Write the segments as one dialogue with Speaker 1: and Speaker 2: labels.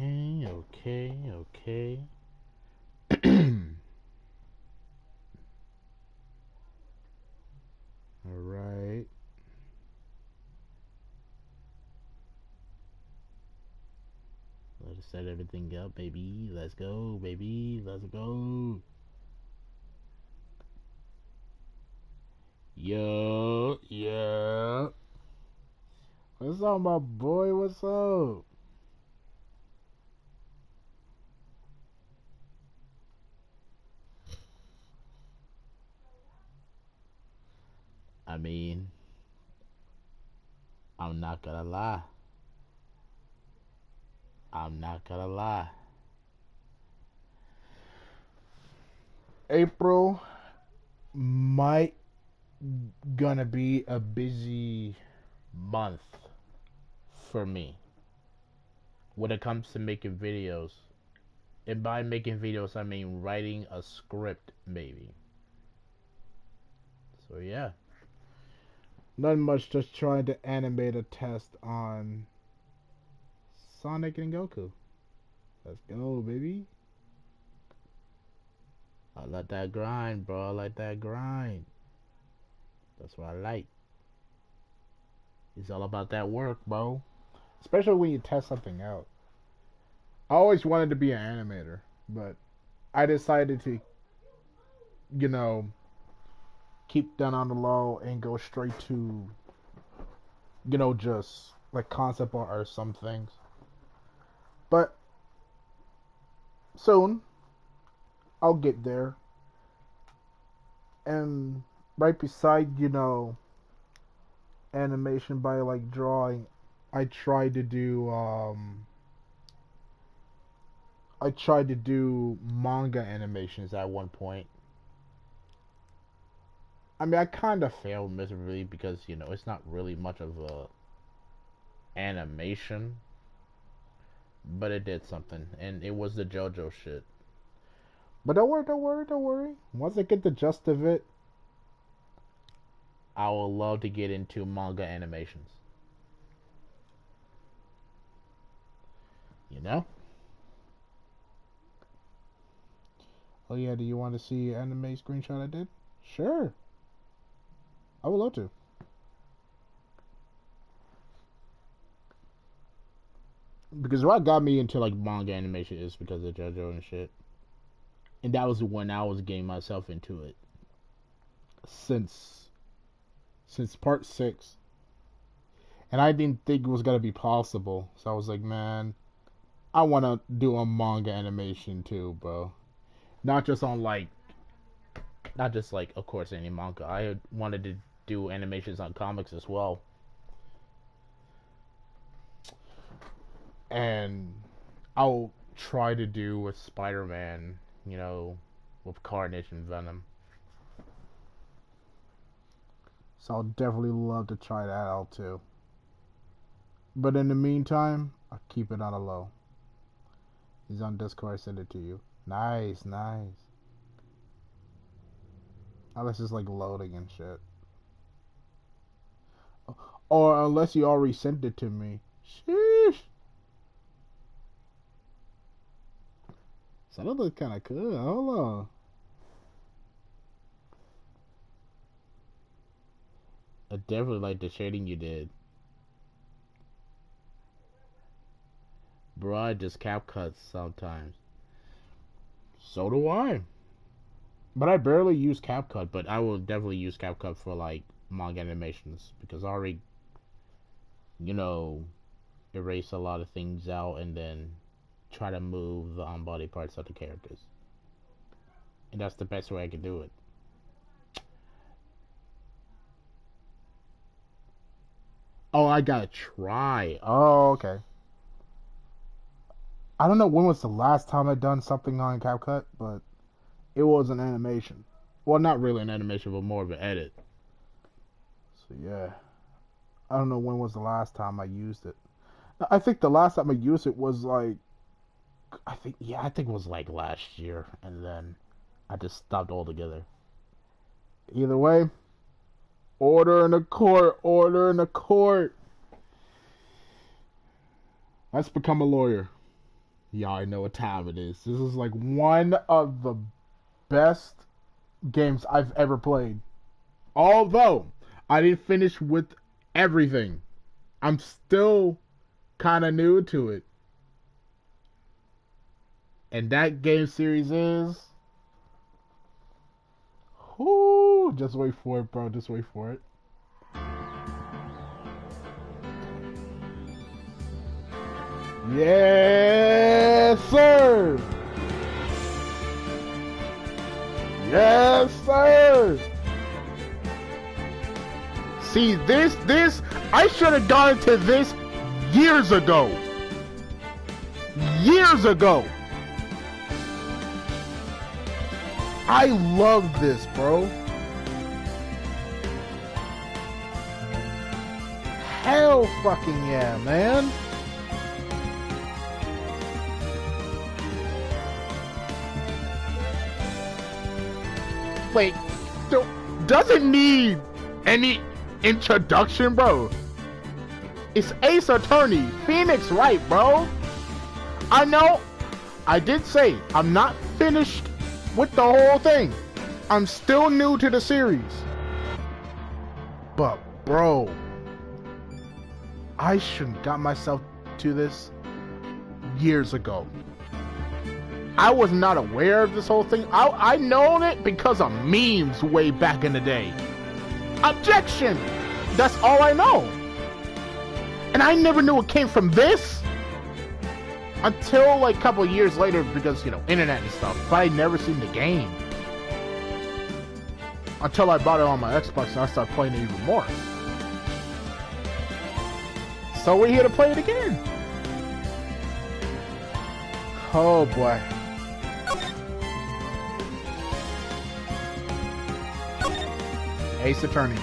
Speaker 1: Okay, okay, okay. All right. Let's set everything up, baby. Let's go, baby. Let's go. Yo, yeah. What's up, my boy? What's up? I mean, I'm not gonna lie. I'm not gonna lie. April might gonna be a busy month for me when it comes to making videos. And by making videos, I mean writing a script, maybe. So yeah, nothing much. Just trying to animate a test on Sonic and Goku. Let's go, baby. I like that grind, bro. I like that grind. That's what I like. It's all about that work, bro. Especially when you test something out. I always wanted to be an animator, but I decided to, you know, keep that on the low and go straight to, just like concept art or some things. But soon, I'll get there. And right beside, animation by like drawing, I tried to do manga animations at one point. I mean, I kind of failed miserably because it's not really much of a animation, but it did something, and it was the JoJo shit. But don't worry, don't worry, don't worry. Once I get the gist of it, I will love to get into manga animations. You know? Oh yeah, do you want to see anime screenshot I did? Sure, I would love to. Because what got me into like manga animation is because of JoJo and shit. And that was when I was getting myself into it. Since part 6. And I didn't think it was gonna be possible. So I was like, man, I wanna do a manga animation too, bro. Not just on like not just like of course any manga. I wanted to do animations on comics as well. And I'll try to do with Spider Man, with Carnage and Venom. So I'll definitely love to try that out too. But in the meantime, I'll keep it on a low. He's on Discord. I send it to you. Nice, nice. Unless it's like loading and shit. Or unless you already sent it to me. Sheesh. So that looks kind of cool. Hold on. I definitely like the shading you did. Bro, I just cap cuts sometimes. So do I. But I barely use CapCut, but I will definitely use CapCut for like manga animations because I already, you know, erase a lot of things out and then try to move the on-body parts of the characters. And that's the best way I can do it. Oh, I gotta try. Oh, okay. I don't know when was the last time I done something on CapCut, but it was an animation. Well, not really an animation, but more of an edit. So yeah, I don't know when was the last time I used it. I think the last time I used it was like I think it was like last year, and then I just stopped altogether. Either way, order in the court, order in the court. Let's become a lawyer. Y'all already know what time it is. This is like one of the best games I've ever played. Although I didn't finish with everything, I'm still kind of new to it. And that game series is. Whoo! Just wait for it, bro. Just wait for it. Yes, sir! Yes, sir! See, this, I should have gone into this years ago. Years ago. I love this, bro. Hell fucking yeah, man. Wait, doesn't need any introduction, bro. It's Ace Attorney, Phoenix Wright, bro. I know, I did say I'm not finished with the whole thing. I'm still new to the series. But, bro, I shouldn't got myself to this years ago. I was not aware of this whole thing. I known it because of memes way back in the day. Objection! That's all I know. And I never knew it came from this until like a couple of years later because, you know, internet and stuff. But I never seen the game. Until I bought it on my Xbox and I started playing it even more. So we're here to play it again. Oh boy. Ace Attorney.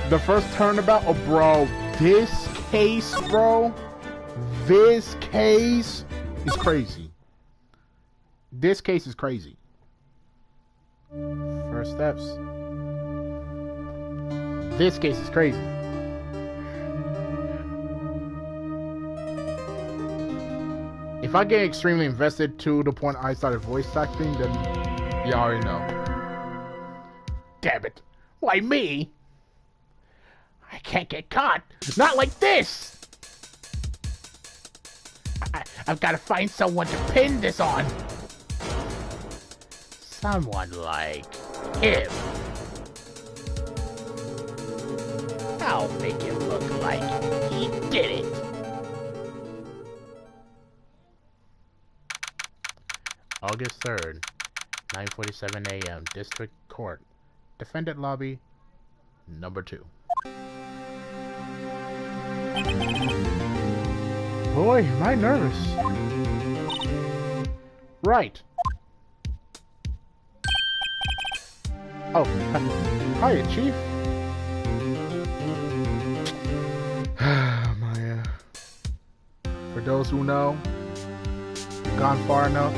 Speaker 1: The first turnabout, oh bro, this case, bro, this case is crazy. This case is crazy. First steps. This case is crazy. If I get extremely invested to the point I started voice acting, then you already know. Damn it. Why me? I can't get caught. Not like this. I've got to find someone to pin this on. Someone like him. I'll make it look like he did it. August 3rd, 9:47 a.m. District Court. Defendant Lobby, number 2. Boy, am I nervous. Right. Oh, hiya, Chief. My, for those who know, gone far enough.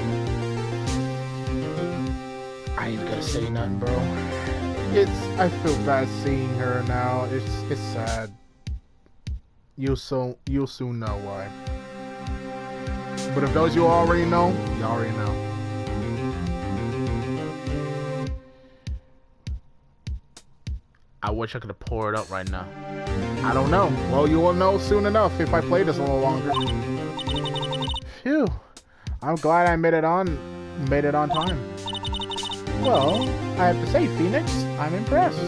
Speaker 1: I ain't gonna say nothing, bro. I feel bad seeing her now. It's sad. You'll soon know why. But if those you already know, you already know. I wish I could have poured it up right now. I don't know. Well, you will know soon enough if I play this a little longer. Phew. I'm glad I made it on time. Well, I have to say, Phoenix, I'm impressed.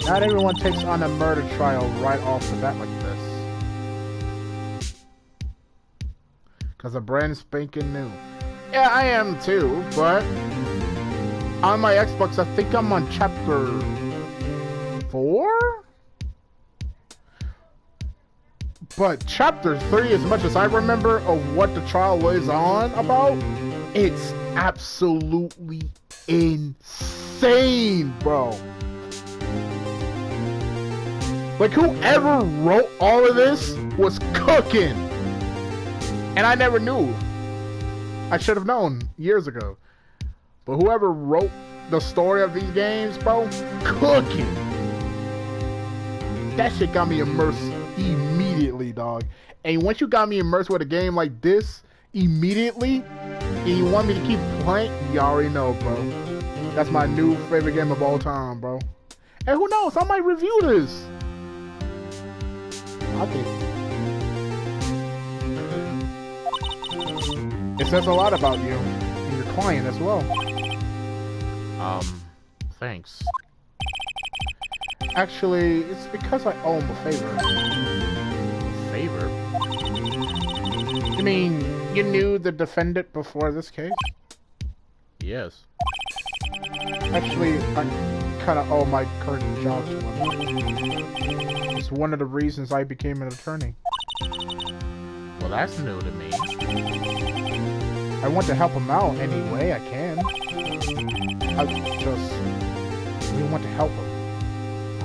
Speaker 1: Not everyone takes on a murder trial right off the bat like this. Cause a brand spanking new. Yeah, I am too, but on my Xbox, I think I'm on chapter 4? But chapter 3, as much as I remember of what the trial was on about, it's absolutely insane, bro. Like, whoever wrote all of this was cooking. And I never knew. I should have known years ago. But whoever wrote the story of these games, bro, cooking. That shit got me immersed immediately, dog. And once you got me immersed with a game like this immediately, and you want me to keep playing, you already know, bro. That's my new favorite game of all time, bro. And who knows? I might review this. Okay. It says a lot about you and your client as well.
Speaker 2: Thanks.
Speaker 1: Actually, it's because I owe him a favor.
Speaker 2: Favor?
Speaker 1: You mean you knew the defendant before this case?
Speaker 2: Yes.
Speaker 1: Actually, I kind of owe my current job to him. It's one of the reasons I became an attorney.
Speaker 2: Well, that's new to me.
Speaker 1: I want to help him out any way I can. I just really want to help him.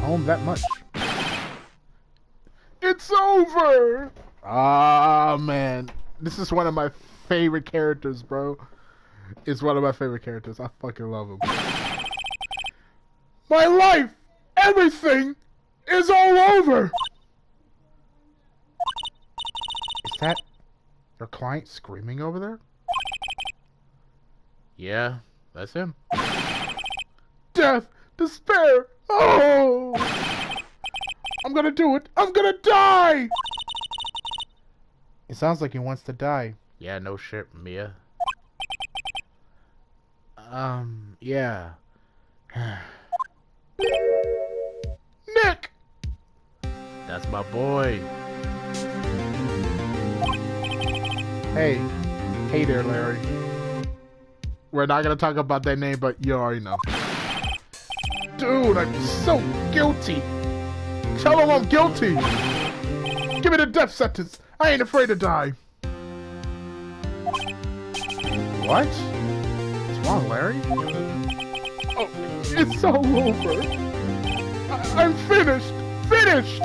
Speaker 1: I owe him that much. It's over! Ah, man. This is one of my favorite characters, bro. It's one of my favorite characters. I fucking love him. My life! Everything is all over! Is that your client screaming over there?
Speaker 2: Yeah, that's him.
Speaker 1: Death! Despair! Oh! I'm gonna do it! I'm gonna die! It sounds like he wants to die.
Speaker 2: Yeah, no shit, Mia.
Speaker 1: Yeah. Nick!
Speaker 2: That's my boy.
Speaker 1: Hey. Hey there, Larry. We're not gonna talk about that name, but you already know. Dude, I'm so guilty! Tell him I'm guilty! Give me the death sentence! I ain't afraid to die! What? What's wrong, Larry? Oh, it's all over! I'm finished! Finished!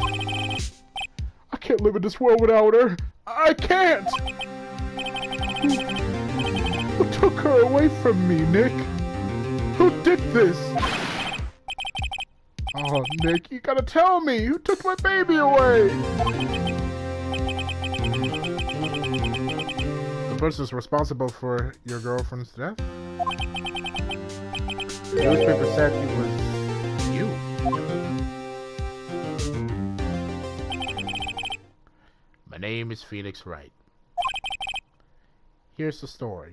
Speaker 1: I can't live in this world without her! I can't! Who took her away from me, Nick? Who did this? Oh, Nick, you gotta tell me! Who took my baby away? The person's responsible for your girlfriend's death? The newspaper said it was you.
Speaker 2: My name is Phoenix Wright.
Speaker 1: Here's the story.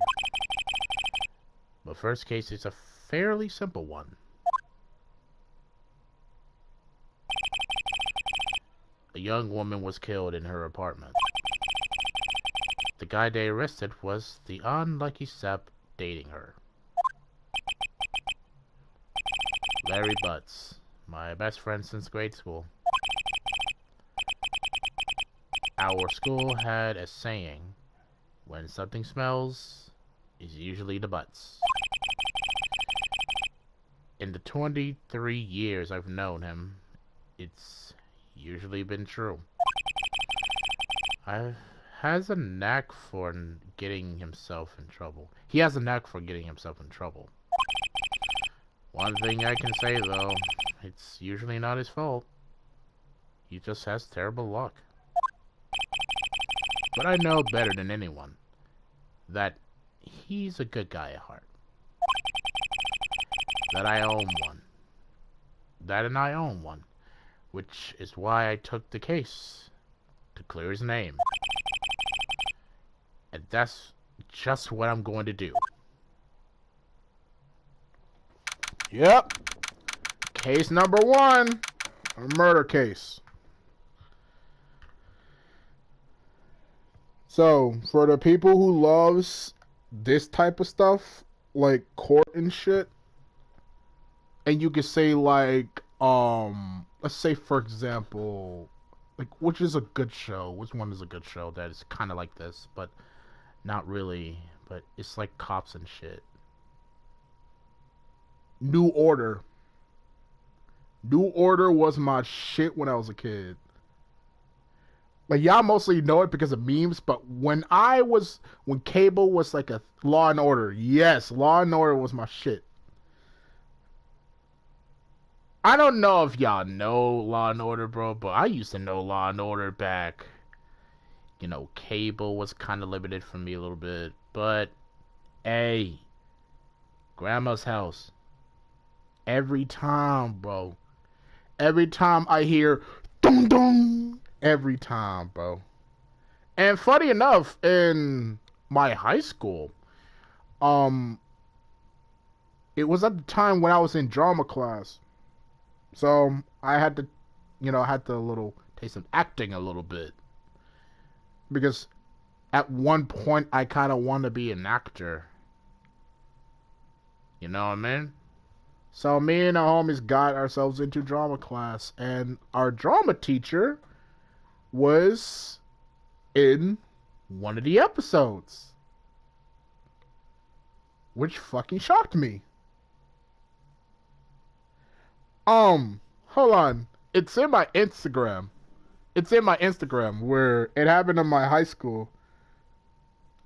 Speaker 2: My first case is a fairly simple one. A young woman was killed in her apartment. The guy they arrested was the unlucky sap dating her. Larry Butts, my best friend since grade school. Our school had a saying, when something smells, it's usually the butts. In the 23 years I've known him, it's usually been true. Has a knack for getting himself in trouble. He has a knack for getting himself in trouble. One thing I can say though, it's usually not his fault. He just has terrible luck. But I know better than anyone that he's a good guy at heart. That I own one. That and I own one. Which is why I took the case. To clear his name. And that's just what I'm going to do.
Speaker 1: Yep. Case number 1. A murder case. So, for the people who loves this type of stuff, like court and shit, and you could say like, let's say for example, like, which is a good show? Which one is a good show that is kind of like this, but not really, but it's like cops and shit. New Order. New Order was my shit when I was a kid. Like, y'all mostly know it because of memes, but when cable was like a Law and Order, yes, Law and Order was my shit. I don't know if y'all know Law and Order, bro, but I used to know Law and Order back
Speaker 2: You know, cable was kind of limited for me a little bit. But, hey, grandma's house. Every time, bro. Every time I hear dong dong. Every time, bro. And funny enough, in my high school, um, it was at the time when I was in drama class. So I had to, I had to little taste of acting a little bit. Because at one point I kind of want to be an actor. You know what I mean? So me and our homies got ourselves into drama class, and our drama teacher was in one of the episodes, which fucking shocked me. Hold on. It's in my Instagram. It's in my Instagram where it happened in my high school.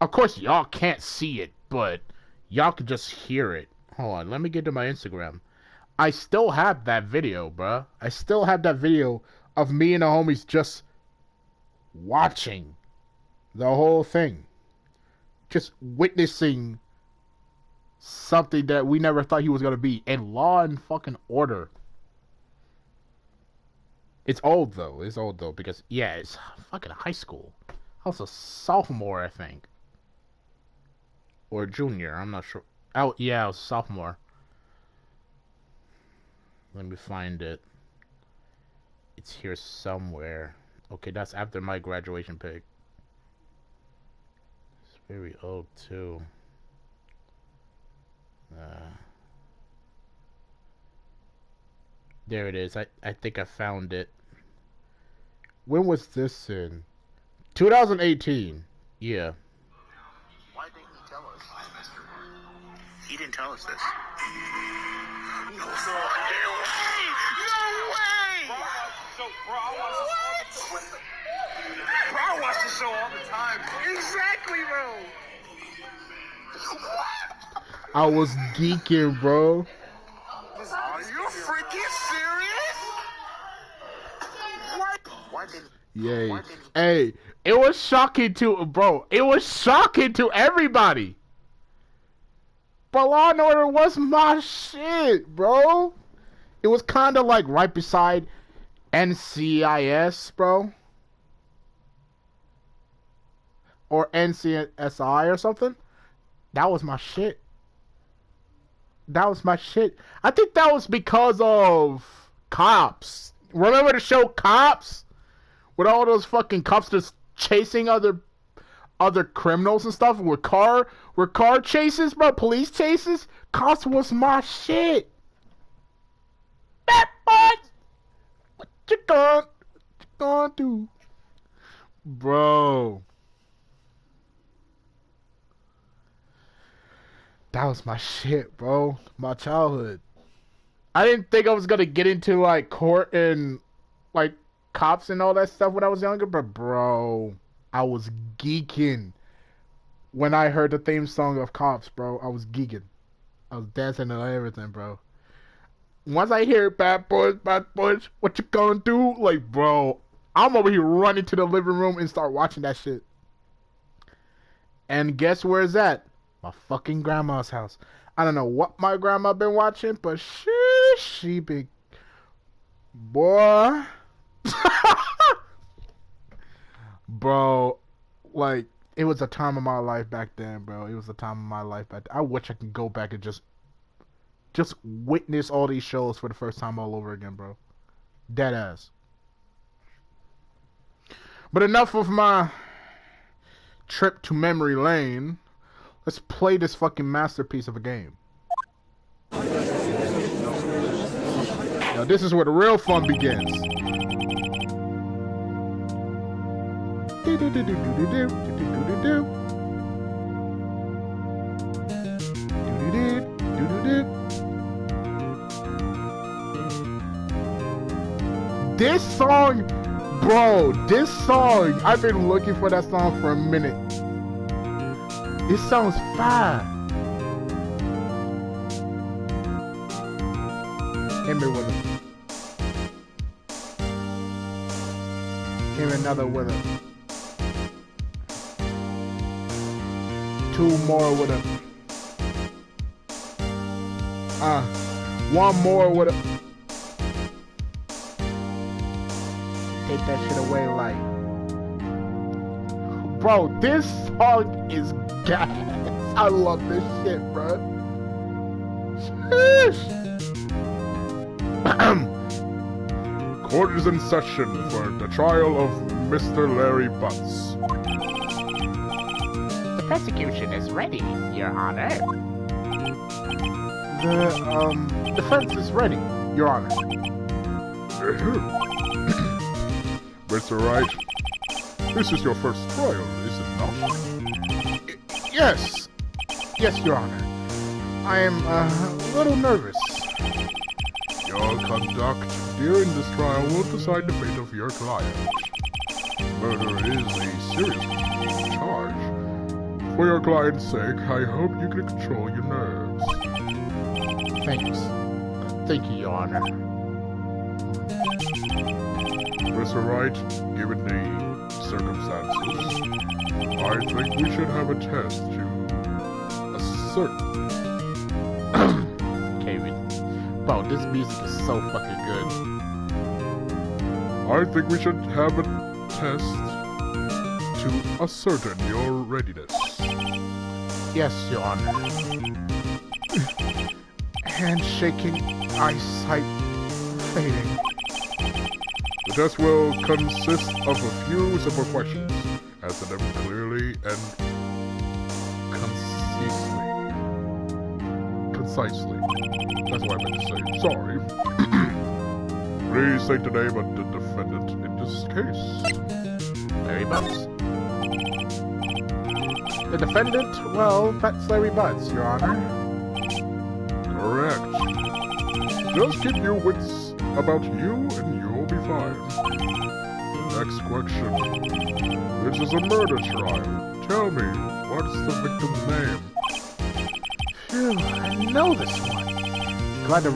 Speaker 2: Of course, y'all can't see it, but y'all can just hear it. Hold on, let me get to my Instagram. I still have that video, bruh. I still have that video of me and the homies just watching the whole thing. Just witnessing something that we never thought he was going to be. And Law and fucking Order. It's old, though. It's old, though, because, yeah, it's fucking high school. I was a sophomore, I think. Or junior, I'm not sure. Oh, yeah, I was a sophomore. Let me find it. It's here somewhere. Okay, that's after my graduation pic. It's very old, too. There it is. I think I found it. When was this in? 2018. Yeah.
Speaker 3: Why didn't he tell us? He didn't tell us this. No way! No way! Bro, I watch the show all the time. Exactly, bro. What?
Speaker 1: I was geeking, bro.
Speaker 3: Are you freaking serious? What? Why didn't?
Speaker 1: Yay. Hey, it was shocking to, bro. It was shocking to everybody. But Law and Order was my shit, bro. It was kind of like right beside NCIS, bro. Or NCSI or something. That was my shit. That was my shit. I think that was because of Cops. Remember the show Cops? With all those fucking cops just chasing other criminals and stuff with car chases, bro, police chases. Cops was my shit. That boy, what you gonna do, bro? That was my shit, bro. My childhood. I didn't think I was gonna get into like court and like Cops and all that stuff when I was younger, but bro, I was geeking when I heard the theme song of Cops, bro. I was geeking. I was dancing and everything, bro. Once I hear bad boys, what you gonna do? Like, bro, I'm over here running to the living room and start watching that shit. And guess where it's at? My fucking grandma's house. I don't know what my grandma been watching, but she been, boy. Bro, like, it was a time of my life back then, bro. It was a time of my life back then. I wish I could go back and just witness all these shows for the first time all over again, bro. Dead ass. But enough of my trip to memory lane. Let's play this fucking masterpiece of a game. Now this is where the real fun begins. This song, bro, I've been looking for that song for a minute. This song's fire. Hit me with it. Give me another with it. 2 more with a... one more with a... Take that shit away, like... Bro, this song is gas. I love this shit, bro. Sheesh.
Speaker 4: Court is in session for the trial of Mr. Larry Butts.
Speaker 2: The prosecution is ready, Your Honor.
Speaker 1: The defense is ready, Your Honor.
Speaker 4: Mr. Wright, this is your first trial, is it not?
Speaker 1: Yes. Yes, Your Honor. I am a little nervous.
Speaker 4: Your conduct during this trial will decide the fate of your client. Murder is a serious charge. For your client's sake, I hope you can control your nerves.
Speaker 1: Thanks. Thank you, Your Honor.
Speaker 4: Mr. Wright, given the circumstances, I think we should have a test to ascertain.
Speaker 1: Okay, bro, this music is so fucking good.
Speaker 4: I think we should have a test to ascertain your readiness.
Speaker 1: Yes, Your Honor. Handshaking, eyesight fading.
Speaker 4: The test will consist of a few simple questions. Answer them clearly and concisely. That's what I meant to say. Sorry. Please state the name of the defendant in this case.
Speaker 2: Larry Butts.
Speaker 1: The defendant, well, that's Larry Butts, Your Honor.
Speaker 4: Correct. Just keep your wits about you and you'll be fine. Next question. This is a murder trial. Tell me, what's the victim's name?
Speaker 1: Phew, I know this one. Glad I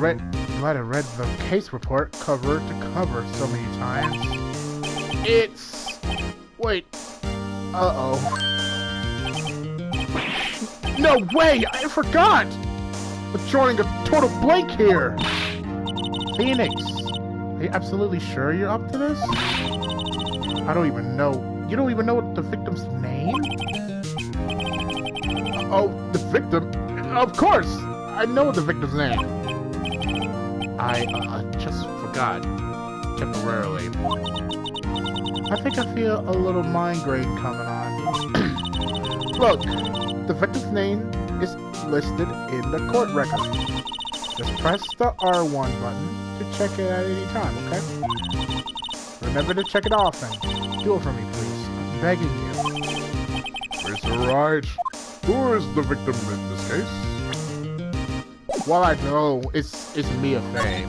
Speaker 1: read the case report cover to cover so many times. It's... Wait. Uh-oh. No way! I forgot! I'm drawing a total blank here! Phoenix, are you absolutely sure you're up to this? I don't even know. You don't even know what the victim's name? Oh, the victim? Of course! I know the victim's name. I just forgot. Temporarily. I think I feel a little migraine coming on. Look, the victim's name is listed in the court record. Just press the R1 button to check it at any time, okay? Remember to check it often. Do it for me, please. I'm begging you.
Speaker 4: Mr. Wright, who is the victim in this case?
Speaker 1: Well, I know it's Mia Fey.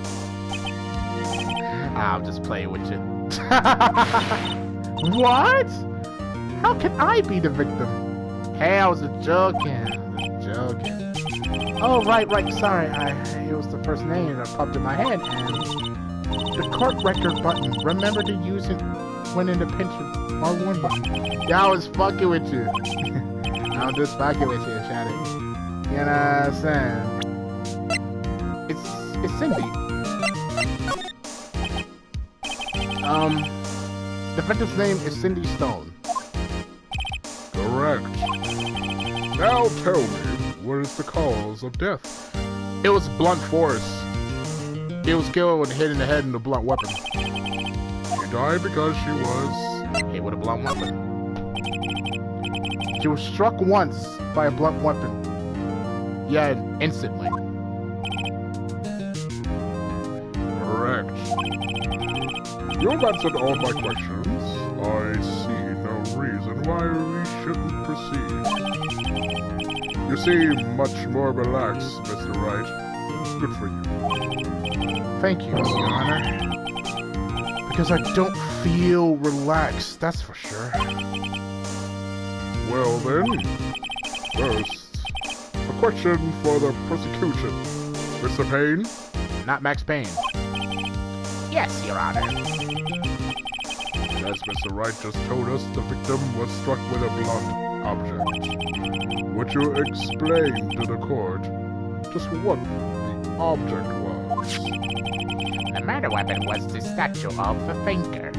Speaker 2: I'll just play with you.
Speaker 1: What? How can I be the victim? Hey, I was joking. Oh, right. Sorry, it was the first name that popped in my head, and the court record button. Remember to use it when in the pinch R1 button. Yeah, I was fucking with you. I'm just fucking with you, Shaddy. You know what I'm saying? It's Cindy. The victim's name is Cindy Stone.
Speaker 4: Correct. Now tell me, what is the cause of death?
Speaker 1: It was blunt force. It was killed with a hit in the head and a blunt weapon.
Speaker 4: She died because she was
Speaker 2: Hit with a blunt weapon.
Speaker 1: She was struck once by a blunt weapon. Yeah, instantly.
Speaker 4: correct. You've answered all my questions. I see no reason why we shouldn't proceed. You seem much more relaxed, Mr. Wright. Good for you.
Speaker 1: Thank you, Your Honor. Because I don't feel relaxed, that's for sure.
Speaker 4: Well then, first, a question for the prosecution. Mr. Payne?
Speaker 1: Not Max Payne.
Speaker 2: Yes, Your Honor.
Speaker 4: As Mr. Wright just told us, the victim was struck with a blunt object. Would you explain to the court just what the object was?
Speaker 2: The murder weapon was the statue of the thinker.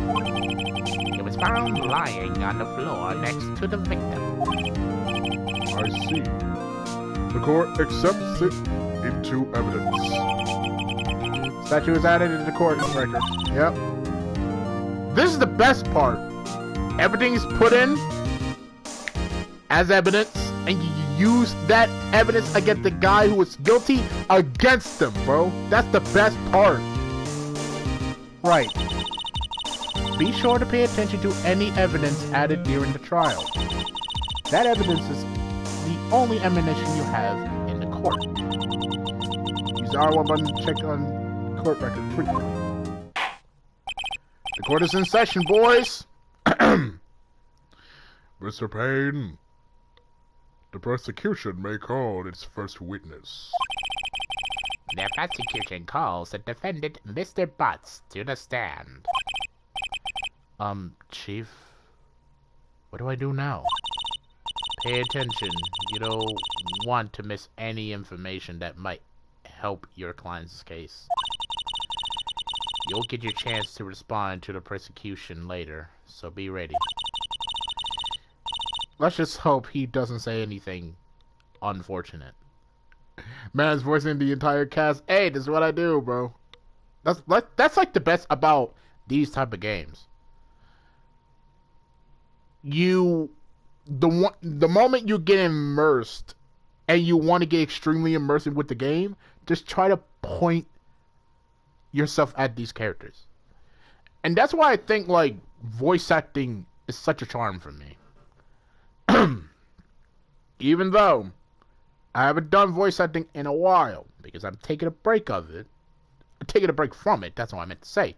Speaker 2: It was found lying on the floor next to the victim.
Speaker 4: I see. The court accepts it into evidence.
Speaker 1: Statue is added into the court record. Yep. This is the best part. Everything is put in as evidence, and you use that evidence against the guy who was guilty against them, bro. That's the best part. Right. Be sure to pay attention to any evidence added during the trial. That evidence is the only ammunition you have in the court. Use the R1 button to check on court record frequently. The court is in session, boys.
Speaker 4: Mr. Payne, the prosecution may call its first witness.
Speaker 2: The prosecution calls the defendant, Mr. Butts, to the stand.
Speaker 1: Chief, what do I do now?
Speaker 2: Pay attention. You don't want to miss any information that might help your client's case. You'll get your chance to respond to the prosecution later, so be ready.
Speaker 1: Let's just hope he doesn't say anything unfortunate. Man's voicing the entire cast. Hey, this is what I do, bro. That's like the best about these type of games. The moment you get immersed and you want to get extremely immersive with the game, just try to point yourself at these characters. And that's why I think like voice acting is such a charm for me. Even though I haven't done voice acting in a while because I'm taking a break of it. I'm taking a break from it. That's what I meant to say.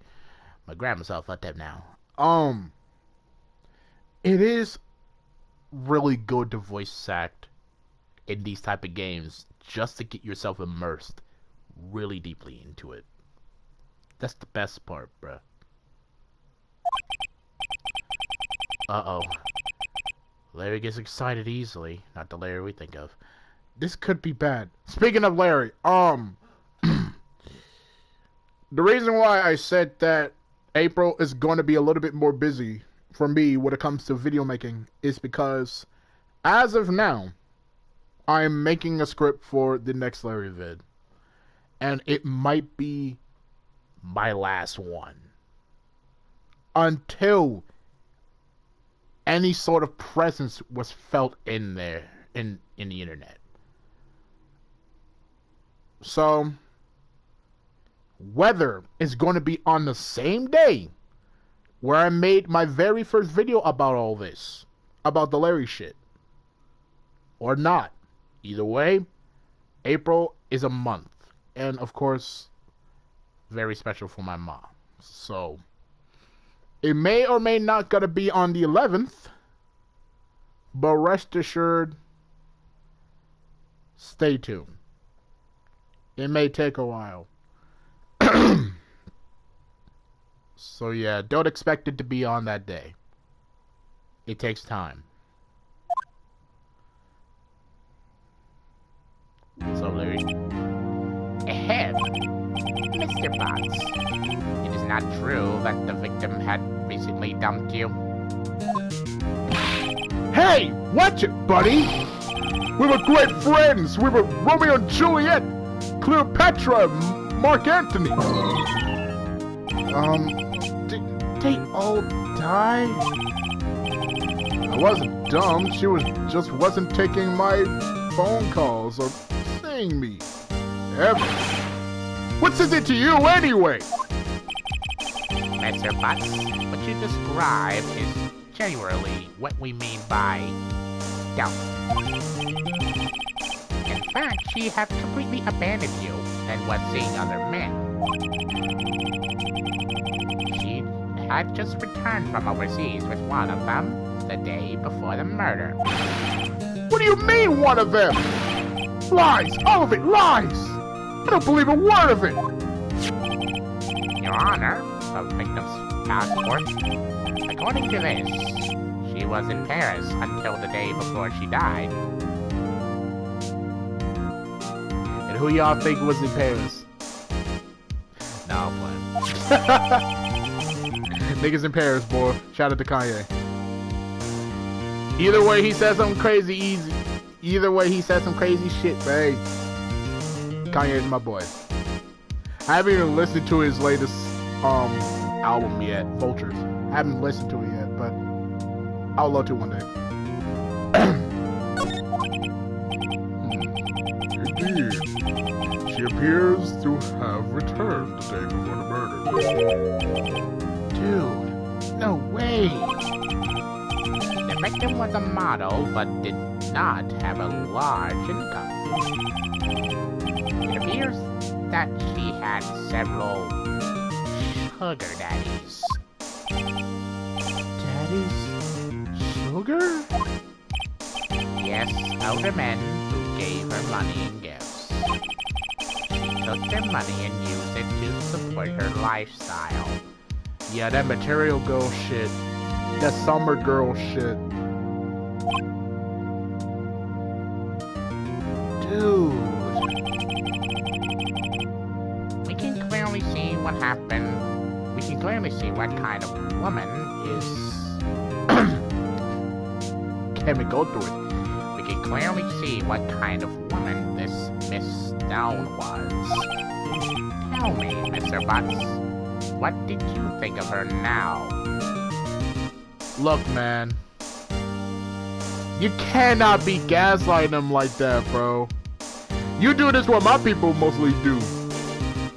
Speaker 1: My grandma's let them now. It is really good to voice act in these type of games just to get yourself immersed really deeply into it. That's the best part, bruh. Uh-oh. Larry gets excited easily. Not the Larry we think of. This could be bad. Speaking of Larry, the reason why I said that April is going to be a little bit more busy for me when it comes to video making is because as of now, I'm making a script for the next Larry vid. And it might be my last one. Until any sort of presence was felt in there, in the internet. So, whether it's going to be on the same day where I made my very first video about all this, about the Larry shit, or not, either way, April is a month. And of course, very special for my mom. So, it may or may not gonna be on the 11th, but rest assured, stay tuned. It may take a while. So yeah, don't expect it to be on that day. It takes time. What's up, Larry?
Speaker 2: Ahem. Mr. Botts, it is not true that the victim had recently dumped you.
Speaker 1: Hey, watch it, buddy! We were great friends! We were Romeo and Juliet! Cleopatra, Mark Antony! Did they all die? I wasn't dumb, she wasn't taking my phone calls or seeing me. Ever. What's it to you anyway?
Speaker 2: Mr. Butts, what you describe is generally what we mean by dump. In fact, she had completely abandoned you and was seeing other men. She had just returned from overseas with one of them the day before the murder.
Speaker 1: What do you mean, one of them? Lies! All of it lies! I don't believe a word of it!
Speaker 2: Your Honor, the victim's passport According to this, she was in Paris until the day before she died.
Speaker 1: And who y'all think was in Paris?
Speaker 2: No, I'm playing.
Speaker 1: Niggas in Paris, boy. Shout out to Kanye. Either way, he said something crazy easy. Either way, he said some crazy shit, but hey, Kanye's my boy. I haven't even listened to his latest album yet, Vultures. I haven't listened to it yet, but I'll love to one day.
Speaker 4: Indeed. She appears to have returned the day before the murder.
Speaker 2: Dude, no way! The victim was a model, but did not have a large income. It appears that she had several sugar daddies.
Speaker 1: Daddy's sugar?
Speaker 2: Yes, older men who gave her money and gifts. She took their money and used it to support her lifestyle.
Speaker 1: Yeah, that material girl shit. That summer girl shit. Dude.
Speaker 2: We can clearly see what happened. We can clearly see what kind of woman is...
Speaker 1: Can we go through it?
Speaker 2: We can clearly see what kind of woman this Miss Stone was. Tell me, Mr. Butts, what did you think of her now?
Speaker 1: Look, man. You cannot be gaslighting them like that, bro. You do this what my people mostly do.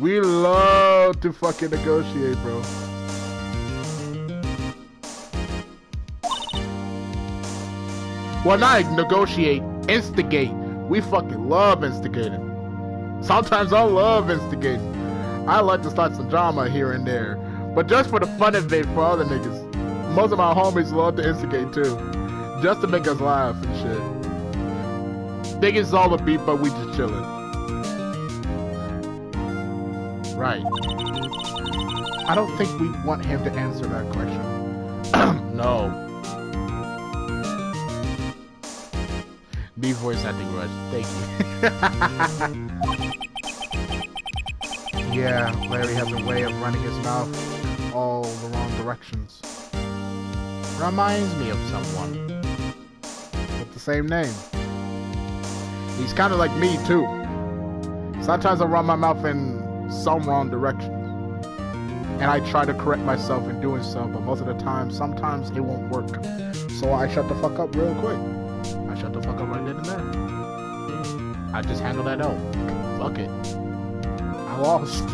Speaker 1: We love to fucking negotiate, bro. Well, not negotiate, instigate. We fucking love instigating. Sometimes I love instigating. I like to start some drama here and there. But just for the fun of it for other niggas. Most of my homies love to instigate too. Just to make us laugh and shit. Niggas all the beat, but we just chillin'. Right. I don't think we want him to answer that question. No. B voice acting rush. Thank you. Yeah, Larry has a way of running his mouth all the wrong directions. Reminds me of someone with the same name. He's kind of like me too. Sometimes I run my mouth in some wrong directions. And I try to correct myself in doing so, but most of the time, sometimes it won't work. So I shut the fuck up real quick. I shut the fuck up right then and there. I just handle that out. Fuck it. I lost.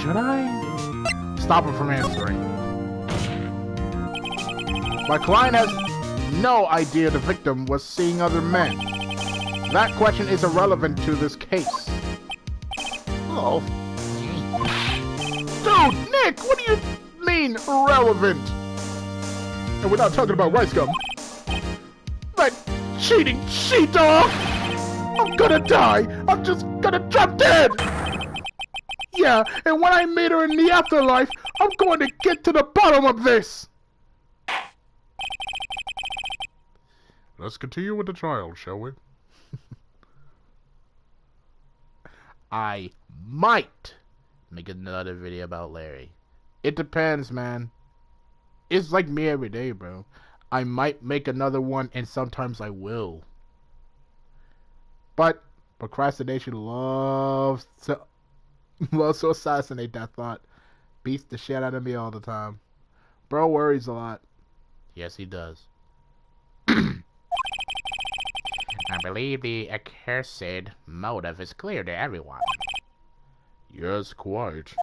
Speaker 1: Should I? Stop him from answering. My client has no idea the victim was seeing other men. That question is irrelevant to this case. Oh. Dude, Nick, what do you mean irrelevant? And we're not talking about rice gum. That cheating she-dog! I'm gonna die! I'm just gonna drop dead! Yeah, and when I meet her in the afterlife, I'm going to get to the bottom of this!
Speaker 4: Let's continue with the trial, shall we?
Speaker 1: I might make another video about Larry. It depends, man. It's like me every day, bro. I might make another one, and sometimes I will. But procrastination loves to assassinate that thought. Beats the shit out of me all the time. Bro worries a lot.
Speaker 2: Yes, he does. I believe the accursed motive is clear to everyone.
Speaker 4: Yes, quite.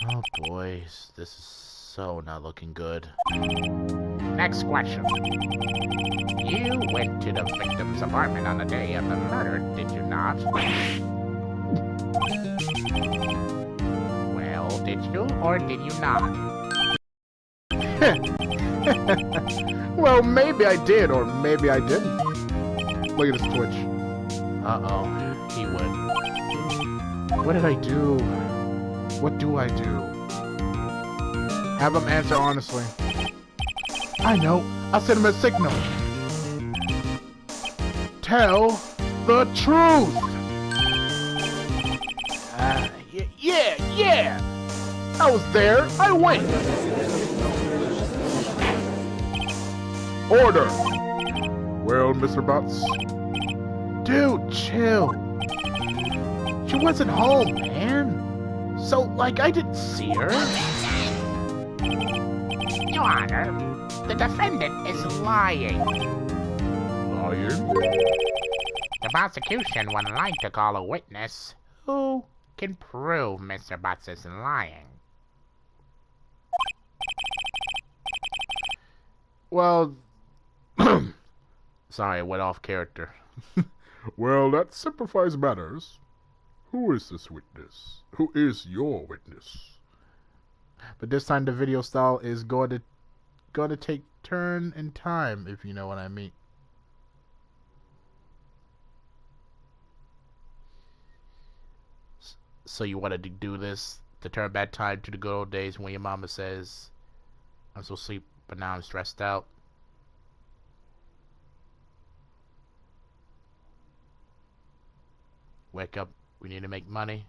Speaker 2: Oh, boys, this is so not looking good. Next question. You went to the victim's apartment on the day of the murder, did you not? Well, did you or did you not?
Speaker 1: Well, maybe I did, or maybe I didn't. Look at this Twitch.
Speaker 2: Uh-oh, he would.
Speaker 1: What did I do?
Speaker 2: What do I do? Have him answer honestly. I know. I'll send him a signal. Tell the truth. Yeah. I was there. I went.
Speaker 4: Order! Well, Mr. Butts?
Speaker 2: Dude, chill. She wasn't home, man. So, like, I didn't see her.
Speaker 5: Your Honor, the defendant is lying.
Speaker 4: Lying?
Speaker 5: The prosecution would like to call a witness who can prove Mr. Butts is lying.
Speaker 2: Well, sorry, I went off character.
Speaker 4: Well, that simplifies matters. Who is this witness? Who is your witness?
Speaker 2: But this time the video style is going to take turn in time, if you know what I mean. So you wanted to do this to turn back time to the good old days when your mama says, I'm so sleep, but now I'm stressed out. Wake up, we need to make money.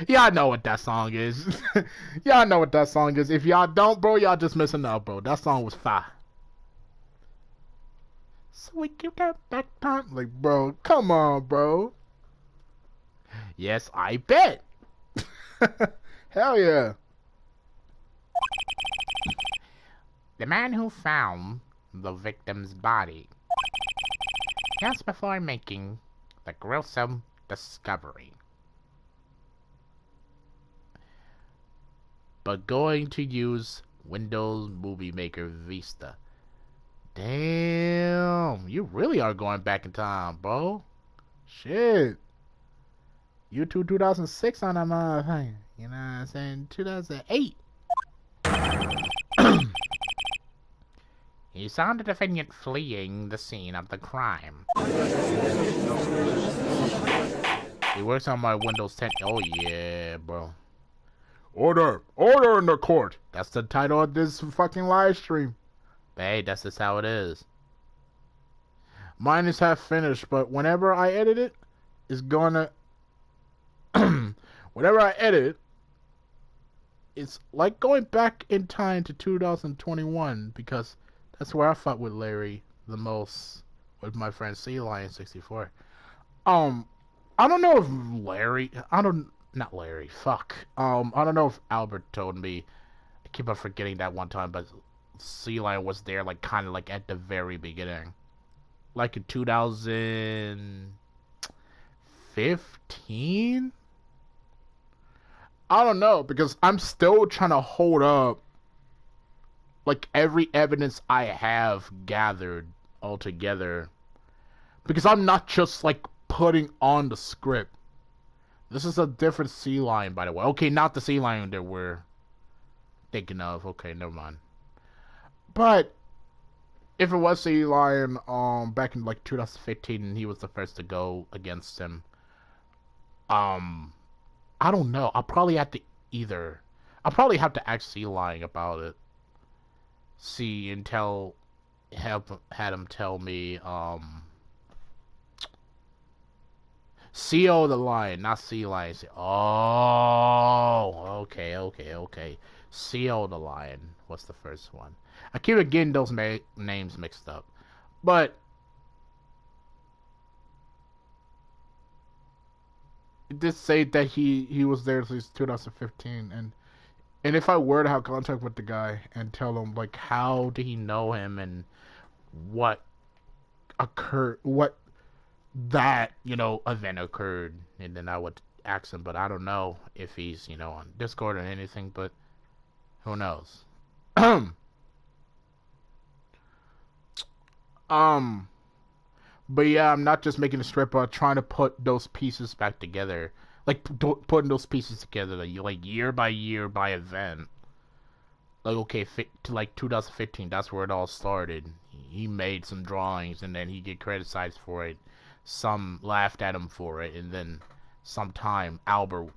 Speaker 2: Y'all know what that song is. Y'all know what that song is. If y'all don't, bro, y'all just missing out, bro. That song was fire. So we give that back time. Like, bro, come on, bro. Yes, I bet. Hell yeah.
Speaker 5: The man who found the victim's body just before making the gruesome discovery.
Speaker 2: But going to use Windows Movie Maker Vista. Damn, you really are going back in time, bro. Shit. YouTube 2006 on that motherfucker. You know what I'm saying? 2008.
Speaker 5: He saw the defendant fleeing the scene of the crime.
Speaker 2: He works on my Windows 10. Oh, yeah, bro.
Speaker 4: Order! Order in the court!
Speaker 2: That's the title of this fucking live stream. But hey, that's just how it is. Mine is half finished, but whenever I edit it, it's gonna... whenever I edit, it's like going back in time to 2021, because that's where I fought with Larry the most, with my friend Sea Lion 64. I don't know if Larry... Not Larry, fuck. I don't know if Albert told me. I keep on forgetting that one time, but Sea Lion was there, like, kind of like at the very beginning. Like in 2015? I don't know, because I'm still trying to hold up, like, every evidence I have gathered all together. Because I'm not just, like, putting on the script. This is a different Sea Lion, by the way. Okay, not the Sea Lion that we're thinking of. Okay, never mind. But if it was Sea Lion, back in like 2015, and he was the first to go against him, I don't know. I'll probably have to ask Sea Lion about it. See and had him tell me, CO the Lion, not Sea Lion. Oh, okay. CO the Lion was the first one. I keep getting those names mixed up. But it did say that he was there since 2015, and if I were to have contact with the guy and tell him, like, how did he know him and what occurred, what that, event occurred, and then I would ask him, but I don't know if he's, on Discord or anything, but who knows. But yeah, I'm not just making a strip, but trying to put those pieces back together, like putting those pieces together, like year by year by event. like okay, to like 2015, that's where it all started. He made some drawings and then he get criticized for it. Some laughed at him for it, and then sometime Albert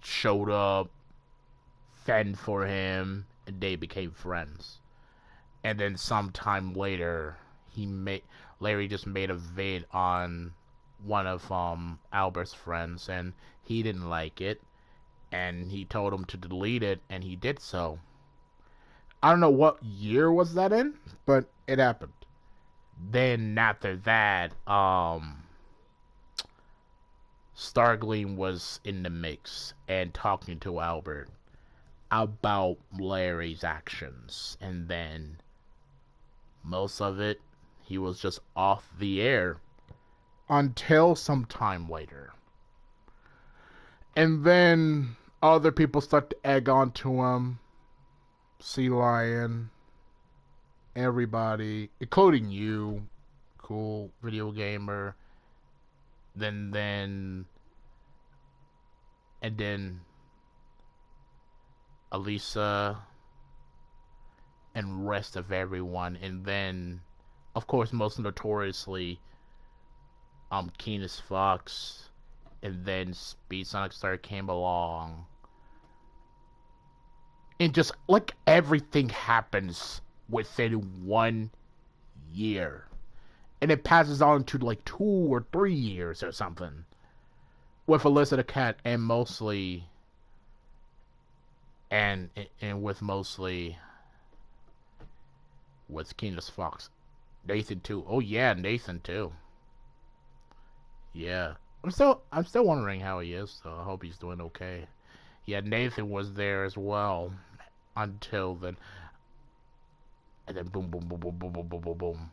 Speaker 2: showed up, fend for him, and they became friends. And then sometime later, Larry just made a vid on one of Albert's friends, and he didn't like it, and he told him to delete it, and he did so. I don't know what year was that in, but it happened. Then after that, Stargleam was in the mix and talking to Albert about Larry's actions, and then most of it, he was just off the air until some time later. And then other people start to egg onto him. Sea Lion, everybody, including you, Cool Video Gamer, and then Elisa, and rest of everyone, and then, of course, most notoriously, Keenus Fox, and then Speed Sonic Star came along. And just, like, everything happens within 1 year. And it passes on to, like, 2 or 3 years or something. With Alyssa the Cat, and mostly... And with mostly... with Keenus Fox. Nathan, too. Oh, yeah, Nathan, too. Yeah. I'm still wondering how he is, so I hope he's doing okay. Yeah, Nathan was there as well. Until then. And then boom, boom, boom, boom, boom, boom, boom, boom, boom.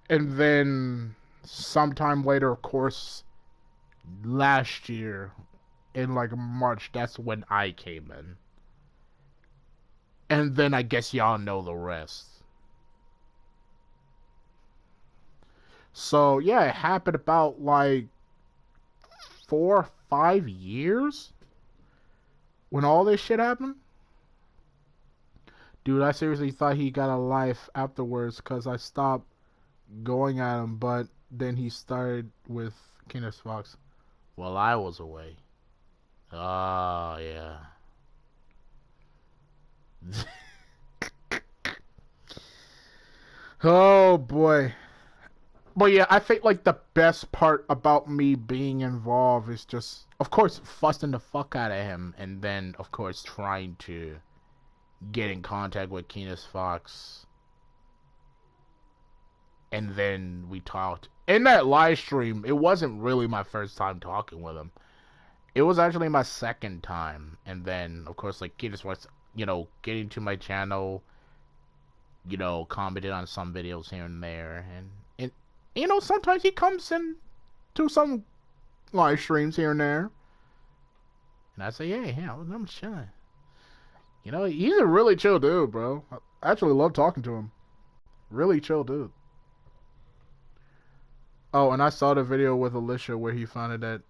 Speaker 2: And then sometime later, of course, last year, in like March, that's when I came in. And then I guess y'all know the rest. So, yeah, it happened about like 4 or 5 years when all this shit happened. Dude, I seriously thought he got a life afterwards because I stopped going at him, but then he started with Keenus Fox while I was away. Oh, yeah. Oh, boy. But yeah, I think like the best part about me being involved is just, of course, fussing the fuck out of him, and then, of course, trying to get in contact with Keenus Fox. And then we talked. In that live stream, it wasn't really my first time talking with him. It was actually my second time. And then, of course, like, Keenus Fox, you know, getting to my channel, you know, commented on some videos here and there, and you know, sometimes he comes in to some live streams here and there. And I say, yeah, I'm chilling. You know, he's a really chill dude, bro. I actually love talking to him. Really chill dude. Oh, and I saw the video with Alicia where he found that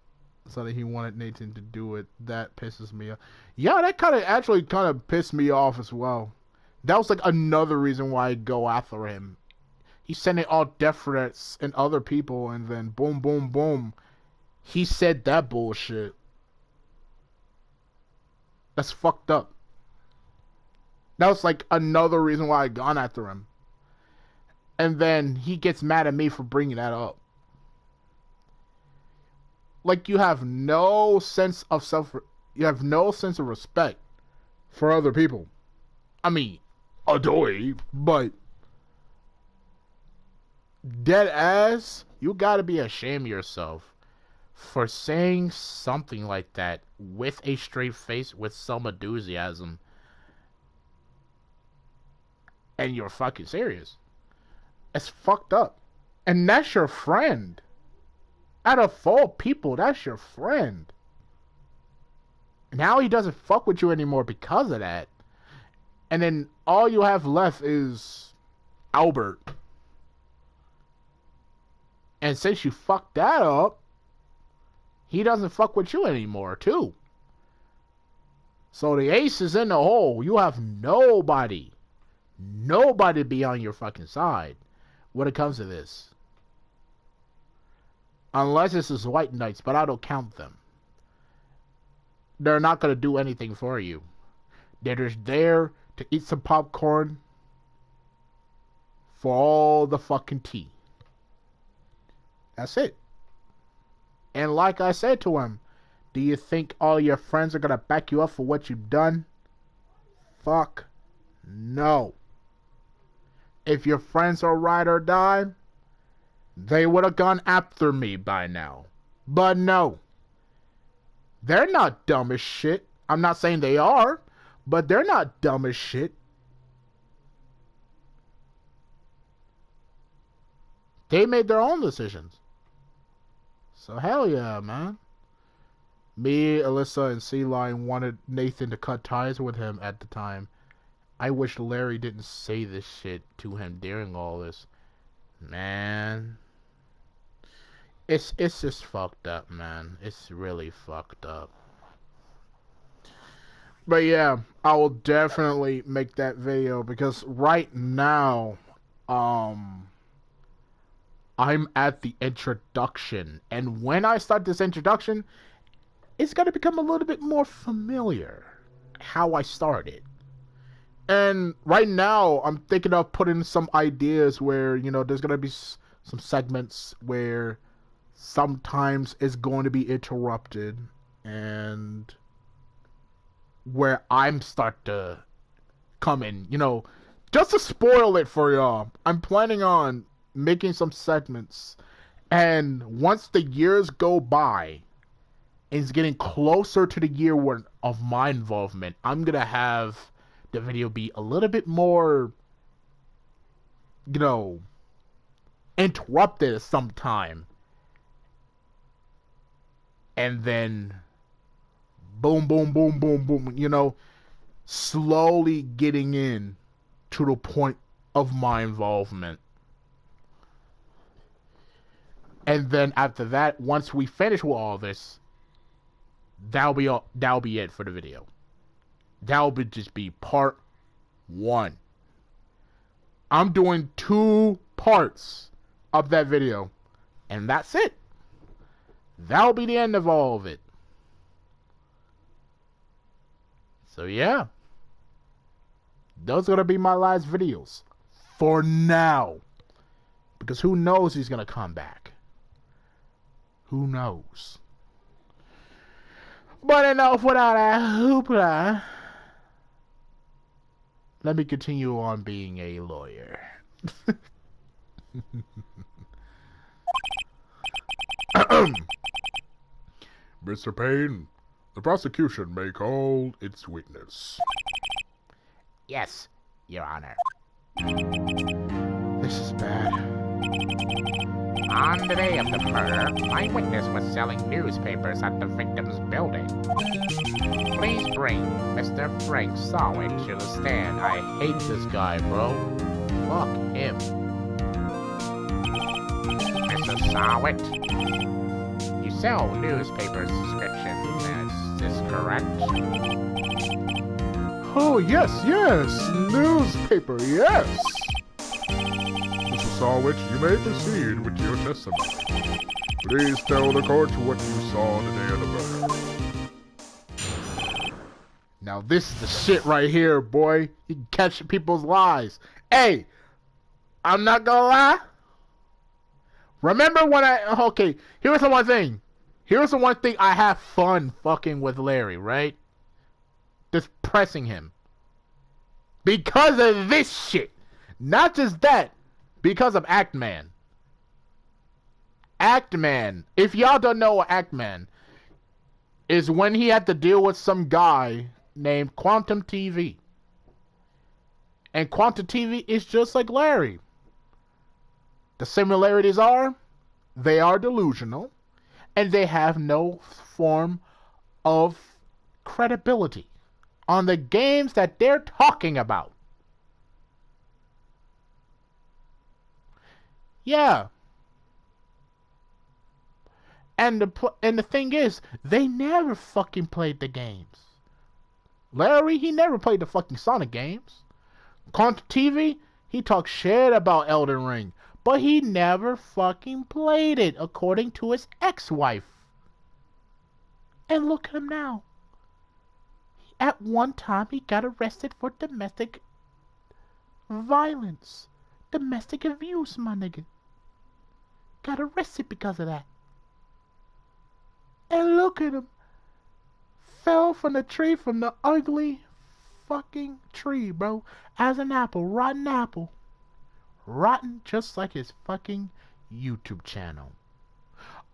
Speaker 2: so that he wanted Nathan to do it. That pisses me off. Yeah, that kind of pissed me off as well. That was like another reason why I'd go after him. He's sending all death threats and other people, and then boom, boom, boom. He said that bullshit. That's fucked up. That was like another reason why I gone after him. And then he gets mad at me for bringing that up. Like, you have no sense of respect for other people. I mean, adoy, but dead ass, you gotta be ashamed of yourself for saying something like that with a straight face, with some enthusiasm, and you're fucking serious. It's fucked up. And that's your friend. Out of all people, that's your friend. Now he doesn't fuck with you anymore because of that. And then all you have left is Albert. And since you fucked that up,
Speaker 1: he doesn't fuck with you anymore, too. So the ace is in the hole. You have nobody be on your fucking side when it comes to this. Unless it's his white knights, but I don't count them. They're not going to do anything for you. They're just there to eat some popcorn for all the fucking tea. That's it. And like I said to him, do you think all your friends are going to back you up for what you've done? Fuck no. If your friends are ride or die, they would have gone after me by now. But no. They're not dumb as shit. I'm not saying they are, but they're not dumb as shit. They made their own decisions. So hell yeah, man. Me, Alyssa, and C-Line wanted Nathan to cut ties with him at the time. I wish Larry didn't say this shit to him during all this. Man. It's just fucked up, man. It's really fucked up. But yeah, I will definitely make that video because right now, I'm at the introduction. And when I start this introduction, it's going to become a little bit more familiar how I started. And right now, I'm thinking of putting some ideas where, you know, there's going to be some segments where sometimes it's going to be interrupted and where I'm start to come in, you know, just to spoil it for y'all. I'm planning on making some segments, and once the years go by and it's getting closer to the year of my involvement, I'm gonna have the video be a little bit more, you know, interrupted sometime. And then boom, boom, boom, boom, boom, you know, slowly getting in to the point of my involvement. And then after that, once we finish with all this, that'll be it for the video. That'll just be part 1. I'm doing 2 parts of that video, and that's it. That'll be the end of all of it. So yeah, those are gonna be my last videos for now, because who knows he's gonna come back. Who knows? But enough without a hoopla. Let me continue on being a lawyer.
Speaker 4: Mr. Payne, the prosecution may call its witness.
Speaker 5: Yes, Your Honor.
Speaker 1: This is bad.
Speaker 5: On the day of the murder, my witness was selling newspapers at the victim's building. Please bring Mr. Frank Sawit to the stand.
Speaker 1: I hate this guy, bro. Fuck him.
Speaker 5: Mr. Sawit, you sell newspaper subscriptions, is this correct?
Speaker 1: Oh, yes, newspaper, yes.
Speaker 4: Mr. Sawit, you may proceed with your testimony. Please tell the court what you saw on the day of the murder.
Speaker 1: Now this is the shit right here, boy. You can catch people's lies. Hey, I'm not gonna lie. Remember when okay, here's the one thing. Here's the one thing I have fun fucking with Larry, right? Just pressing him. Because of this shit. Not just that. Because of Actman. Actman. If y'all don't know what Actman is, when he had to deal with some guy named Quantum TV. And Quantum TV is just like Larry. The similarities are, they are delusional, and they have no form of credibility on the games that they're talking about. Yeah.
Speaker 2: And the thing is, they never fucking played the games. Larry, he never played the fucking Sonic games. Quantum TV, he talked shit about Elden Ring, but he never fucking played it, according to his ex-wife. And look at him now. At one time, he got arrested for domestic violence. Domestic abuse, my nigga. Got arrested because of that. And look at him. Fell from the tree, from the ugly fucking tree, bro. As an apple. Rotten apple. Rotten just like his fucking YouTube channel.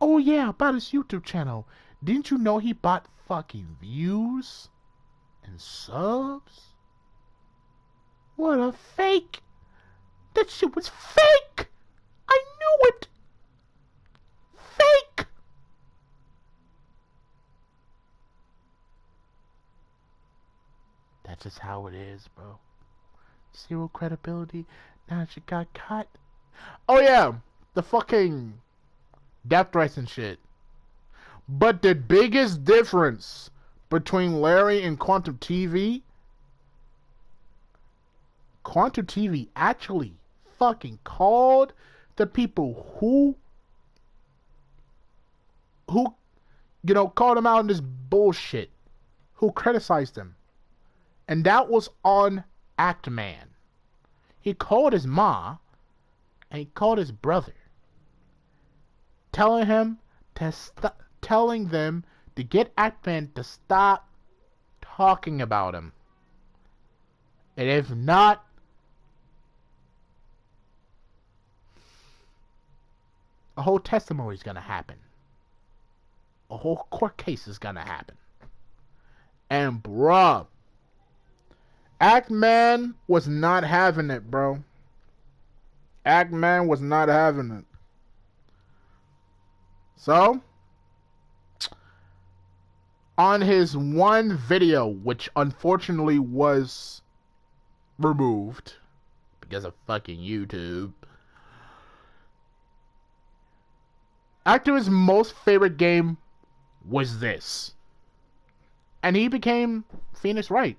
Speaker 2: Oh yeah, about his YouTube channel. Didn't you know he bought fucking views and subs? What a fake. That shit was fake. I knew it. Fake. That's just how it is, bro. Zero credibility. Now she got caught. Oh yeah, the fucking death threats and shit. But the biggest difference between Larry and Quantum TV, Quantum TV actually fucking called the people who called him out on this bullshit, who criticized him. And that was on Actman. He called his ma, and he called his brother, telling them to get Actman to stop talking about him. And if not, a whole testimony is gonna happen. A whole court case is gonna happen. And bruh, Actman was not having it, bro. Actman was not having it. So, on his one video, which unfortunately was removed because of fucking YouTube, Actman's most favorite game was this. And he became Phoenix Wright.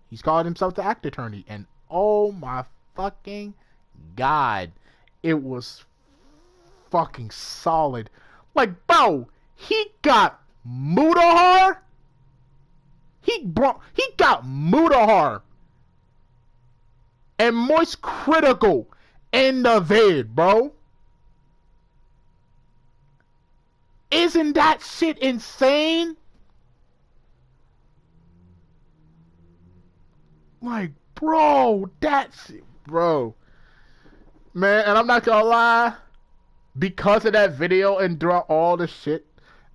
Speaker 2: He's called himself the Act Attorney. And oh my fucking god, it was fucking solid. Like, bro, he got Mutahar. He got Mutahar and Moist Critical in the vid, bro. Isn't that shit insane? Like, bro, bro. Man, and I'm not gonna lie, because of that video and throughout all the shit,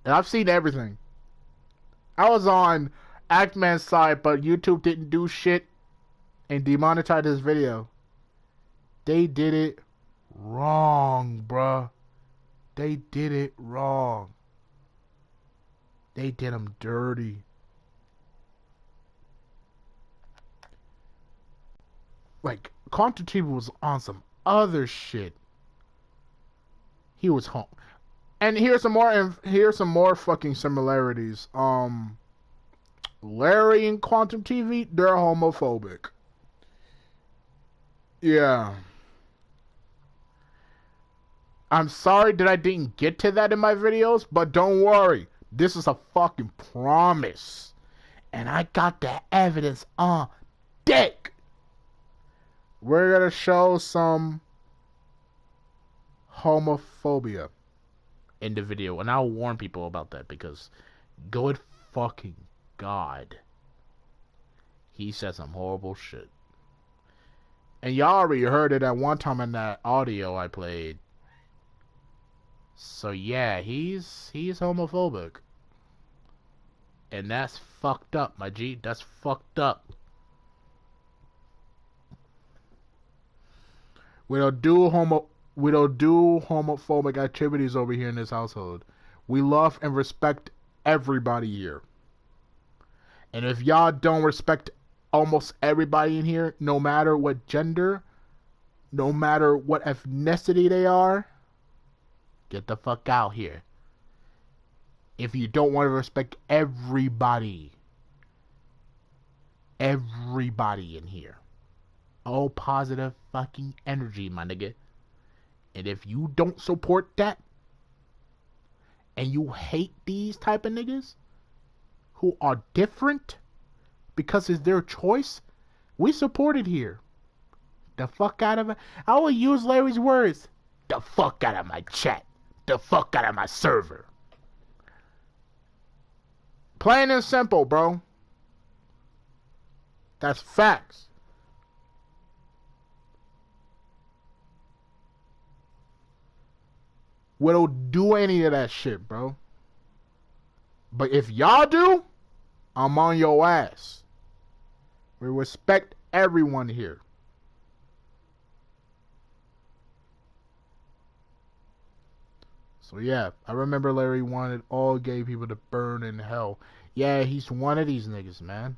Speaker 2: and I've seen everything. I was on Actman's side, but YouTube didn't do shit and demonetized his video. They did it wrong, bruh. They did it wrong. They did him dirty. Like, Quantum TV was on some other shit. He was home. And here's some more fucking similarities. Larry and Quantum TV, they're homophobic. Yeah. I'm sorry that I didn't get to that in my videos, but don't worry. This is a fucking promise. And I got the evidence on deck. We're gonna show some homophobia in the video. And I'll warn people about that because good fucking God, he said some horrible shit. And y'all already heard it at one time in that audio I played. So yeah, he's homophobic. And that's fucked up, my G. That's fucked up. We don't do homophobic activities over here in this household. We love and respect everybody here. And if y'all don't respect almost everybody in here, no matter what gender, no matter what ethnicity they are, Get the fuck out here. If you don't want to respect everybody in here. All positive fucking energy, my nigga. And if you don't support that, and you hate these type of niggas who are different because it's their choice, we support it here. The fuck out of it. I will use Larry's words. The fuck out of my chat. The fuck out of my server. Plain and simple, bro. That's facts. We don't do any of that shit, bro. But if y'all do, I'm on your ass. We respect everyone here. So yeah, I remember Larry wanted all gay people to burn in hell. Yeah, he's one of these niggas, man.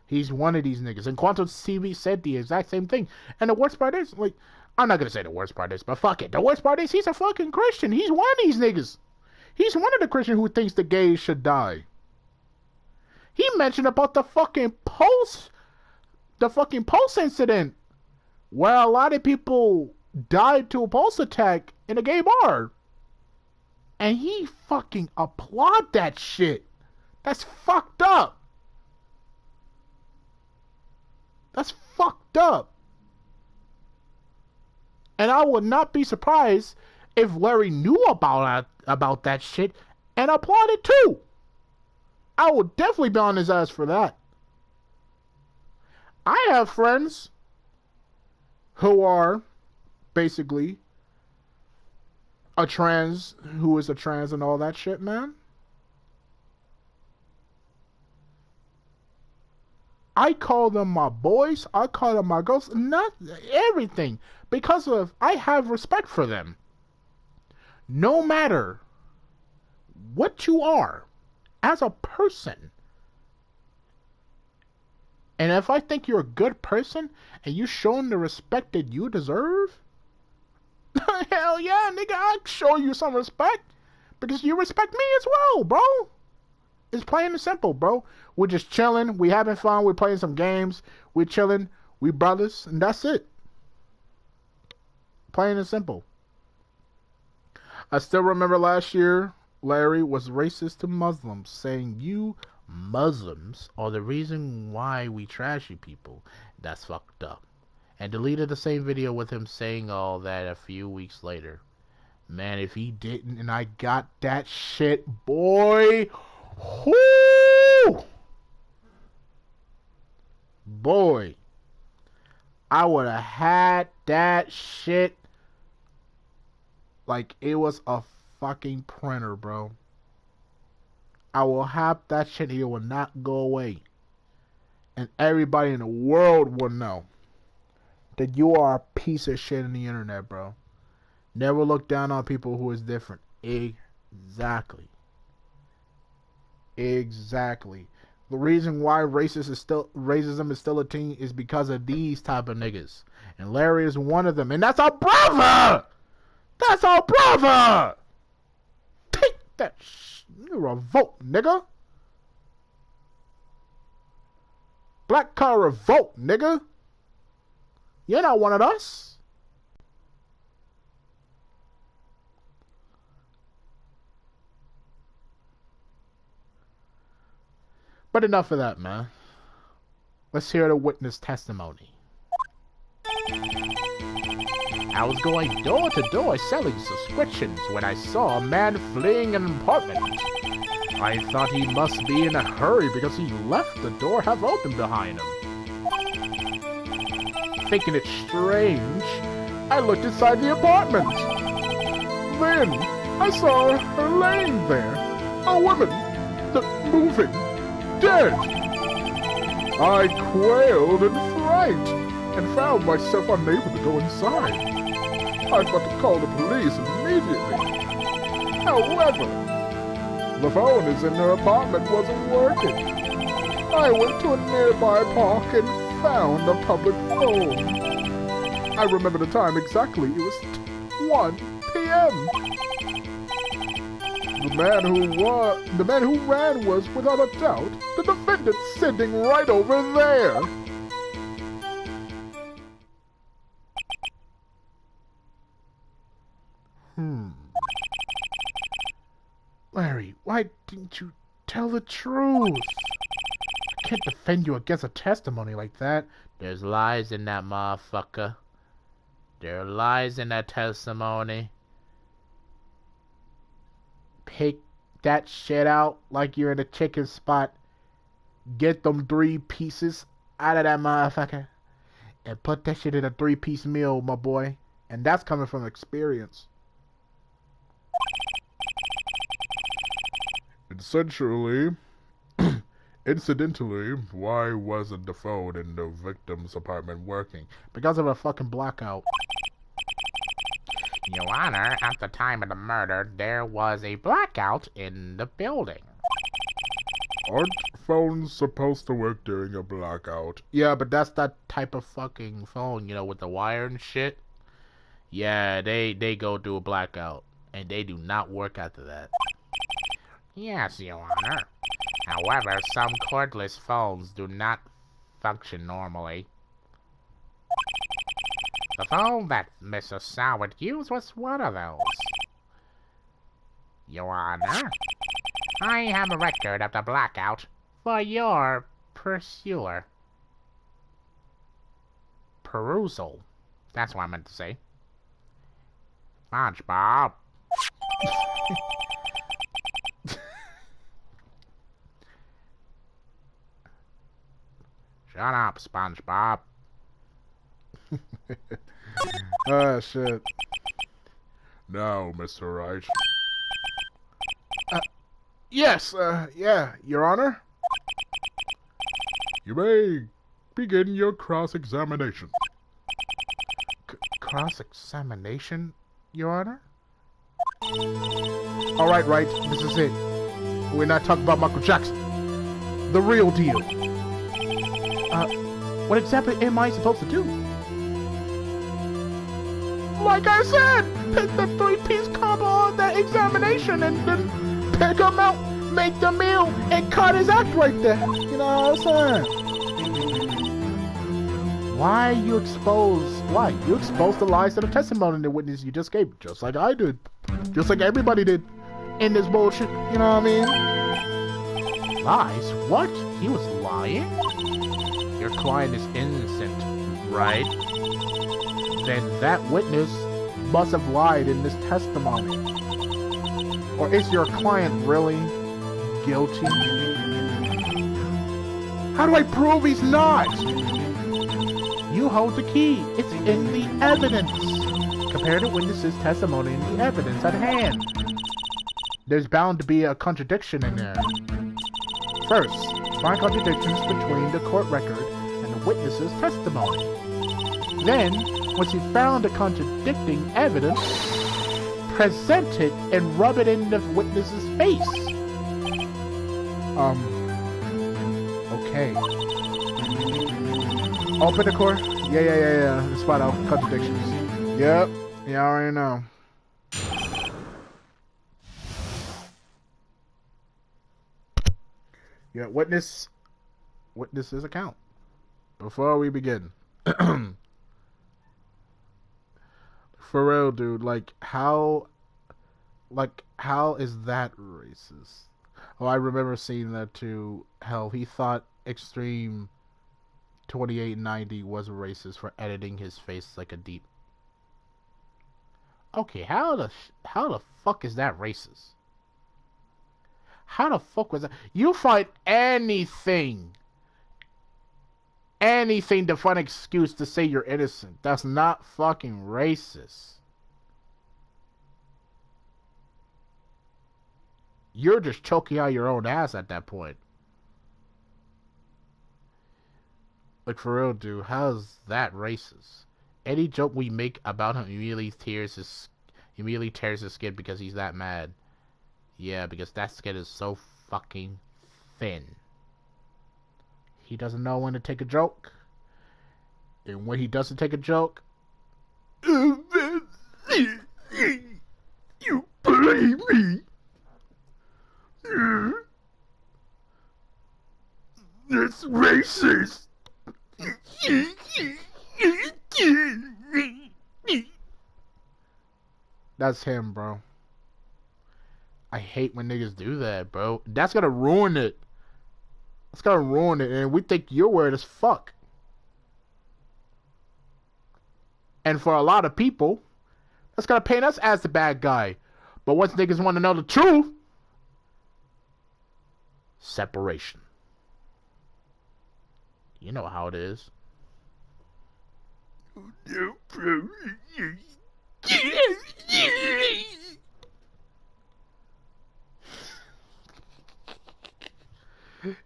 Speaker 2: He's one of these niggas. And Quantum TV said the exact same thing. And the worst part is, like, I'm not gonna say the worst part is, but fuck it. The worst part is he's a fucking Christian. He's one of these niggas. He's one of the Christians who thinks the gays should die. He mentioned about the fucking Pulse incident, where a lot of people died to a Pulse attack in a gay bar. And he fucking applaud that shit. That's fucked up. That's fucked up. And I would not be surprised if Larry knew about that shit and applauded too. I would definitely be on his ass for that. I have friends who are basically who is a trans and all that shit, man. I call them my boys, I call them my girls, not everything, because of I have respect for them. No matter what you are as a person. And if I think you're a good person and you shown the respect that you deserve, hell yeah, nigga, I'll show you some respect. Because you respect me as well, bro. It's plain and simple, bro. We're just chilling. We having fun. We're playing some games. We're chilling. We brothers. And that's it. Plain and simple. I still remember last year, Larry was racist to Muslims, saying you Muslims are the reason why we trashy people. That's fucked up. And deleted the same video with him saying all that a few weeks later. Man, if he didn't and I got that shit, boy. Whoo! Boy. I would have had that shit like it was a fucking printer, bro. I will have that shit. It will not go away. And everybody in the world will know that you are a piece of shit in the internet, bro. Never look down on people who is different. Exactly. Exactly. The reason why racism is still a thing is because of these type of niggas. And Larry is one of them. And that's our brother! That's our brother! Take that you revolt, nigga. Black car revolt, nigga. You're not one of us. But enough of that, man. Let's hear the witness testimony. I was going door to door selling subscriptions when I saw a man fleeing an apartment. I thought he must be in a hurry because he left the door half open behind him. Thinking it strange, I looked inside the apartment. Then I saw her laying there, a woman, moving, dead. I quailed in fright and found myself unable to go inside. I thought to call the police immediately. However, the phone in her apartment wasn't working. I went to a nearby park and found a public phone. I remember the time exactly. It was 1 p.m.
Speaker 4: p.m. The man who ran was, without a doubt, the defendant sitting right over there.
Speaker 2: Larry, why didn't you tell the truth? I can't defend you against a testimony like that. There's lies in that motherfucker. There are lies in that testimony. Pick that shit out like you're in a chicken spot. Get them 3 pieces out of that motherfucker. And put that shit in a 3-piece meal, my boy. And that's coming from experience.
Speaker 4: Incidentally, why wasn't the phone in the victim's apartment working?
Speaker 2: Because of a fucking blackout.
Speaker 5: Your Honor, at the time of the murder, there was a blackout in the building.
Speaker 4: Aren't phones supposed to work during a blackout?
Speaker 2: Yeah, but that's that type of fucking phone, you know, with the wire and shit. Yeah, they go through a blackout. And they do not work after that.
Speaker 5: Yes, Your Honor. However, some cordless phones do not function normally. The phone that Mr. Soward used was one of those. Your Honor, I have a record of the blackout for your perusal. That's what I meant to say. SpongeBob. Shut up, SpongeBob.
Speaker 2: Oh, shit.
Speaker 4: Now, Mr. Wright.
Speaker 2: Yes, yeah, Your Honor.
Speaker 4: You may begin your cross-examination.
Speaker 2: Cross-examination, Your Honor? Alright, right, this is it. We're not talking about Michael Jackson. The real deal. What exactly am I supposed to do? Like I said, pick the 3-piece combo on that examination and then pick him out, make the meal, and cut his act right there. You know what I'm saying? Why you expose the lies to the testimony the witness you just gave, just like I did. Just like everybody did in this bullshit, you know what I mean? Lies? What? He was lying? Your client is innocent, right? Then that witness must have lied in this testimony. Or is your client really guilty? How do I prove he's not? You hold the key. It's in the evidence. Compare the witness's testimony and the evidence at hand. There's bound to be a contradiction in there. First, find contradictions between the court record and the witness's testimony. Then, once you've found the contradicting evidence, present it and rub it in the witness's face. Okay. Open the court. Yeah. Spot out contradictions. Yep. You already know. Yeah, witness's account. Before we begin. For real, dude, how is that racist? Oh, I remember seeing that too. Hell, he thought Extreme 2890 was racist for editing his face like a deep. Okay, how the fuck is that racist? How the fuck was that? You find anything to find an excuse to say you're innocent. That's not fucking racist. You're just choking out your own ass at that point. Like, for real, dude, how's that racist? Any joke we make about him immediately tears his skin because he's that mad. Yeah, because that skin is so fucking thin. He doesn't know when to take a joke. And when he doesn't take a joke,
Speaker 4: baby. That's racist.
Speaker 1: That's him, bro. I hate when niggas do that, bro. That's gonna ruin it. That's gonna ruin it, and we think you're weird as fuck. And for a lot of people, that's gonna paint us as the bad guy. But once niggas want to know the truth, separation. You know how it is.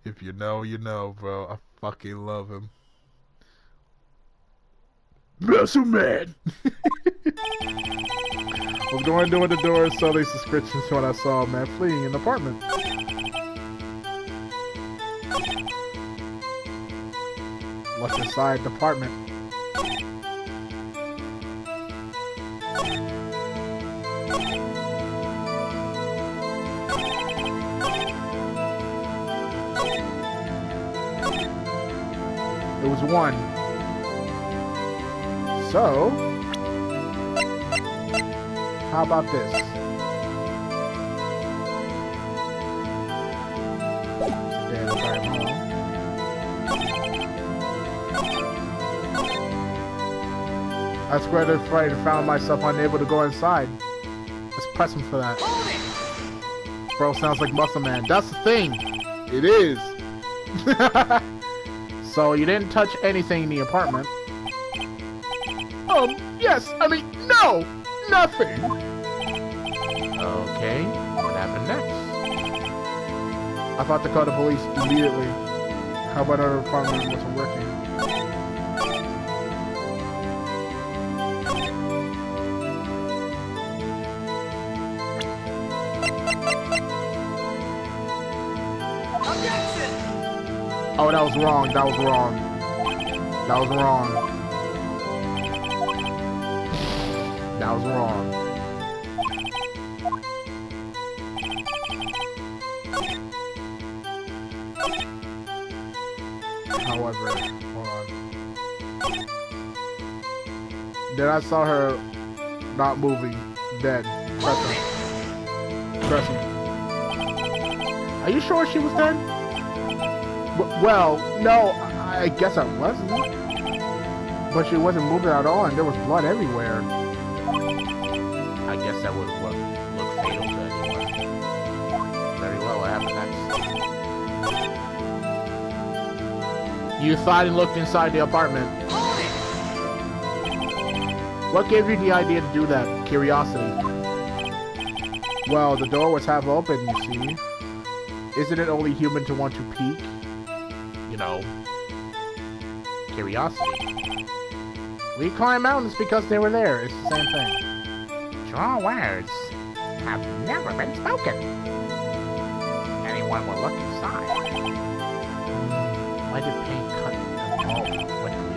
Speaker 4: If you know, you know, bro. I fucking love him. Muscle Man!
Speaker 1: I was going to the door, saw these descriptions when I saw a man fleeing an apartment. What's inside the apartment? It was one. So, how about this? Damn, sorry, Mom. I squared it right and found myself unable to go inside. Let's press him for that. Bro sounds like Muscle Man. That's the thing. It is. So you didn't touch anything in the apartment? Yes. I mean, no. Nothing.
Speaker 2: Okay, what happened next?
Speaker 1: I thought to call the police immediately. How about our apartment wasn't working? Oh, that was wrong. That was wrong. That was wrong. That was wrong. However, hold on. Then I saw her not moving, dead. Press him. Press him. Are you sure she was dead? Well, no, I guess I wasn't. But she wasn't moving at all, and there was blood everywhere.
Speaker 2: I guess that would look fatal to anyone. Very well, what happened next?
Speaker 1: You thought and looked inside the apartment. What gave you the idea to do that? Curiosity. Well, the door was half open, you see. Isn't it only human to want to peek?
Speaker 2: You know, curiosity.
Speaker 1: We climb mountains because they were there. It's the same thing.
Speaker 5: Your words have never been spoken. Anyone will look inside.
Speaker 2: Why did paint cut them all quickly?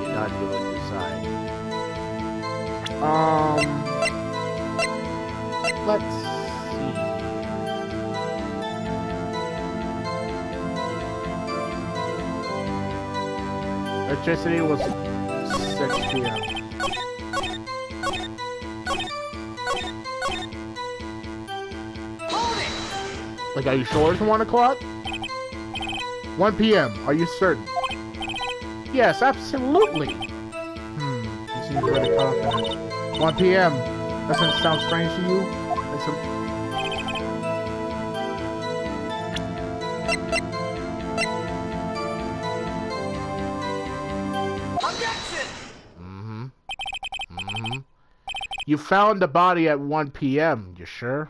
Speaker 2: You're not able to decide.
Speaker 1: Let's see. Electricity was 6 p.m. Like, are you sure it's 1 o'clock? 1 p.m. Are you certain? Yes, absolutely. You seem pretty confident. 1 p.m. Doesn't it sound strange to you? You found the body at 1 p.m., you sure?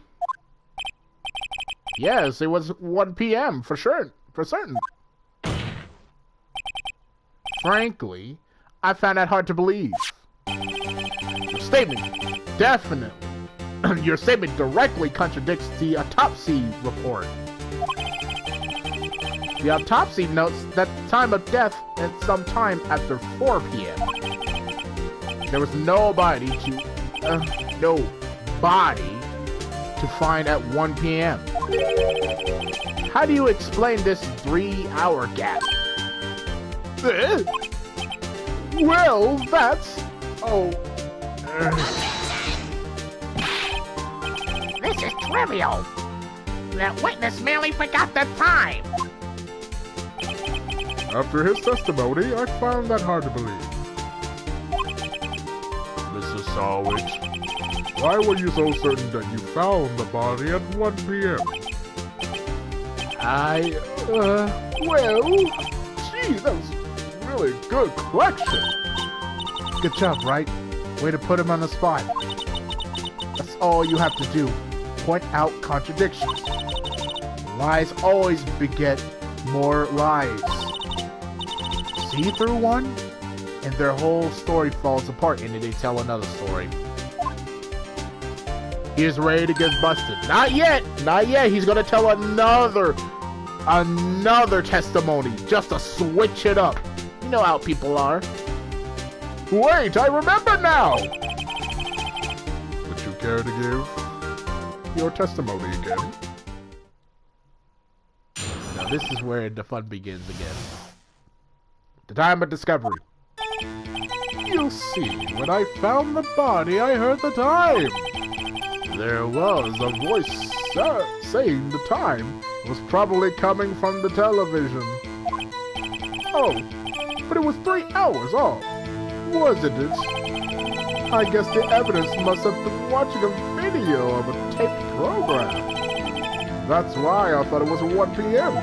Speaker 1: Yes, it was 1 p.m. for sure, for certain. Frankly, I found that hard to believe. Your statement your statement directly contradicts the autopsy report. The autopsy notes that the time of death at some time after 4 p.m. There was nobody to find at 1 p.m. How do you explain this 3-hour gap? Well, that's... Oh...
Speaker 5: This is trivial. That witness merely forgot the time.
Speaker 4: After his testimony, I found that hard to believe. Mr. Sawich, why were you so certain that you found the body at 1 p.m.?
Speaker 1: Well... Gee, that was really good collection. Good job, right? Way to put him on the spot. That's all you have to do. Point out contradictions. Lies always beget more lies. See through one, and their whole story falls apart, and then they tell another story. He's ready to get busted. Not yet! Not yet! He's gonna tell another testimony, just to switch it up. You know how people are. Wait, I remember now!
Speaker 4: Would you care to give your testimony again?
Speaker 1: Now this is where the fun begins again. The time of discovery. You see, when I found the body, I heard the time. There was a voice saying the time was probably coming from the television. Oh, but it was 3 hours off, wasn't it? I guess the evidence must have been watching a video of a taped program. That's why I thought it was 1 p.m.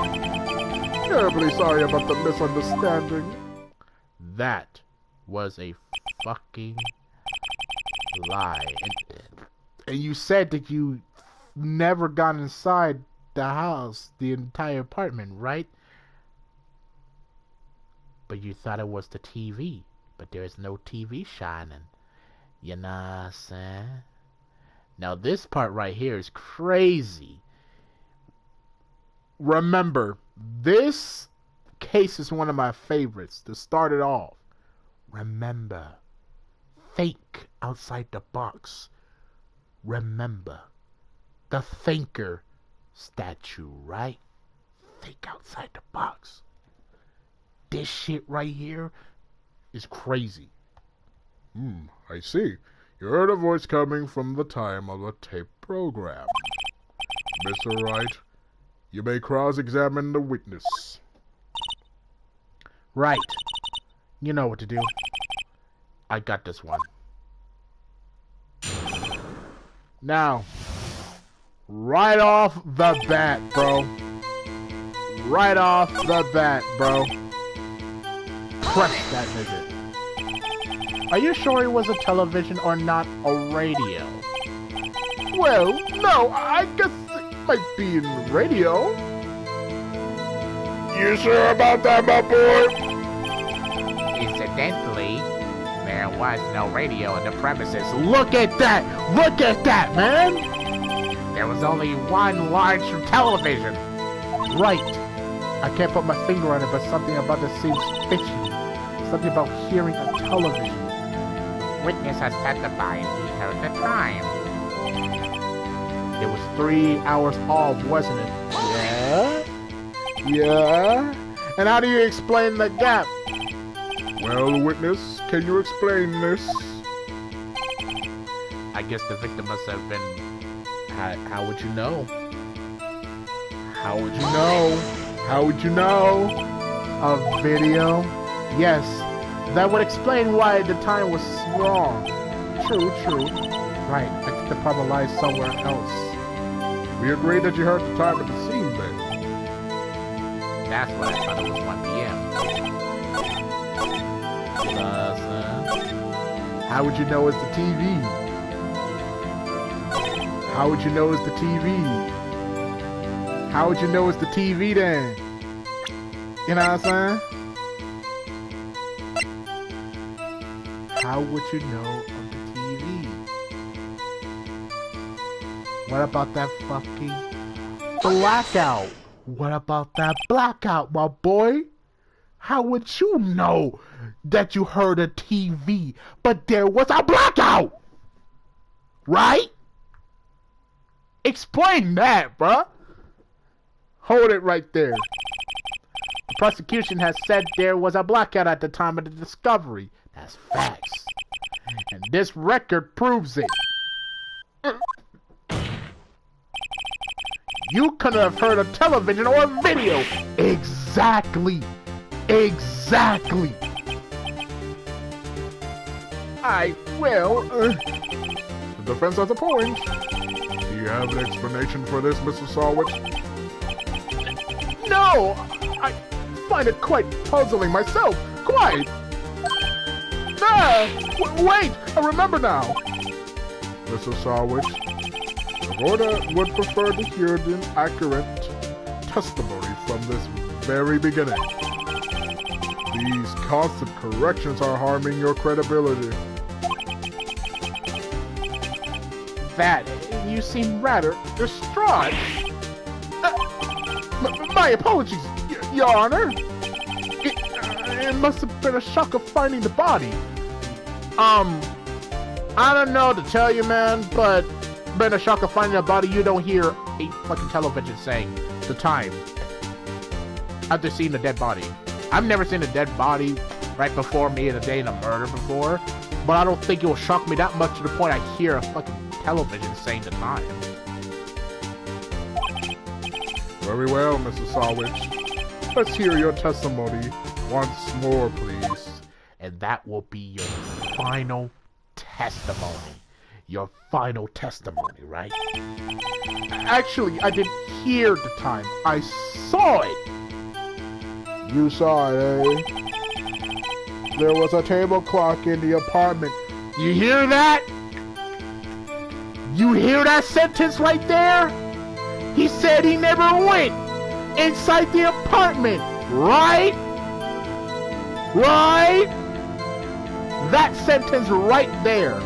Speaker 1: Terribly sorry about the misunderstanding. That was a fucking lie. And you said that you never got inside the house, the entire apartment, right? But you thought it was the TV. But there's no TV shining. You know what I'm saying? Now this part right here is crazy. Remember, this case is one of my favorites to start it off. Remember, think outside the box. Remember, the thinker statue, right? Think outside the box. This shit right here is crazy.
Speaker 4: I see. You heard a voice coming from the time of a tape program. Mr. Wright, you may cross-examine the witness.
Speaker 1: Right. You know what to do. I got this one. Now, right off the bat, bro. Right off the bat, bro. Crush that nigga. Are you sure it was a television or not a radio? Well, no, I guess it might be in the radio.
Speaker 4: You sure about that, my boy?
Speaker 5: Incidentally, there was no radio in the premises.
Speaker 1: Look at that! Look at that, man!
Speaker 5: There was only one large television.
Speaker 1: Right. I can't put my finger on it, but something about this seems fishy. Something about hearing a television.
Speaker 5: Witness has testified he heard the time.
Speaker 1: It was 3 hours off, wasn't it? Yeah? Yeah? And how do you explain the gap?
Speaker 4: Well, witness, can you explain this?
Speaker 1: I guess the victim must have been... How would you know? How would you know? How would you know? A video? Yes. That would explain why the time was wrong. True, true. Right, I think the problem lies somewhere else.
Speaker 4: We agree that you heard the time at the scene, then.
Speaker 5: That's what I thought it was 1 p.m.
Speaker 1: How would you know it's the TV? How would you know it's the TV? How would you know it's the TV then? You know what I'm saying? How would you know of the TV? What about that fucking blackout? What about that blackout, my boy? How would you know that you heard a TV, but there was a blackout? Right? Explain that, bruh. Hold it right there. The prosecution has said there was a blackout at the time of the discovery. That's facts. And this record proves it. You couldn't have heard a television or a video. Exactly. Exactly.
Speaker 4: The defense has a point. Do you have an explanation for this, Mr. Sawich?
Speaker 1: No! I find it quite puzzling myself. Quite. Wait! I remember now.
Speaker 4: Mr. Sawich, the board would prefer to hear the accurate testimony from this very beginning. These constant corrections are harming your credibility.
Speaker 1: That you seem rather distraught. My apologies, Your Honor. It must have been a shock of finding the body. I don't know to tell you, man, but been a shock of finding a body. You don't hear a fucking television saying the time after seeing a dead body. I've never seen a dead body right before me in a day in a murder before, but I don't think it will shock me that much to the point I hear a fucking television saying the time.
Speaker 4: Very well, Mr. Sawich. Let's hear your testimony once more, please.
Speaker 1: And that will be your final testimony. Your final testimony, right? Actually, I didn't hear the time. I saw it.
Speaker 4: You saw it, eh? There was a table clock in the apartment.
Speaker 1: You hear that? You hear that sentence right there? He said he never went inside the apartment, right? Right? That sentence right there.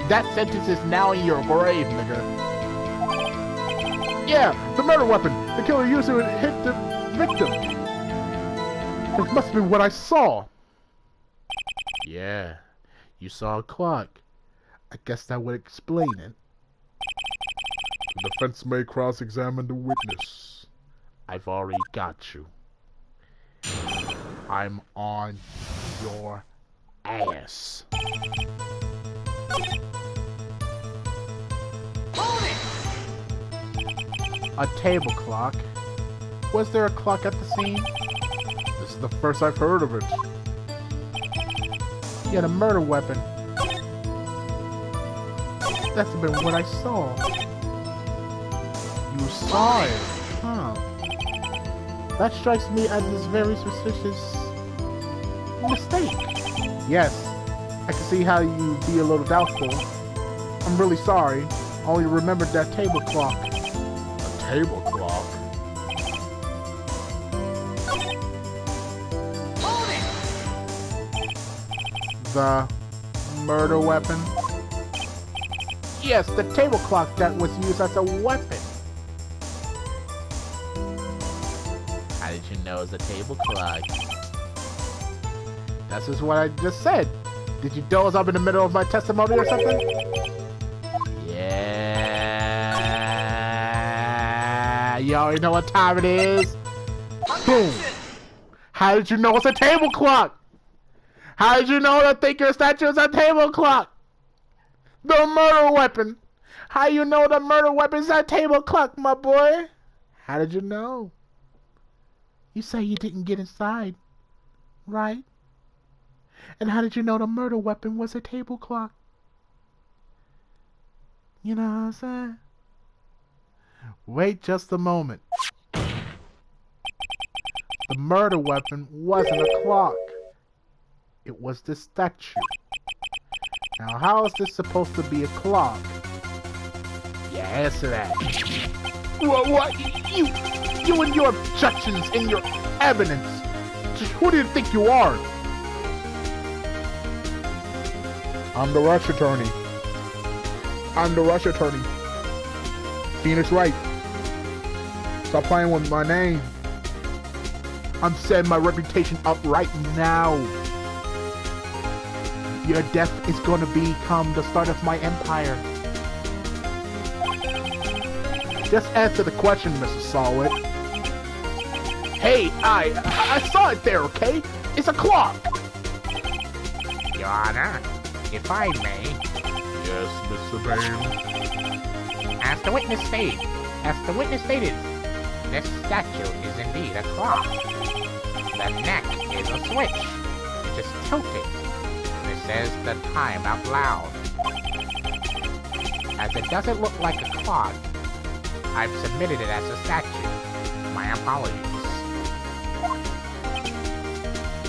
Speaker 1: That sentence is now in your grave, nigga. Yeah, the murder weapon. The killer used it to hit the victim. It must have been what I saw. Yeah, you saw a clock. I guess that would explain it.
Speaker 4: The defense may cross-examine the witness.
Speaker 1: I've already got you. I'm on your ass. A table clock? Was there a clock at the scene?
Speaker 4: This is the first I've heard of it.
Speaker 1: Yeah, the murder weapon. That's been what I saw. You saw it? Huh. That strikes me as this very suspicious mistake. Yes, I can see how you'd be a little doubtful. I'm really sorry. I only remembered that table clock.
Speaker 4: A table clock?
Speaker 1: The murder weapon? Yes, the table clock that was used as a weapon. How did you know it was a table clock? That's just what I just said. Did you doze up in the middle of my testimony or something? Yeah. You already know what time it is. Boom. How did you know it's a table clock? How did you know the thinker statue is a table clock? The murder weapon. How you know the murder weapon is a table clock, my boy? How did you know? You say you didn't get inside, right? And how did you know the murder weapon was a table clock? You know what I'm saying? Wait just a moment. The murder weapon wasn't a clock. It was the statue. Now, how is this supposed to be a clock? Yeah, answer that. What? You and your objections and your evidence. Just who do you think you are?
Speaker 4: I'm the rush attorney. Phoenix Wright. Stop playing with my name.
Speaker 1: I'm setting my reputation up right now. Your death is gonna become the start of my empire. Just answer the question, Mr. Solid. Hey, I saw it there, okay? It's a clock.
Speaker 5: Your Honor, if I may,
Speaker 4: Yes, Mr. Payne.
Speaker 5: as the witness stated, this statue is indeed a clock. The neck is a switch, which is tilted. It says the time out loud. As it doesn't look like a clock, I've submitted it as a statue. My apologies.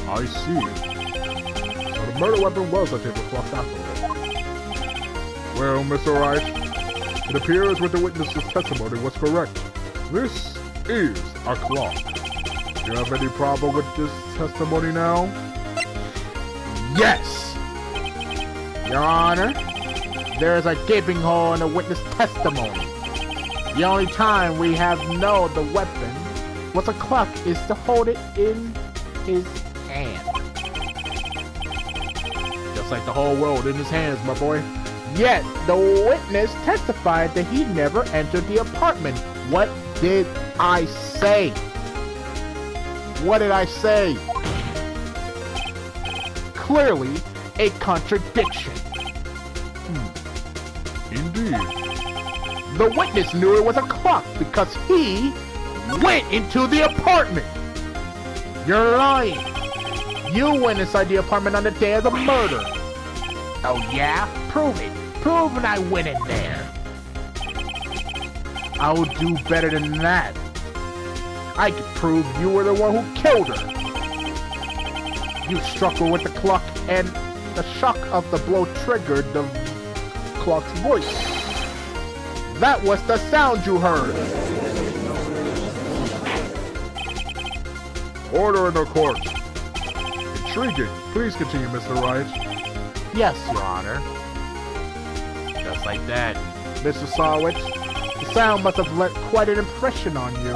Speaker 4: I see. So the murder weapon was a table clock after all. Well, Mr. Wright, it appears what the witness's testimony was correct. This is a clock. Do you have any problem with this testimony now?
Speaker 1: Yes! Your Honor, there is a gaping hole in the witness testimony. The only time we have known the weapon was a clock is to hold it in his hand. Just like the whole world in his hands, my boy. Yet, the witness testified that he never entered the apartment. What did I say? What did I say? Clearly, a contradiction.
Speaker 4: Indeed.
Speaker 1: The witness knew it was a clock because he went into the apartment. You're lying. You went inside the apartment on the day of the murder.
Speaker 5: Oh yeah? Prove it. Prove that I went in there.
Speaker 1: I will do better than that. I could prove you were the one who killed her. You struck her with the clock and the shock of the blow triggered the clock's voice. That was the sound you heard.
Speaker 4: Order in the court. Intriguing. Please continue, Mr. Wright.
Speaker 1: Yes, Your Honor.
Speaker 2: Just like that.
Speaker 1: Mr. Sarwich, the sound must have left quite an impression on you.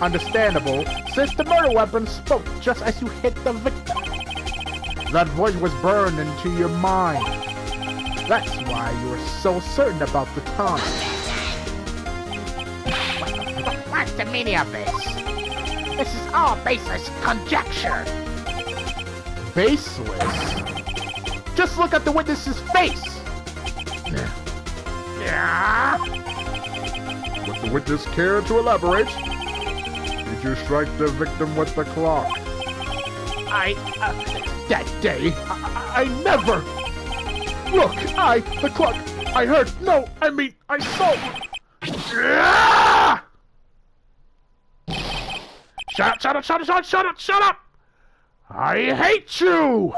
Speaker 1: Understandable, since the murder weapon spoke just as you hit the victim. That voice was burned into your mind. That's why you were so certain about the time.
Speaker 5: What's the meaning of this? This is all baseless conjecture.
Speaker 1: Baseless? Just look at the witness's face!
Speaker 5: Yeah?
Speaker 4: Would the witness care to elaborate? Did you strike the victim with the clock?
Speaker 1: That day, I never... Look, the clock, I heard, no, I mean, I saw... Shut up! I hate you!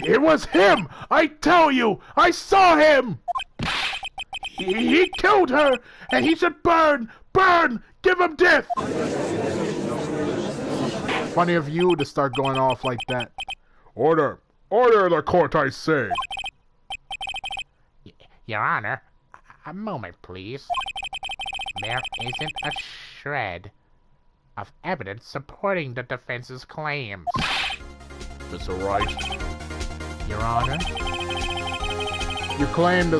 Speaker 1: It was him! I tell you! I saw him! He killed her! And he should burn! Burn! Give him death! Funny of you to start going off like that.
Speaker 4: Order! Order in the court, I say!
Speaker 5: Your Honor, a moment, please. There isn't a shred of evidence supporting the defense's claims.
Speaker 4: Mr. Wright,
Speaker 5: Your Honor,
Speaker 1: You claim the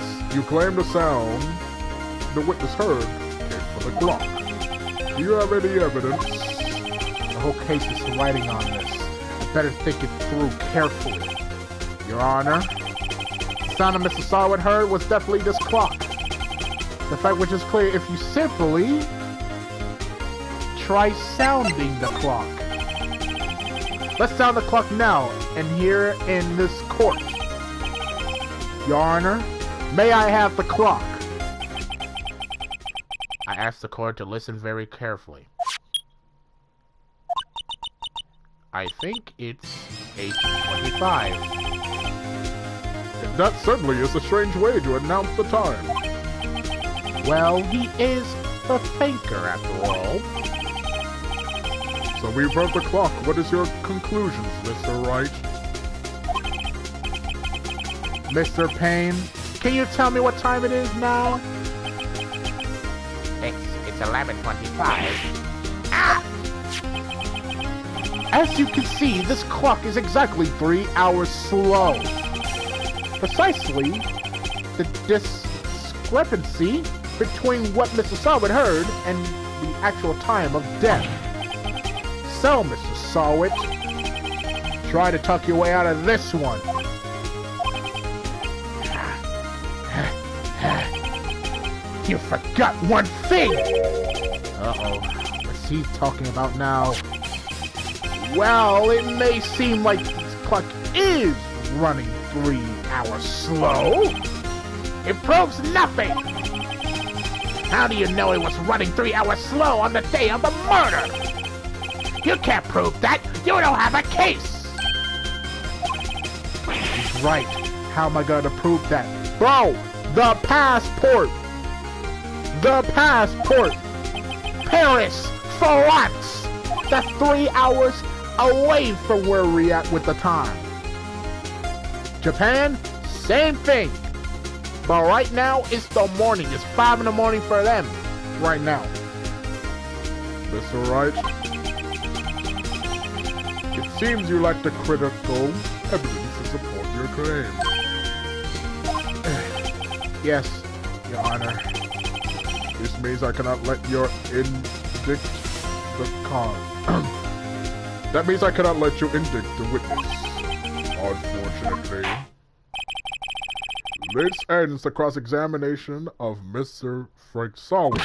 Speaker 4: sound the witness heard came from the clock. Do you have any evidence?
Speaker 1: The whole case is riding on this. I better think it through carefully. Your Honor, the sound of Mr. Sarwit heard was definitely this clock. The fact which is clear if you simply try sounding the clock. Let's sound the clock now, and here in this court. Your Honor, may I have the clock?
Speaker 2: I asked the court to listen very carefully. I think it's 8:25.
Speaker 4: That certainly is a strange way to announce the time.
Speaker 1: Well, he is a thinker after all.
Speaker 4: So we've heard the clock. What is your conclusions, Mr. Wright?
Speaker 1: Mr. Payne, can you tell me what time it is now?
Speaker 5: it's It's 11:25. Ah!
Speaker 1: As you can see, this clock is exactly 3 hours slow. Precisely the discrepancy between what Mr. Sawit heard and the actual time of death. So, Mr. Sawit, try to tuck your way out of this one. You forgot one thing! Uh-oh. What's he talking about now? Well, it may seem like this clock is running 3 hours slow.
Speaker 5: It proves nothing! How do you know it was running 3 hours slow on the day of the murder? You can't prove that! You don't have a case!
Speaker 1: He's right. How am I gonna prove that? Bro, the passport! The passport!
Speaker 5: Paris, France!
Speaker 1: That's 3 hours away from where we're at with the time. Japan, same thing. But right now, it's the morning. It's 5 in the morning for them. Right now.
Speaker 4: Mr. Wright, it seems you lack the critical evidence to support your claim.
Speaker 1: Yes, Your Honor.
Speaker 4: This means I cannot let your indict the con. That means I cannot let you indict the witness. Unfortunately. This ends the cross-examination of Mr. Frank Sawit.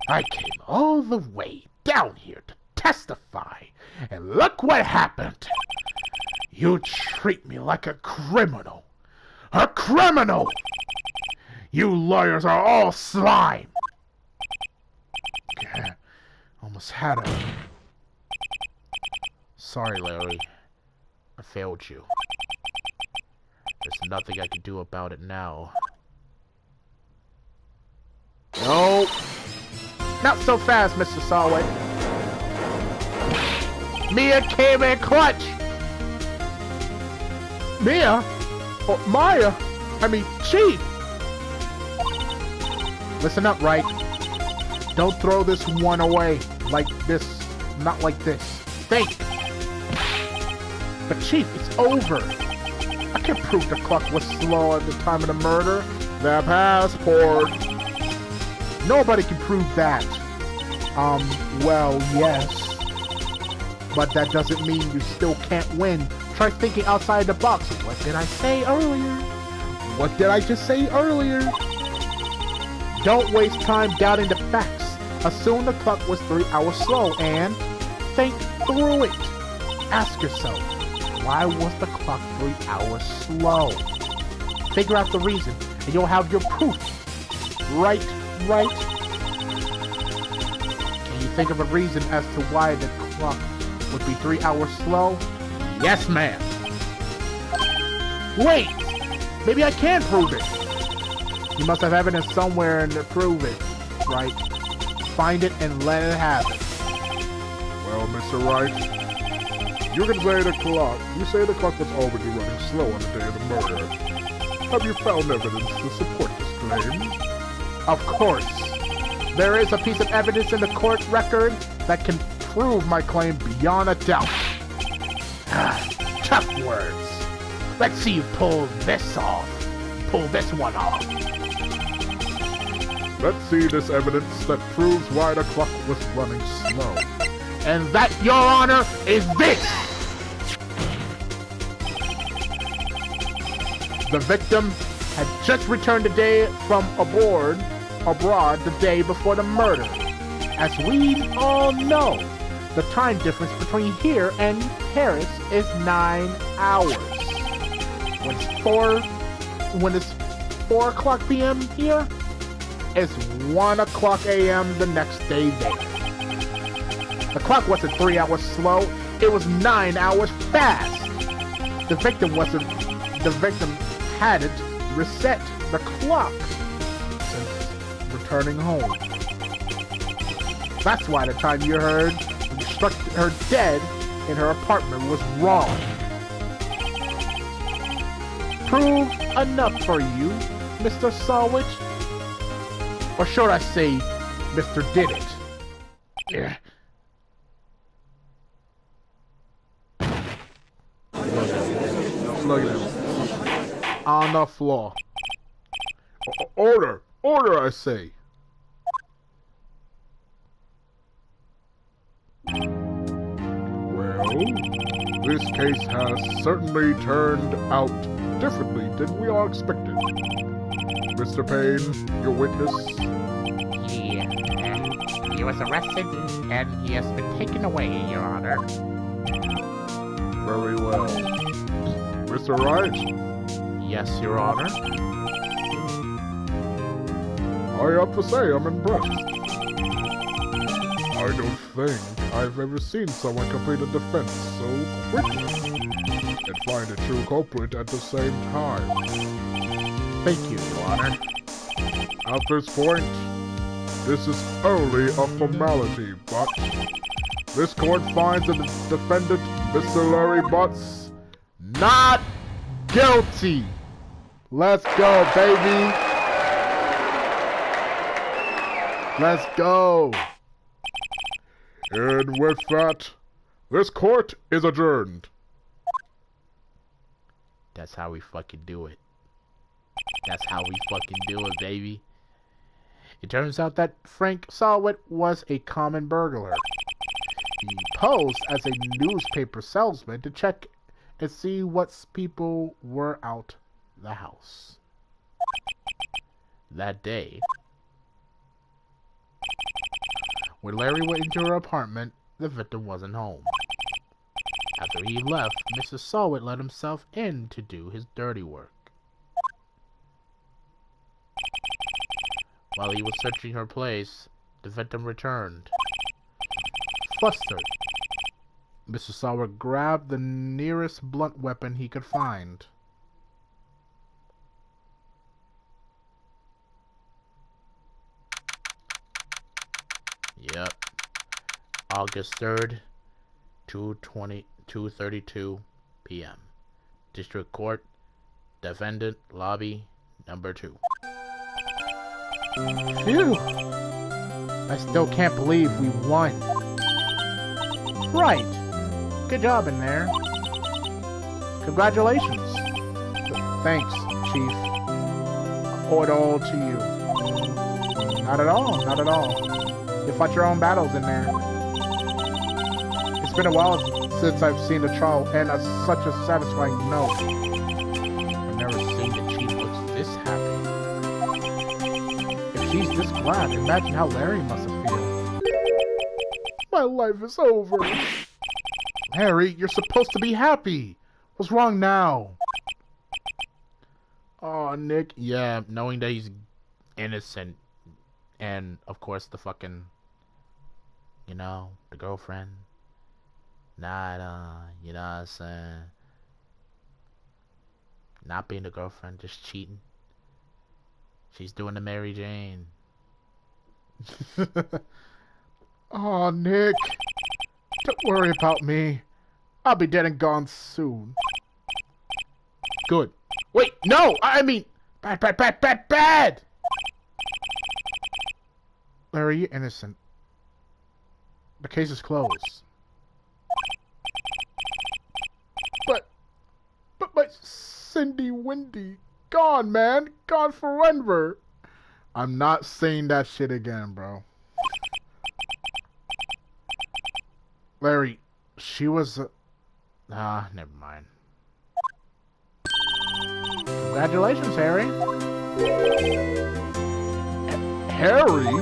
Speaker 5: I came all the way down here to testify, and look what happened. You treat me like a criminal. A criminal! You lawyers are all slime.
Speaker 1: Yeah, almost had it.
Speaker 2: Sorry, Larry. I failed you. There's nothing I can do about it now.
Speaker 1: No. Not so fast, Mr. Sawit.
Speaker 5: Mia came in clutch.
Speaker 1: Mia? Oh, Maya? I mean, Chief! Listen up, Wright. Don't throw this one away like this. Not like this. Think! But Chief, it's over. I can prove the clock was slow at the time of the murder. The passport. Nobody can prove that. Well, yes. But that doesn't mean you still can't win. Try thinking outside the box. What did I say earlier? What did I just say earlier? Don't waste time doubting the facts. Assume the clock was 3 hours slow and think through it. Ask yourself, why was the clock 3 hours slow? Figure out the reason, and you'll have your proof. Right? Can you think of a reason as to why the clock would be 3 hours slow? Yes, ma'am. Wait! Maybe I can prove it. You must have evidence somewhere to prove it, right? Find it and let it happen.
Speaker 4: Well, Mr. Wright, you can say the clock. You say the clock was already running slow on the day of the murder. Have you found evidence to support this claim?
Speaker 1: Of course. There is a piece of evidence in the court record that can prove my claim beyond a doubt.
Speaker 5: Tough words. Let's see you pull this off. Pull this one off.
Speaker 4: Let's see this evidence that proves why the clock was running slow.
Speaker 5: And that, Your Honor, is this!
Speaker 1: The victim had just returned today from abroad the day before the murder. As we all know, the time difference between here and Paris is 9 hours. When it's 4 o'clock p.m. here, it's 1 o'clock a.m. the next day there. The clock wasn't 3 hours slow, it was 9 hours fast. The victim hadn't reset the clock since returning home. That's why the time you heard struck her dead in her apartment was wrong. Prove enough for you, Mr. Sawit? Or should I say,
Speaker 2: Mr. Did It. Yeah.
Speaker 1: Look at him. On the floor.
Speaker 4: Order! Order, I say! Well, this case has certainly turned out differently than we all expected. Mr. Payne, your witness.
Speaker 5: He was arrested and he has been taken away, Your Honor.
Speaker 4: Very well. Mr. Wright,
Speaker 2: Yes, Your Honor.
Speaker 4: I have to say I'm impressed. I don't think I've ever seen someone complete a defense so quickly and find a true culprit at the same time.
Speaker 2: Thank you, Your Honor.
Speaker 4: At this point, this is only a formality, but this court finds the defendant, Mr. Larry Butts,
Speaker 1: Not guilty. Let's go, baby. Let's go.
Speaker 4: and with that, this court is adjourned.
Speaker 2: That's how we fucking do it. That's how we fucking do it, baby. It turns out that Frank Sawit was a common burglar. He posed as a newspaper salesman to check and see what people were out the house. That day, when Larry went into her apartment, the victim wasn't home. After he left, Mr. Sawit let himself in to do his dirty work. While he was searching her place, the victim returned. Flustered, Mr. Sawit grabbed the nearest blunt weapon he could find. Yep. August 3rd, 2:32 p.m. District Court, Defendant Lobby, number 2. Phew! I still can't believe we won. Right. Good job in there. Congratulations. Thanks, Chief. I owe it all to you. Not at all, not at all. You fought your own battles in there. It's been a while since I've seen a trial end on such a satisfying note. I've never seen the Chief look this happy. If she's this glad, imagine how Larry must have felt. My life is over. Harry, you're supposed to be happy. What's wrong now? Oh, Nick. Yeah, knowing that he's innocent. And, of course, the fucking, you know, the girlfriend. Not, you know what I'm saying? Not being the girlfriend, just cheating. She's doing the Mary Jane. Oh, Nick. Don't worry about me. I'll be dead and gone soon. Good. Wait, no! I mean, bad! Larry, you're innocent. The case is closed. But my Cindy Windy, gone, man. Gone forever. I'm not saying that shit again, bro. Larry, she was... never mind. Congratulations, Harry.
Speaker 1: Harry?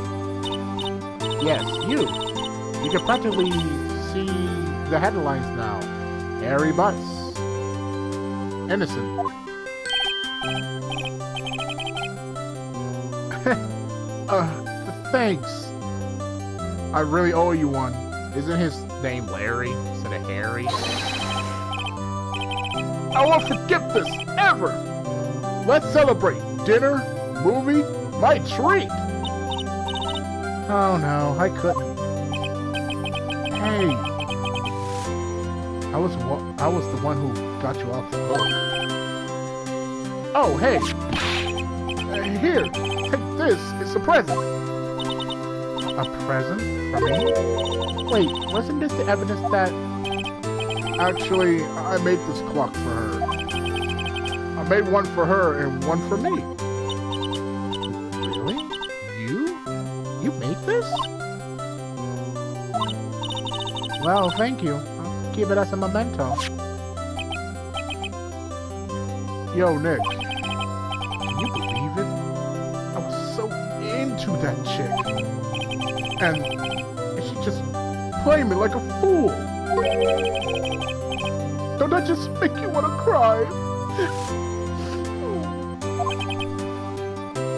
Speaker 2: Yes, you. You can practically see the headlines now. Harry Butts. Innocent. Thanks. I really owe you one. Isn't his name Larry instead of Harry? I won't forget this, ever! Let's celebrate. Dinner, movie, my treat! Oh no, I couldn't. Hey! I was the one who got you off the hook. Oh, hey! Here, take this. It's a present. A present for me? Wait, wasn't this the evidence that...
Speaker 4: Actually, I made this clock for her. I made one for her and one for me.
Speaker 2: Really? You? You made this? Well, thank you. I'll keep it as a memento.
Speaker 4: Yo, Nick.
Speaker 2: Can you believe it? I was so into that chick.
Speaker 4: And she just played me like a fool. Don't that just make you want to cry?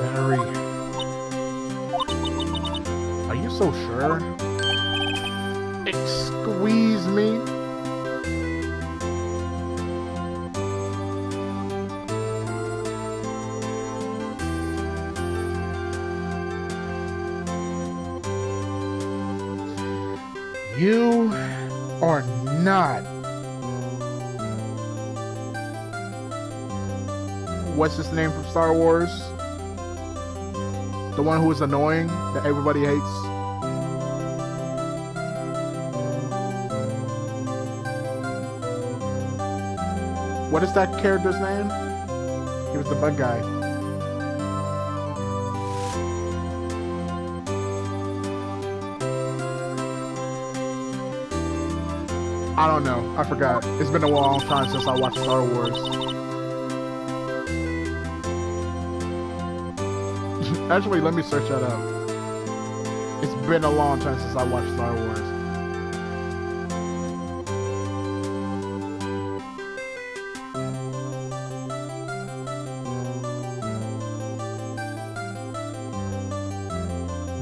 Speaker 2: Mary. Are you so sure?
Speaker 4: Squeeze me.
Speaker 2: You are not.
Speaker 4: What's his name from Star Wars? The one who is annoying, that everybody hates? What is that character's name? He was the bug guy. I don't know. I forgot. It's been a long time since I watched Star Wars. Actually, let me search that up. It's been a long time since I watched Star Wars.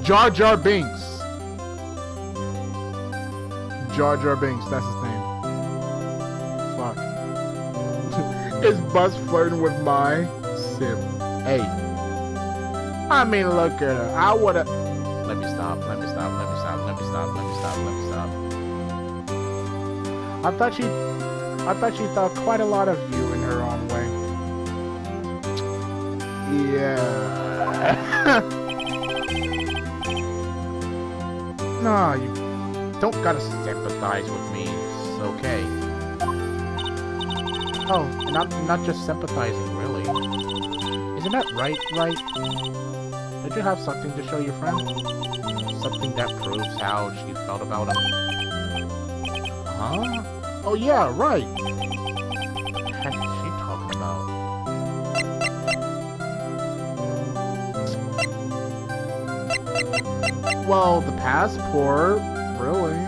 Speaker 4: Jar Jar Binks. Jar Jar Binks, that's his name. Fuck. Is Buzz flirting with my Sib?
Speaker 2: Hey. I mean, look at her. I would've... Let me stop. I thought she thought quite a lot of you in her own way.
Speaker 4: Yeah.
Speaker 2: No, you don't gotta sympathize with me. It's okay. Oh, and I'm not just sympathizing, really. Isn't that right? Did you have something to show your friend? Something that proves how she felt about him? Huh? Oh yeah, right. What the heck is she talking about?
Speaker 4: Well, the passport, really.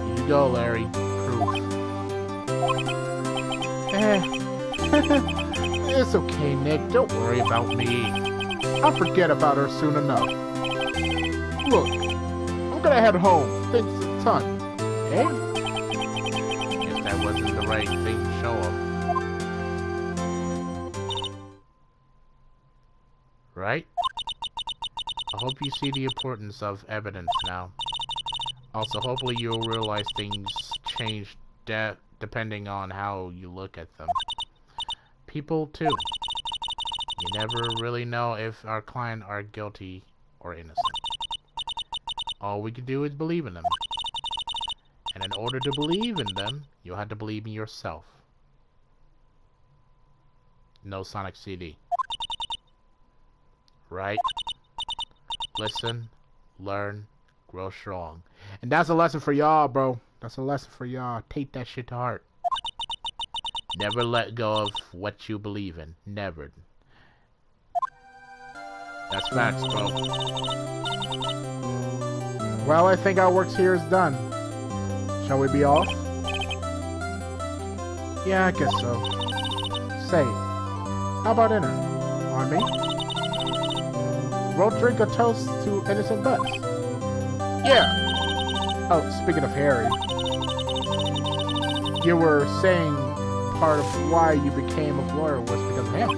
Speaker 2: Here you go, Larry. Proof. It's okay, Nick. Don't worry about me.
Speaker 4: I'll forget about her soon enough. Look, I'm gonna head home. Thanks a ton.
Speaker 2: Hey? Guess that wasn't the right thing to show him. Right? I hope you see the importance of evidence now. Also, hopefully you'll realize things change depending on how you look at them. People, too. You never really know if our client are guilty or innocent. All we can do is believe in them. And in order to believe in them, you'll have to believe in yourself. No Sonic CD. Right? Listen, learn, grow strong.
Speaker 4: And that's a lesson for y'all, bro. That's a lesson for y'all. Take that shit to heart.
Speaker 2: Never let go of what you believe in. Never. That's facts, bro.
Speaker 4: Well, I think our work here is done. Shall we be off? Yeah, I guess so. Say, how about dinner? On me? We'll drink a toast to innocent butts. Yeah. Oh, speaking of Harry. You were saying part of why you became a lawyer was because of him.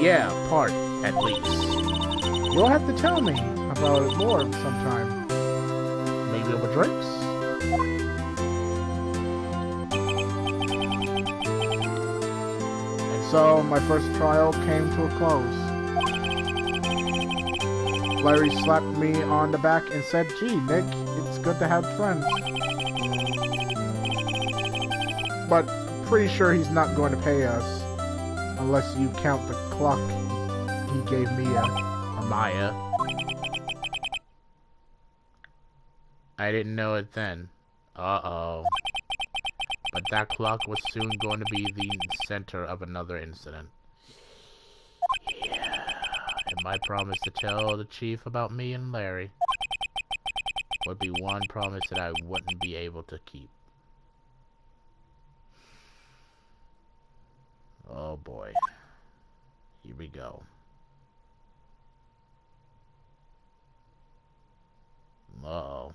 Speaker 2: Yeah, part, at least.
Speaker 4: You'll have to tell me about it more sometime.
Speaker 2: Maybe over drinks?
Speaker 4: And
Speaker 1: so my first trial came to a close. Larry slapped me on the back and said, "Gee, Nick, it's good to have friends." But pretty sure he's not going to pay us, unless you count the clock he gave Mia.
Speaker 2: Or Maya. I didn't know it then. Uh-oh. But that clock was soon going to be the center of another incident. Yeah. And my promise to tell the chief about me and Larry would be one promise that I wouldn't be able to keep. Oh boy. Here we go. Uh-oh.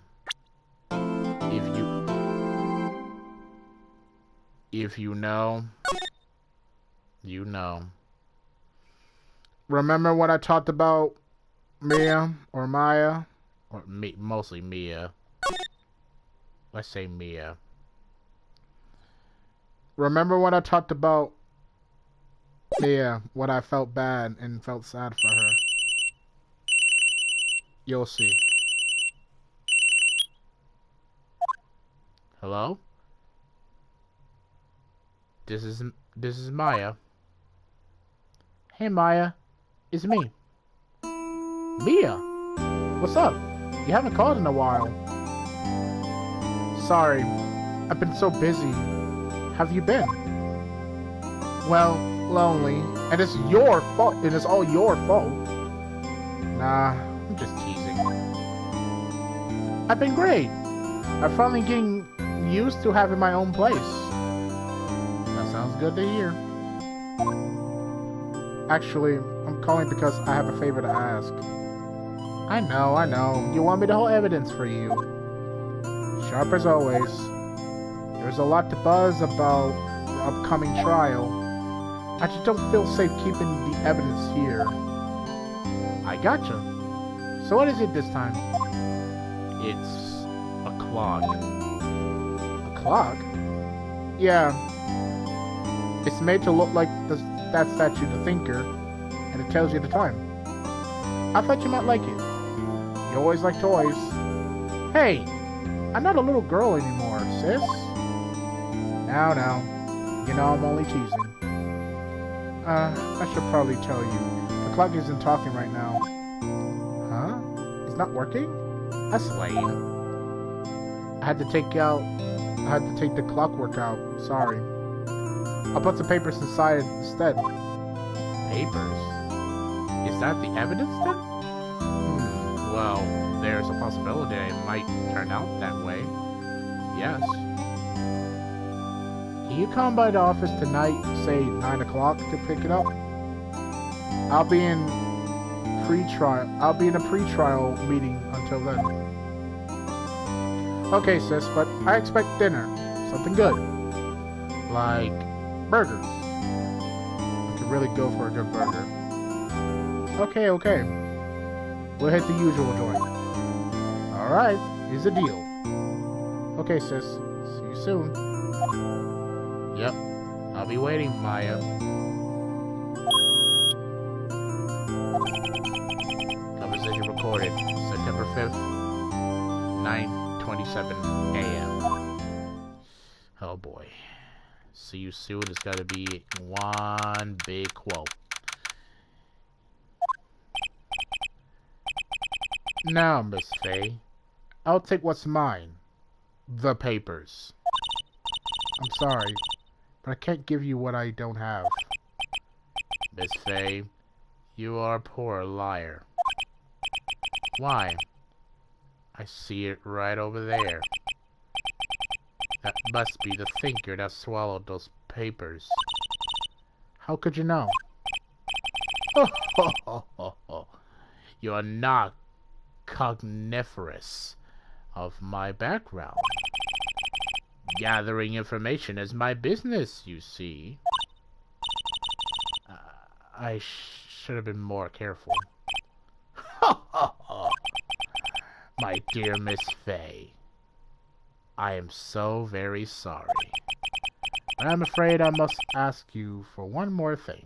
Speaker 2: If you know, you know.
Speaker 1: Remember when I talked about Mia or Maya?
Speaker 2: Or mostly Mia. Let's say Mia.
Speaker 1: Remember when I talked about Mia, when I felt bad and felt sad for her? You'll see.
Speaker 2: Hello? This is Maya.
Speaker 1: Hey Maya, it's me. Mia, what's up? You haven't called in a while. Sorry, I've been so busy. Have you been? Well, lonely, and it's your fault. It is all your fault. Nah,
Speaker 2: I'm just teasing.
Speaker 1: I've been great. I'm finally getting used to having my own place. That sounds good to hear. Actually, I'm calling because I have a favor to ask. I know. You want me to hold evidence for you. Sharp as always. There's a lot to buzz about the upcoming trial. I just don't feel safe keeping the evidence here. I gotcha. So what is it this time?
Speaker 2: It's a clock.
Speaker 1: A clock? Yeah. It's made to look like that statue, the Thinker, and it tells you the time. I thought you might like it. You always like toys. Hey, I'm not a little girl anymore, sis. Now. You know I'm only teasing. I should probably tell you. The clock isn't talking right now. Huh? It's not working? That's lame. I had to take the clockwork out. Sorry. I'll put some papers inside instead.
Speaker 2: Papers? Is that the evidence then? Well, there's a possibility it might turn out that way. Yes.
Speaker 1: Can you come by the office tonight, say 9 o'clock, to pick it up? I'll be in a pre-trial meeting until then. Okay, sis, but I expect dinner. Something good. Like burgers. I could really go for a good burger. Okay. We'll hit the usual joint. Alright, here's the deal. Okay, sis. See you soon.
Speaker 2: Yep. I'll be waiting, Maya. Conversation recorded September 5th, 9:27 a.m. Oh boy. See you soon. It's gotta be one big quote.
Speaker 1: Now, Miss Faye, I'll take what's mine. The papers. I'm sorry, but I can't give you what I don't have.
Speaker 2: Miss Faye, you are a poor liar. Why? I see it right over there. That must be the Thinker that swallowed those papers.
Speaker 1: How could you know?
Speaker 2: You're not cogniferous of my background. Gathering information is my business, you see. I should have been more careful. My dear Miss Faye, I am so very sorry. But I'm afraid I must ask you for one more thing.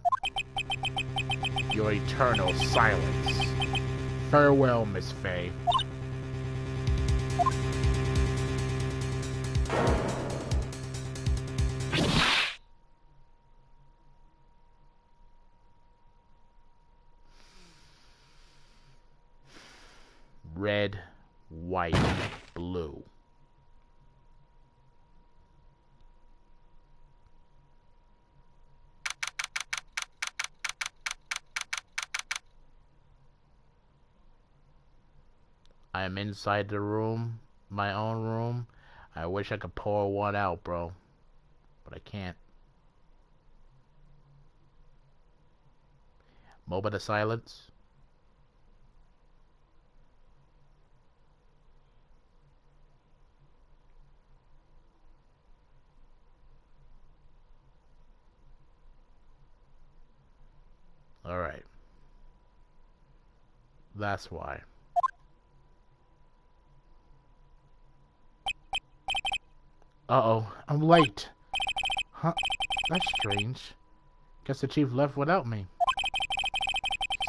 Speaker 2: Your eternal silence. Farewell, Miss Faye. Red, white, blue. I am inside the room, my own room. I wish I could pour one out, bro. But I can't. Moment of silence. Alright. That's why. Uh-oh, I'm late. Huh? That's strange. Guess the chief left without me.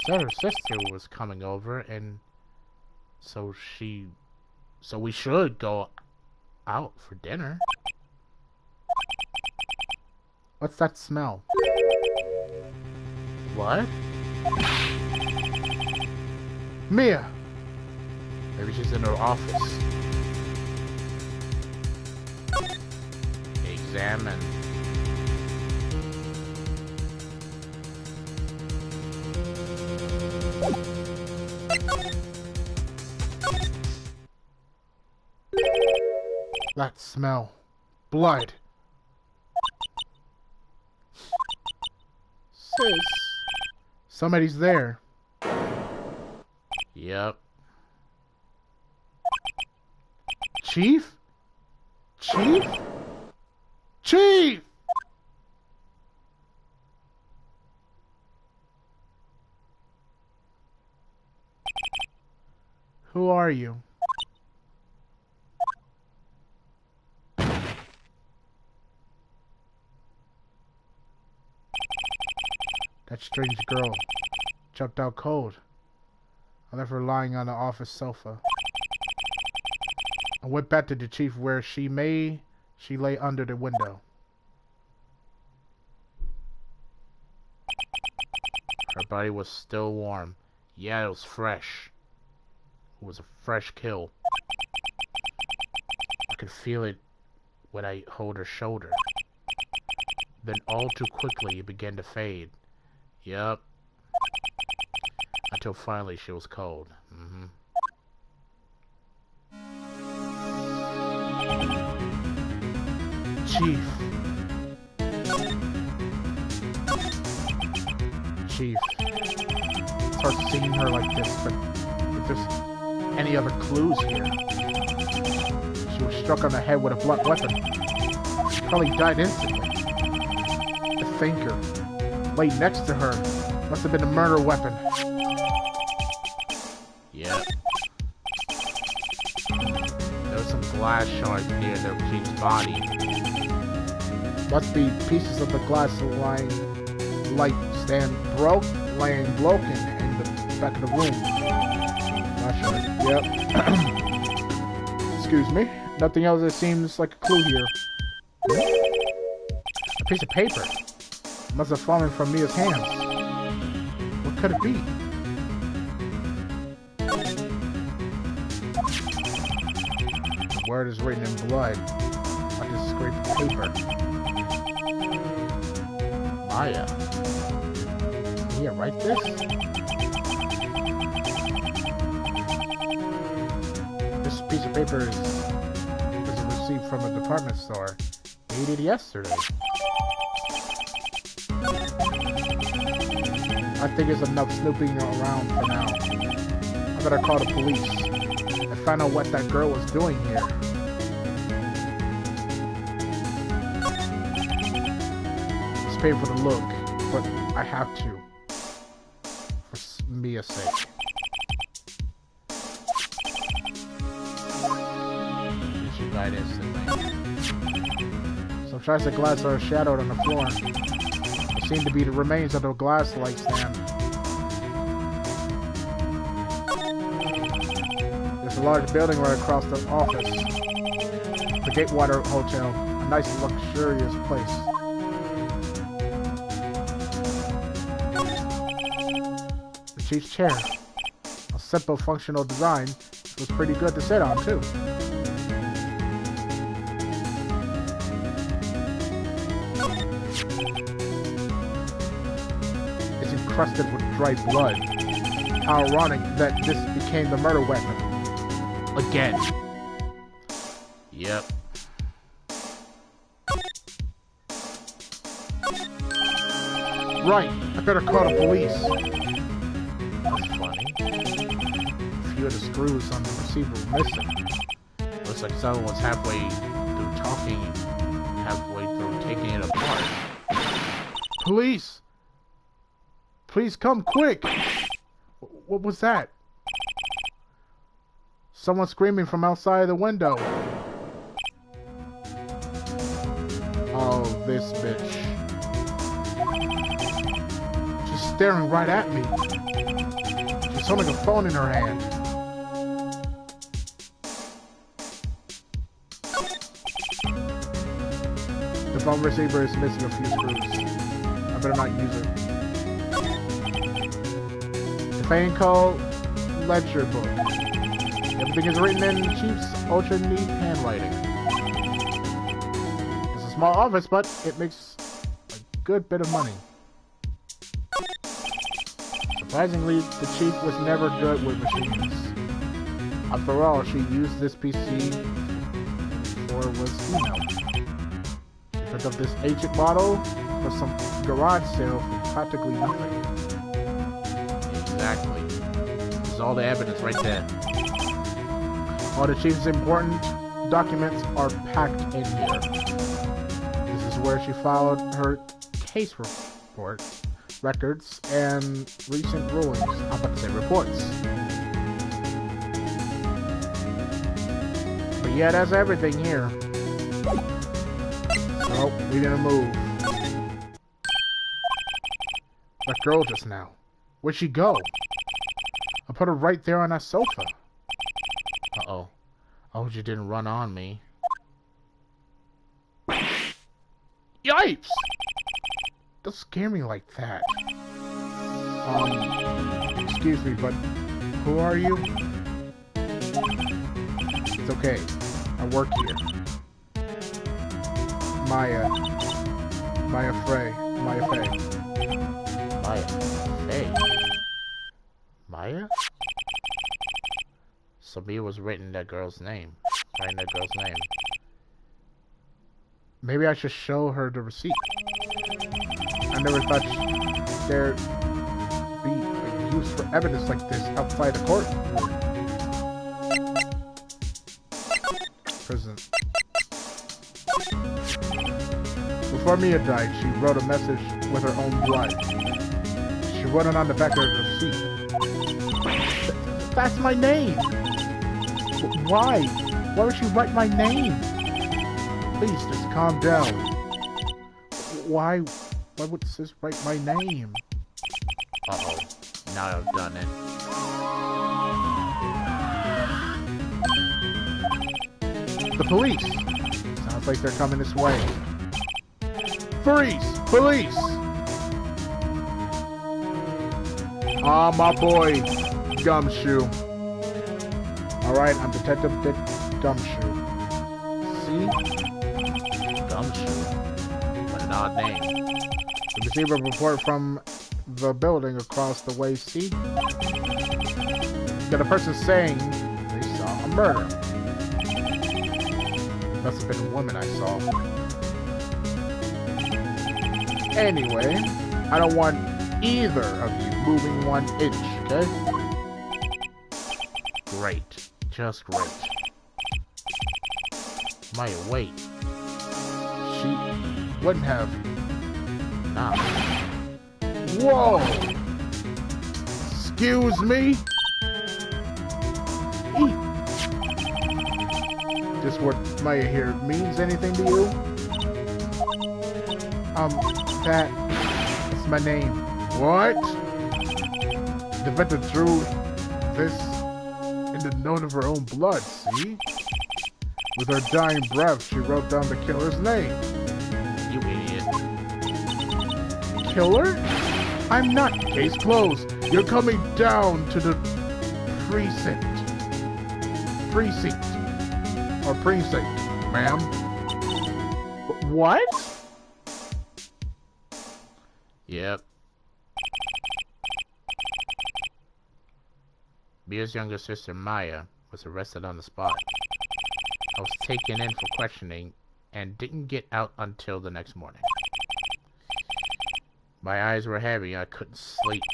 Speaker 2: Said her sister was coming over, and so we should go out for dinner. What's that smell? What? Mia! Maybe she's in her office. Examine. That smell. Blood. Sis. Somebody's there. Yep. Chief? Chief? Chief! Who are you? That strange girl jumped out cold. I left her lying on the office sofa. I went back to the chief where she lay under the window. Her body was still warm. Yeah, it was fresh. It was a fresh kill. I could feel it when I hold her shoulder. Then all too quickly it began to fade. Yup. Until finally she was cold. Chief. Chief. It's hard seeing her like this, but if there's any other clues here. She was struck on the head with a blunt weapon. She probably died instantly. The thinker laid next to her must have been a murder weapon. Yep. There was some glass shards near the chief's body. Must be pieces of the glass laying broken in the back of the room. Glass shard. Yep. Excuse me. Nothing else that seems like a clue here. A piece of paper. Must have fallen from Mia's hands. What could it be? The word is written in blood. I just scraped the paper. Maya. Did Mia write this? This piece of paper was a receipt from a department store. Dated yesterday. I think it's enough snooping around for now. I better call the police and find out what that girl was doing here. It's painful to look, but I have to. For Mia's sake. She died instantly. Some
Speaker 1: Shards of glass are shadowed on the floor. There seem to be the remains of the glass light stand. There's a large building right across the office. The Gatewater Hotel. A nice, luxurious place. The chief's chair. A simple, functional design. It was pretty good to sit on, too. It's encrusted with dried blood. How ironic that this became the murder weapon. Again.
Speaker 2: Yep.
Speaker 1: Right, I better call the police.
Speaker 2: That's funny.
Speaker 1: A few of the screws on the receiver were missing.
Speaker 2: Looks like someone was halfway through talking, halfway through taking it apart.
Speaker 1: Police! Please come quick! What was that? Someone screaming from outside the window. Oh, this bitch. She's staring right at me. She's holding a phone in her hand. The phone receiver is missing a few screws. I better not use it. The Fainco ledger book. Everything is written in the Chief's ultra neat handwriting. It's a small office, but it makes a good bit of money. Surprisingly, the Chief was never good with machines. After all, she used this PC for was email. She picked up this ancient model for some garage sale for practically nothing.
Speaker 2: Exactly. There's all the evidence right there.
Speaker 1: All the Chief's important documents are packed in here. This is where she filed her case report, records, and recent rulings. I'm about to say reports. But yeah, that's everything here. So, we didn't move. That girl just now. Where'd she go? I put her right there on that sofa.
Speaker 2: Uh-oh. I hope you didn't run on me.
Speaker 1: Yipes! Don't scare me like that. Excuse me, but who are you? It's okay. I work here. Maya Fey.
Speaker 2: Maya. Hey. Maya? Samir was written that girl's name. Writing that girl's name.
Speaker 1: Maybe I should show her the receipt. I never thought there'd be a use for evidence like this outside the court. Prison. Before Mia died, she wrote a message with her own blood. She wrote it on the back of the receipt. That's my name! Why? Why would she write my name? Please, just calm down. Why would sis write my name?
Speaker 2: Uh-oh. Now I've done it.
Speaker 1: The police! Sounds like they're coming this way. Freeze! Police! Ah, my boy, Gumshoe. Alright, I'm Detective Dick Gumshoe. See?
Speaker 2: Gumshoe. What an odd name.
Speaker 1: We received a report from the building across the way, see? Got a person saying they saw a murder. Must have been a woman I saw. Anyway, I don't want either of you moving 1 inch, okay?
Speaker 2: Great. Just great. Maya, wait.
Speaker 1: She wouldn't have.
Speaker 2: Nah.
Speaker 1: Whoa! Excuse me? Eat. Just what Maya here means anything to you? That's my name.
Speaker 2: What? The inventor drew this in the note of her own blood, see? With her dying breath, she wrote down the killer's name. You idiot. Killer? I'm not. Case closed. You're coming down to the precinct. Or precinct, ma'am.
Speaker 1: What?
Speaker 2: Yep. Mia's younger sister, Maya, was arrested on the spot. I was taken in for questioning and didn't get out until the next morning. My eyes were heavy, I couldn't sleep.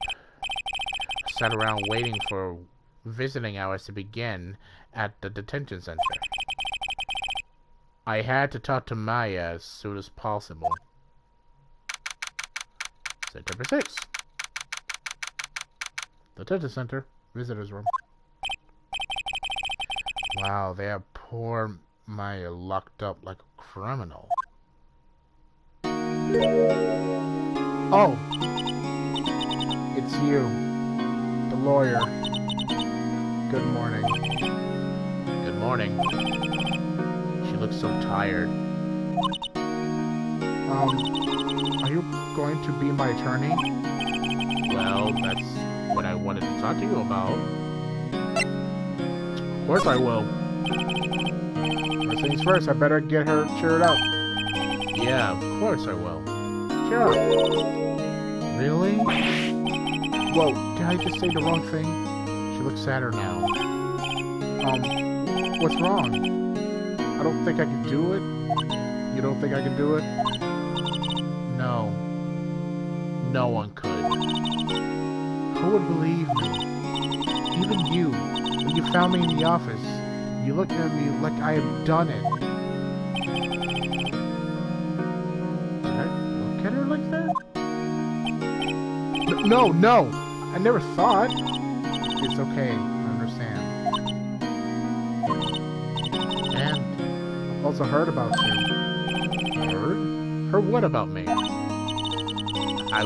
Speaker 2: I sat around waiting for visiting hours to begin at the detention center. I had to talk to Maya as soon as possible. September 6th. Detention center, visitor's room. Wow, they have poor Maya locked up like a criminal.
Speaker 1: Oh. It's you. The lawyer. Good morning.
Speaker 2: Good morning. She looks so tired.
Speaker 1: Are you going to be my attorney?
Speaker 2: Well, that's what I wanted to talk to you about.
Speaker 1: Of course I will. First things first, I better get her cheered up.
Speaker 2: Yeah, of course I will.
Speaker 1: Cheer up.
Speaker 2: Really?
Speaker 1: Whoa, did I just say the wrong thing?
Speaker 2: She looks sadder now.
Speaker 1: What's wrong? I don't think I can do it. You don't think I can do it?
Speaker 2: No. No one could.
Speaker 1: Who would believe me? Even you. When you found me in the office, you looked at me like I had done it.
Speaker 2: Did I look at her like that?
Speaker 1: No. I never thought. It's okay. I understand.
Speaker 2: And
Speaker 1: I've also heard about you.
Speaker 2: heard? Heard what about me? I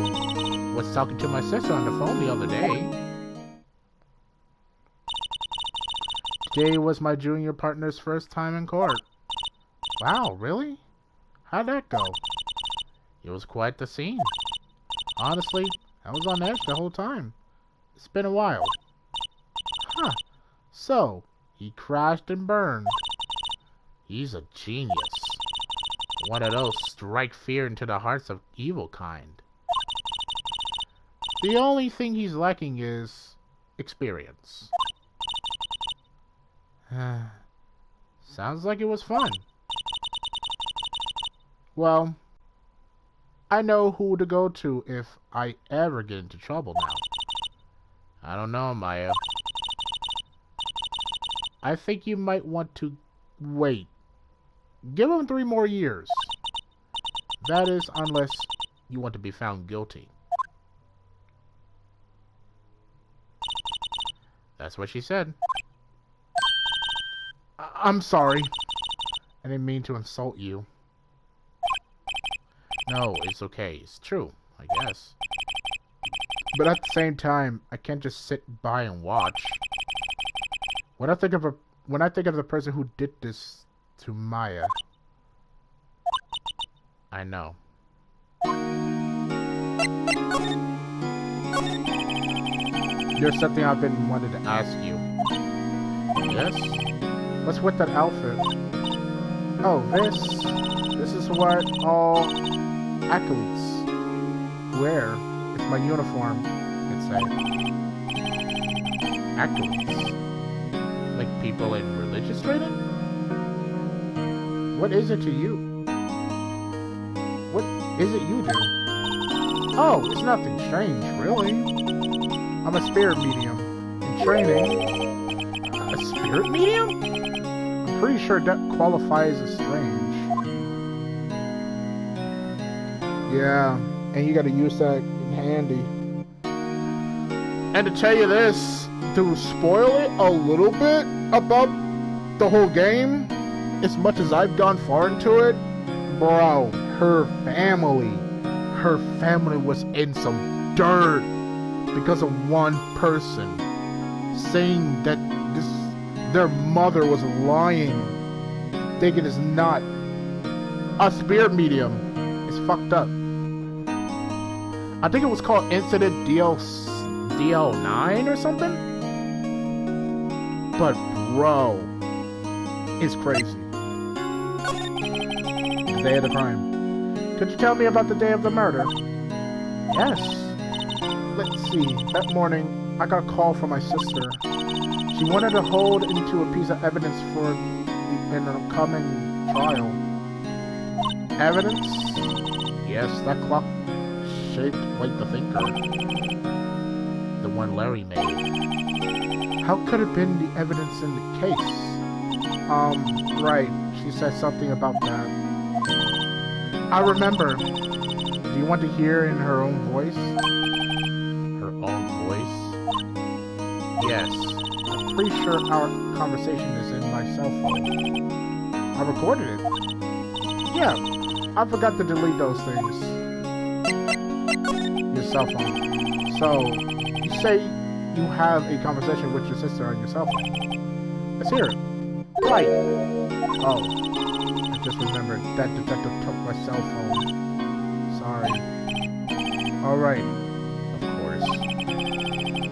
Speaker 2: was talking to my sister on the phone the other day.
Speaker 1: Today was my junior partner's first time in court.
Speaker 2: Wow, really?
Speaker 1: How'd that go?
Speaker 2: It was quite the scene. Honestly, I was on edge the whole time. It's been a while.
Speaker 1: Huh. So, he crashed and burned.
Speaker 2: He's a genius. One of those strike fear into the hearts of evil kind.
Speaker 1: The only thing he's lacking is experience.
Speaker 2: Sounds like it was fun.
Speaker 1: Well, I know who to go to if I ever get into trouble now.
Speaker 2: I don't know, Maya.
Speaker 1: I think you might want to wait. Give him 3 more years. That is, unless
Speaker 2: You want to be found guilty. That's what she said.
Speaker 1: I'm sorry. I didn't mean to insult you.
Speaker 2: No, it's okay. It's true, I guess.
Speaker 1: But at the same time, I can't just sit by and watch. When I think of the person who did this to Maya,
Speaker 2: I know.
Speaker 1: there's something I've been wanting to ask you.
Speaker 2: Yes?
Speaker 1: What's with that outfit? Oh, this is what all athletes wear. It's my uniform, it's a
Speaker 2: Acolytes? Like people in religious training?
Speaker 1: What is it to you? What is it you do? Oh, it's nothing strange, really. I'm a spirit medium in training.
Speaker 2: A spirit medium?
Speaker 1: I'm pretty sure that qualifies as strange. Yeah, and you gotta use that in handy. And to tell you this, to spoil it a little bit about the whole game, as much as I've gone far into it, bro, her family her family was in some dirt because of one person saying that their mother was lying, thinking it's not a spirit medium. It's fucked up. I think it was called Incident DL9 or something. But bro, it's crazy. The day of the crime. Could you tell me about the day of the murder? Yes. Let's see. That morning, I got a call from my sister. She wanted to hold into a piece of evidence for an upcoming trial. Evidence? Yes, that clock shaped like the thinker. The one Larry made. How could it have been the evidence in the case? Right. She said something about that. I remember. Do you want to hear in her own voice?
Speaker 2: Her own voice? Yes.
Speaker 1: I'm pretty sure our conversation is in my cell phone. I recorded it. Yeah, I forgot to delete those things. Your cell phone. So, you say you have a conversation with your sister on your cell phone. Let's hear it. Right. Oh, I just remembered that detective took my cell phone. Sorry. Alright.
Speaker 2: Of course.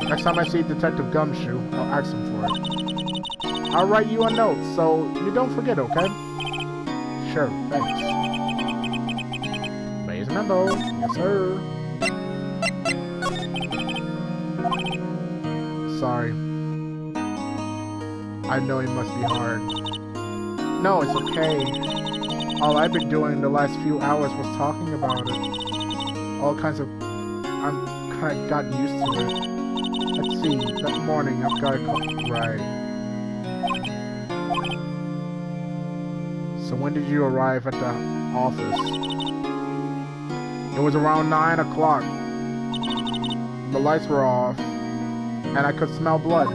Speaker 1: Next time I see Detective Gumshoe, I'll ask him for it. I'll write you a note so you don't forget, okay? Sure, thanks.
Speaker 2: Raise Membo.
Speaker 1: Yes, sir. Sorry. I know it must be hard. No, it's okay. All I've been doing the last few hours was talking about it. All kinds of... I'm kind of got used to it. Let's see, that morning I've got a call... Right. So when did you arrive at the office? It was around 9 o'clock. The lights were off, and I could smell blood.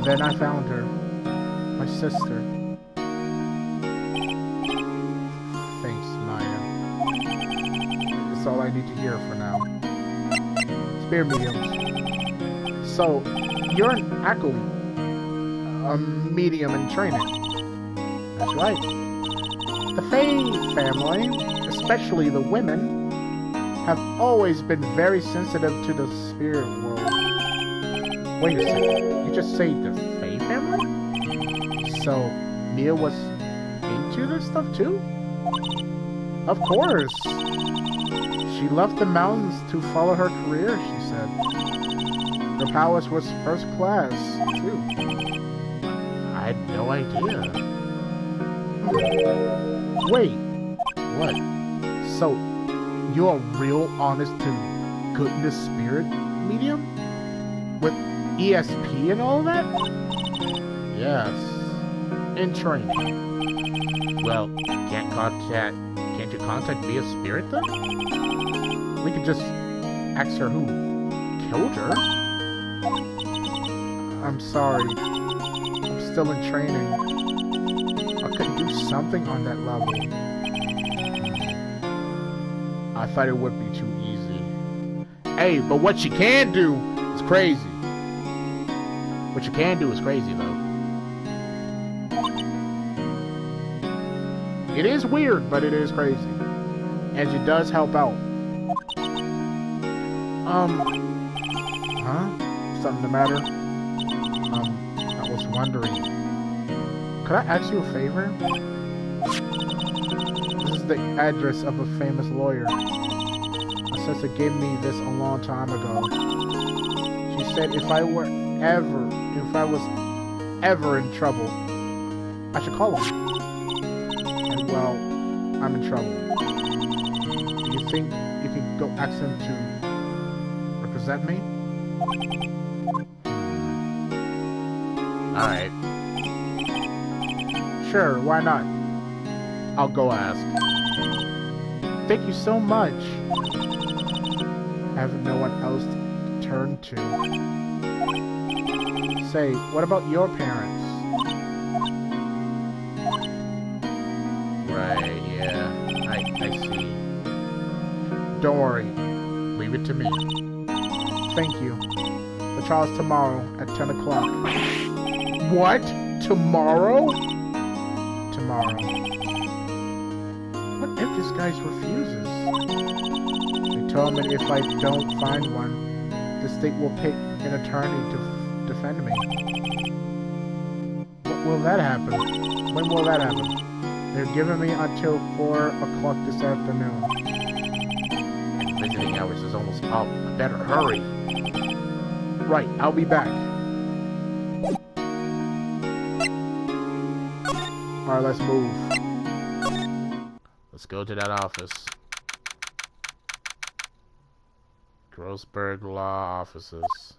Speaker 1: Then I found her. My sister. Thanks, Maya. It's all I need to hear for now. Spirit mediums. So, you're an acolyte. A medium in training. That's right. The Faye family, especially the women, have always been very sensitive to the spirit world. Wait a second, you just say the Faye family? So, Mia was into this stuff too? Of course! She left the mountains to follow her career, she said. Her powers was first class, too.
Speaker 2: I had no idea.
Speaker 1: Wait,
Speaker 2: What?
Speaker 1: so you're a real honest to goodness spirit medium? With ESP and all that?
Speaker 2: Yes.
Speaker 1: In training.
Speaker 2: Well, can't you contact via spirit then?
Speaker 1: We could just ask her who killed her. I'm sorry. I'm still in training. I could do something on that level. I thought it would be too easy. Hey, but what you can do is crazy. What you can do is crazy, though. It is weird, but it is crazy. And she does help out. Huh? Something the matter? I was wondering. Could I ask you a favor? This is the address of a famous lawyer. My sister gave me this a long time ago. She said if I was ever in trouble, I should call him. And well, I'm in trouble. Do you think you could go ask him to represent me?
Speaker 2: Alright.
Speaker 1: Sure, why not? I'll go ask. Thank you so much. I have no one else to turn to. Say, what about your parents?
Speaker 2: Right, yeah. I see.
Speaker 1: Don't worry. Leave it to me. Thank you. The trial's tomorrow at 10 o'clock. What? Tomorrow? Tomorrow. What if this guy refuses? They told me if I don't find one, the state will pick an attorney to defend me. What will that happen? When will that happen? They're giving me until 4 o'clock this afternoon.
Speaker 2: Visiting hours is almost up. I better hurry.
Speaker 1: Right, I'll be back. Alright, let's move.
Speaker 2: Let's go to that office. Grossberg Law Offices.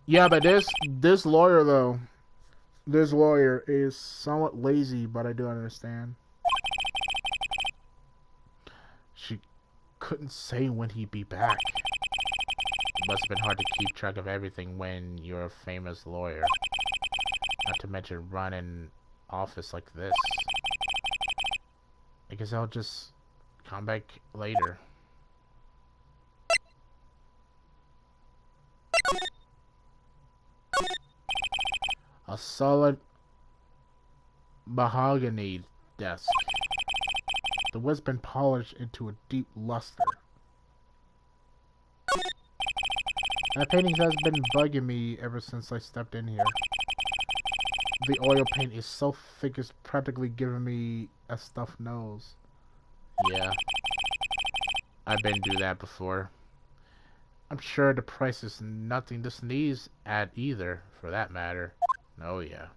Speaker 1: Yeah, but this lawyer though, this lawyer is somewhat lazy, but I do understand.
Speaker 2: She couldn't say when he'd be back. It must have been hard to keep track of everything when you're a famous lawyer. Not to mention run an office like this. I guess I'll just come back later.
Speaker 1: A solid mahogany desk. The wood's been polished into a deep luster. That painting has been bugging me ever since I stepped in here. The oil paint is so thick it's practically giving me a stuffed nose.
Speaker 2: Yeah. I've been through that before.
Speaker 1: I'm sure the price is nothing to sneeze at either, for that matter.
Speaker 2: Oh yeah.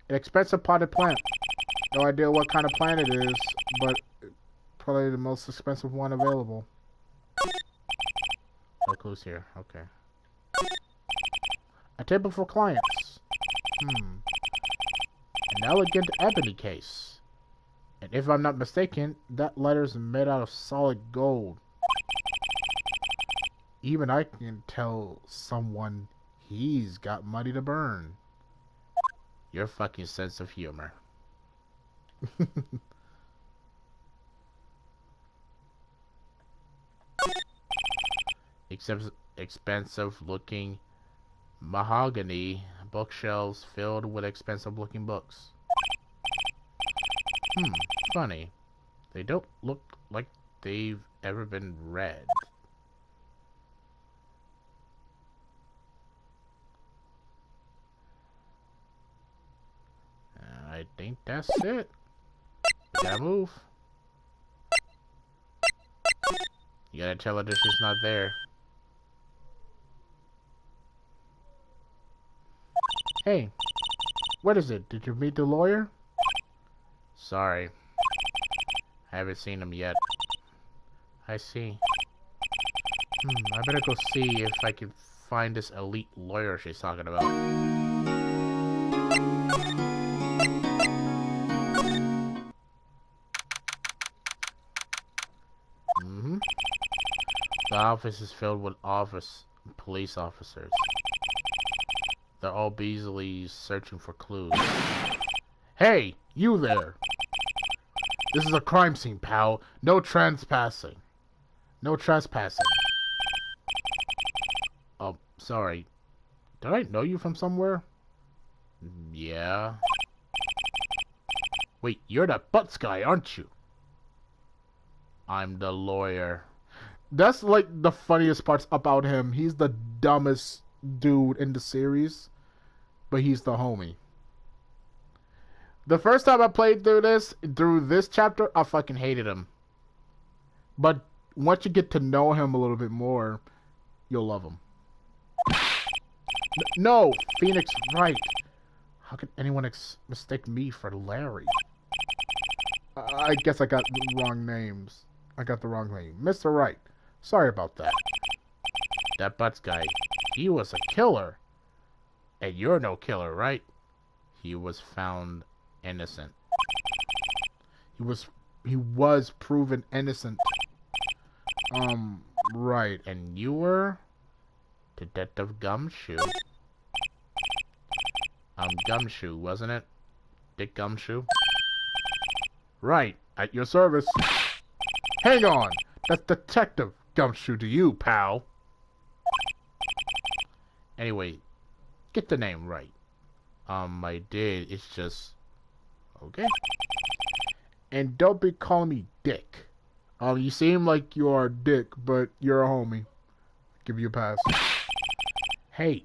Speaker 1: An expensive potted plant. No idea what kind of plant it is, but probably the most expensive one available.
Speaker 2: No clues here. Okay.
Speaker 1: A table for clients. An elegant ebony case. And if I'm not mistaken, that letter's made out of solid gold. Even I can tell someone he's got money to burn.
Speaker 2: Your fucking sense of humor. Expensive looking mahogany bookshelves filled with expensive looking books. Funny. They don't look like they've ever been read. I think that's it. We gotta move. You gotta tell her that she's not there.
Speaker 1: Hey, what is it? Did you meet the lawyer?
Speaker 2: Sorry. I haven't seen him yet. I see. I better go see if I can find this elite lawyer she's talking about. The office is filled with police officers. They're all busily searching for clues.
Speaker 1: Hey, you there! This is a crime scene, pal. No trespassing. No trespassing.
Speaker 2: Oh, sorry.
Speaker 1: Did I know you from somewhere?
Speaker 2: Yeah.
Speaker 1: Wait, you're that Butts guy, aren't you?
Speaker 2: I'm the lawyer.
Speaker 1: That's like the funniest parts about him. He's the dumbest dude in the series, but he's the homie. The first time I played through this chapter, I fucking hated him. But once you get to know him a little bit more, you'll love him. No, Phoenix Wright. How could anyone mistake me for Larry? I guess I got the wrong names. I got the wrong name. Mr. Wright. Sorry about that.
Speaker 2: That Butts guy, he was a killer. And you're no killer, right? He was found innocent.
Speaker 1: He was proven innocent. Right.
Speaker 2: And you were Detective Gumshoe. Gumshoe, wasn't it? Dick Gumshoe? Right. At your service. Hang on. That's Detective Gumshoe to you, pal. Anyway, get the name right. I did. It's just... Okay. And don't be calling me Dick. You seem like you are a dick, but you're a homie. Give you a pass. Hey.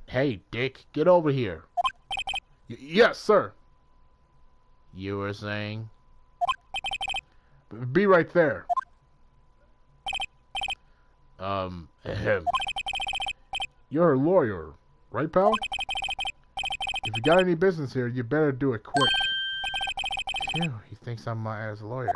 Speaker 2: Hey, Dick. Get over here. Yes, sir. You were saying? Be right there. Ahem. You're a lawyer, right, pal? If you got any business here, you better do it quick. Phew, he thinks I'm my ass lawyer.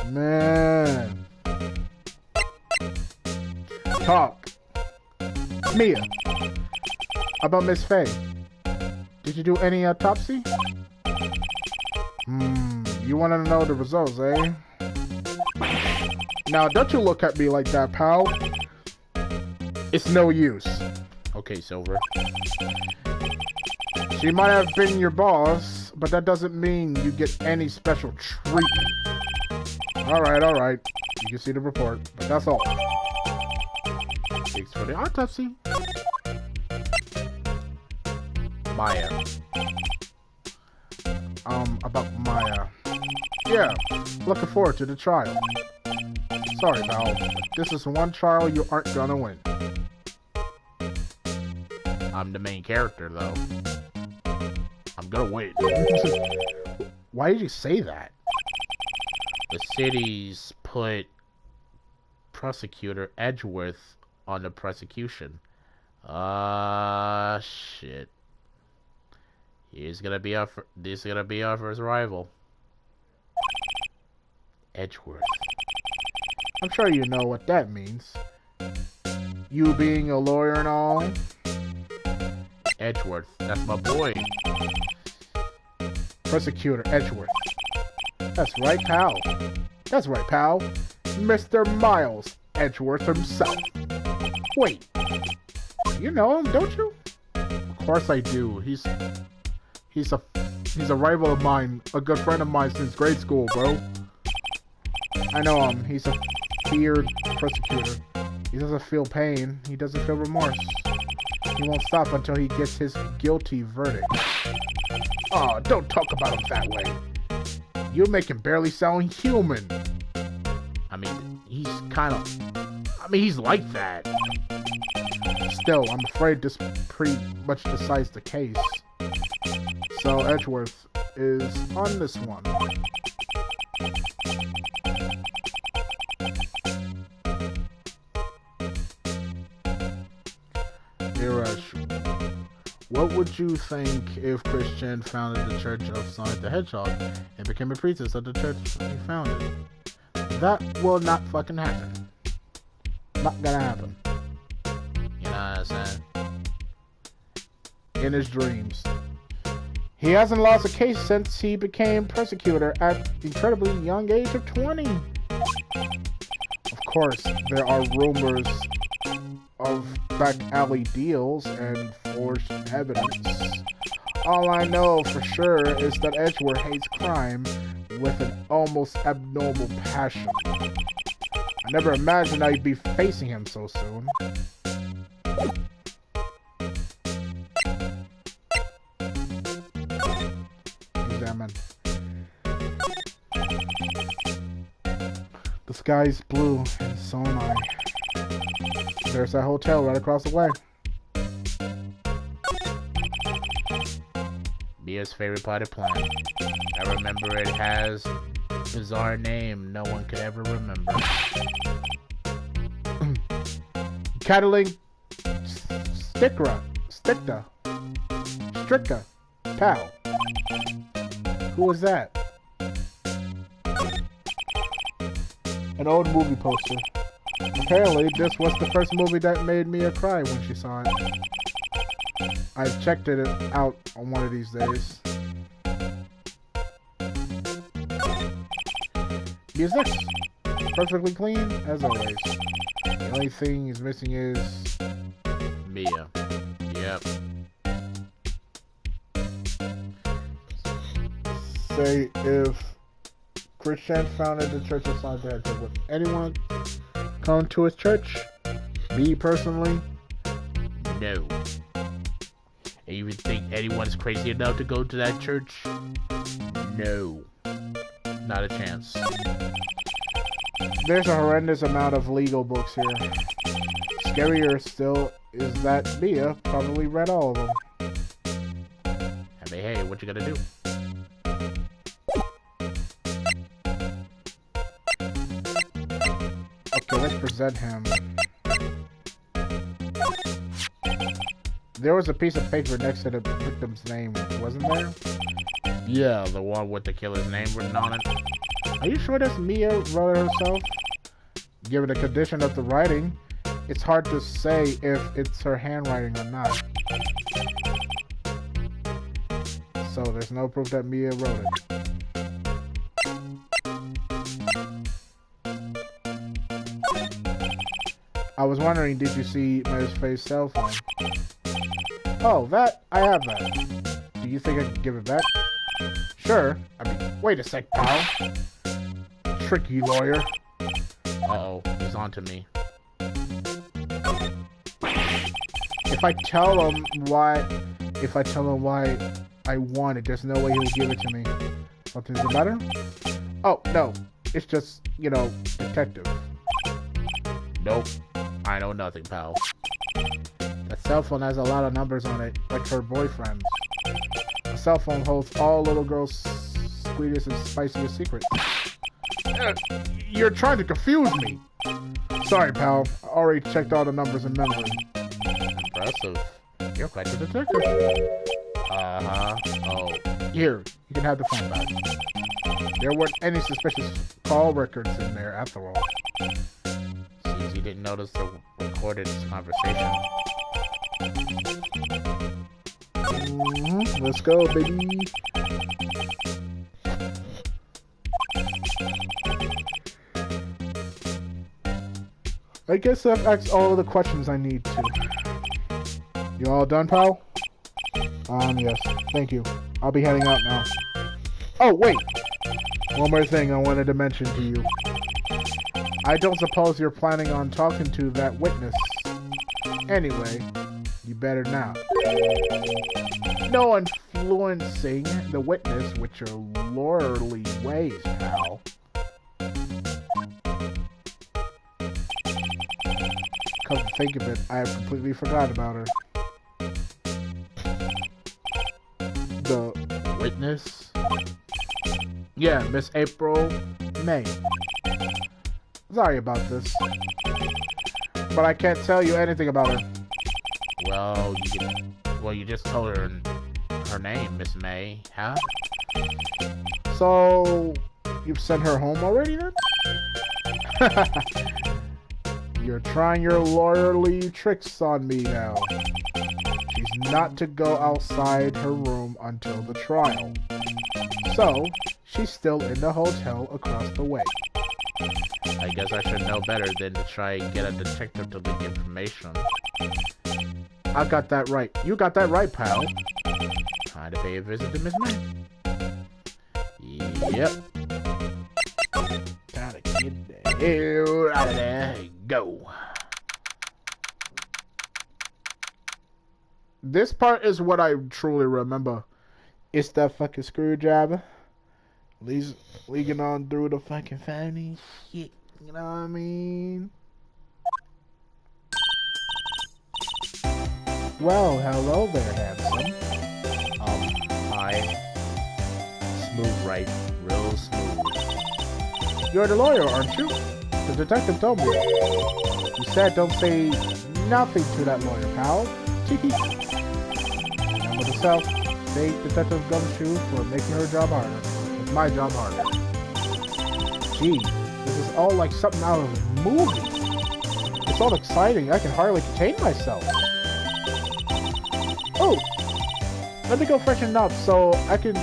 Speaker 2: Man. Talk. Mia. About Miss Faye. Did you do any autopsy? You want to know the results, eh? Now, don't you look at me like that, pal. It's no use. Okay, Silver. She might have been your boss, but that doesn't mean you get any special treatment. Alright. You can see the report, but that's all. Thanks for the autopsy. Maya. About Maya. Yeah, looking forward to the trial. Sorry, pal, but this is one trial you aren't gonna win. I'm the main character, though. I'm gonna win. Why did you say that? The city's put Prosecutor Edgeworth on the prosecution. Shit. This is gonna be our first rival. Edgeworth. I'm sure you know what that means. You being a lawyer and all. Edgeworth, that's my boy. Prosecutor Edgeworth. That's right, pal. Mr. Miles Edgeworth himself. Wait. You know him, don't you? Of course I do. He's a rival of mine, a good friend of mine since grade school, bro. I know him. He's a feared prosecutor. He doesn't feel pain. He doesn't feel remorse. He won't stop until he gets his guilty verdict. Oh, don't talk about him that way. You make him barely sound human. I mean, he's like that. Still, I'm afraid this pretty much decides the case. So Edgeworth is on this one. Irash, what would you think if Christian founded the Church of Sonic the Hedgehog and became a priestess of the church he founded? That will not fucking happen. Not gonna happen. You know what I'm saying? In his dreams. He hasn't lost a case since he became prosecutor at the incredibly young age of 20. Of course, there are rumors of back alley deals and forged evidence. All I know for sure is that Edgeworth hates crime with an almost abnormal passion. I never imagined I'd be facing him so soon. Examine. The sky's blue, and so am I. There's that hotel right across the way. Mia's favorite potted plant. I remember it has a bizarre name no one could ever remember.
Speaker 1: Cataling Stricta, Pal. Who was that? An old movie poster. Apparently, this was the first movie that made Mia cry when she saw it. I've checked it out on one of these days. Here's next. Perfectly clean, as always. The only thing he's missing is...
Speaker 2: Mia. Yep.
Speaker 1: Say if Christian founded the Church of Solidarity, would anyone come to his church? Me personally?
Speaker 2: No. You even think anyone's crazy enough to go to that church? No. Not a chance.
Speaker 1: There's a horrendous amount of legal books here. Scarier still is that Mia probably read all of them.
Speaker 2: I mean, hey, what you gonna do?
Speaker 1: Okay, let's present him. There was a piece of paper next to the victim's name, wasn't there?
Speaker 2: Yeah, the one with the killer's name written on it.
Speaker 1: Are you sure that's Mia wrote it herself? Given the condition of the writing, it's hard to say if it's her handwriting or not. So there's no proof that Mia wrote it. I was wondering, did you see Mia's face cell phone? Oh, that? I have that. Do you think I can give it back? Sure. I mean, wait a sec, pal. Tricky lawyer.
Speaker 2: Uh-oh, he's on to me.
Speaker 1: If I tell him why I want it, there's no way he'll give it to me. Something's the matter? Oh, no. It's just, you know, detective.
Speaker 2: Nope. I know nothing, pal.
Speaker 1: That cell phone has a lot of numbers on it, like her boyfriend's. A cell phone holds all little girls' sweetest and spiciest secrets. You're trying to confuse me! Sorry, pal. I already checked all the numbers in memory.
Speaker 2: Impressive. You're quite a detective. Uh-huh. Oh.
Speaker 1: Here, you can have the phone back. There weren't any suspicious call records in there after all.
Speaker 2: Seems you didn't notice the recorded conversation.
Speaker 1: Let's go, baby. I guess I've asked all of the questions I need to. You all done, pal? Yes. Thank you. I'll be heading out now. Oh, wait! One more thing I wanted to mention to you. I don't suppose you're planning on talking to that witness. Anyway, you better not. No influencing the witness with your lawyerly ways, pal. Come to think of it, I have completely forgot about her. The witness? Yeah, Miss April May. Sorry about this, but I can't tell you anything about her.
Speaker 2: Well, you just told her her name, Miss May, huh?
Speaker 1: So, you've sent her home already then? You're trying your lawyerly tricks on me now. She's not to go outside her room until the trial. So, she's still in the hotel across the way.
Speaker 2: I guess I should know better than to try and get a detective to leak information.
Speaker 1: I got that right. You got that right, pal.
Speaker 2: Time to pay a visit to Miss May. Yep.
Speaker 1: Gotta get the hell out of there.
Speaker 2: Go.
Speaker 1: This part is what I truly remember. It's that fucking screwdriver. Leaking on through the fucking phony shit. You know what I mean? Well, hello there, handsome. Hi. Smooth, right? Real smooth. You're the lawyer, aren't you? The detective told me. You said don't say nothing to that lawyer, pal. Remember to self, thank Detective Gumshoe for making her job harder. It's my job harder. Gee, this is all like something out of a movie. It's all exciting. I can hardly contain myself. Oh, let me go freshen up so I can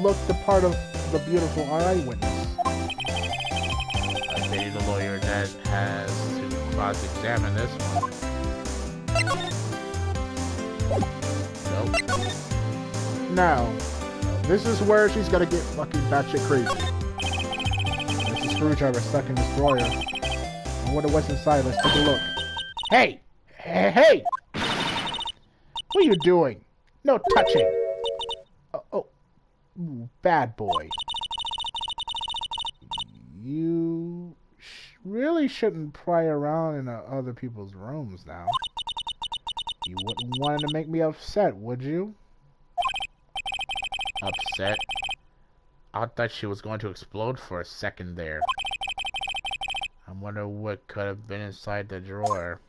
Speaker 1: look the part of the beautiful eyewitness.
Speaker 2: I pity the lawyer that has to cross-examine this one. Nope.
Speaker 1: Now, this is where she's gonna get fucking batshit crazy. There's a screwdriver stuck in this drawer. I wonder what's inside. Let's take a look. Hey! Hey! What are you doing? No touching! Oh. Ooh, bad boy. You really shouldn't pry around in other people's rooms now. You wouldn't want to make me upset, would you?
Speaker 2: Upset? I thought she was going to explode for a second there. I wonder what could have been inside the drawer.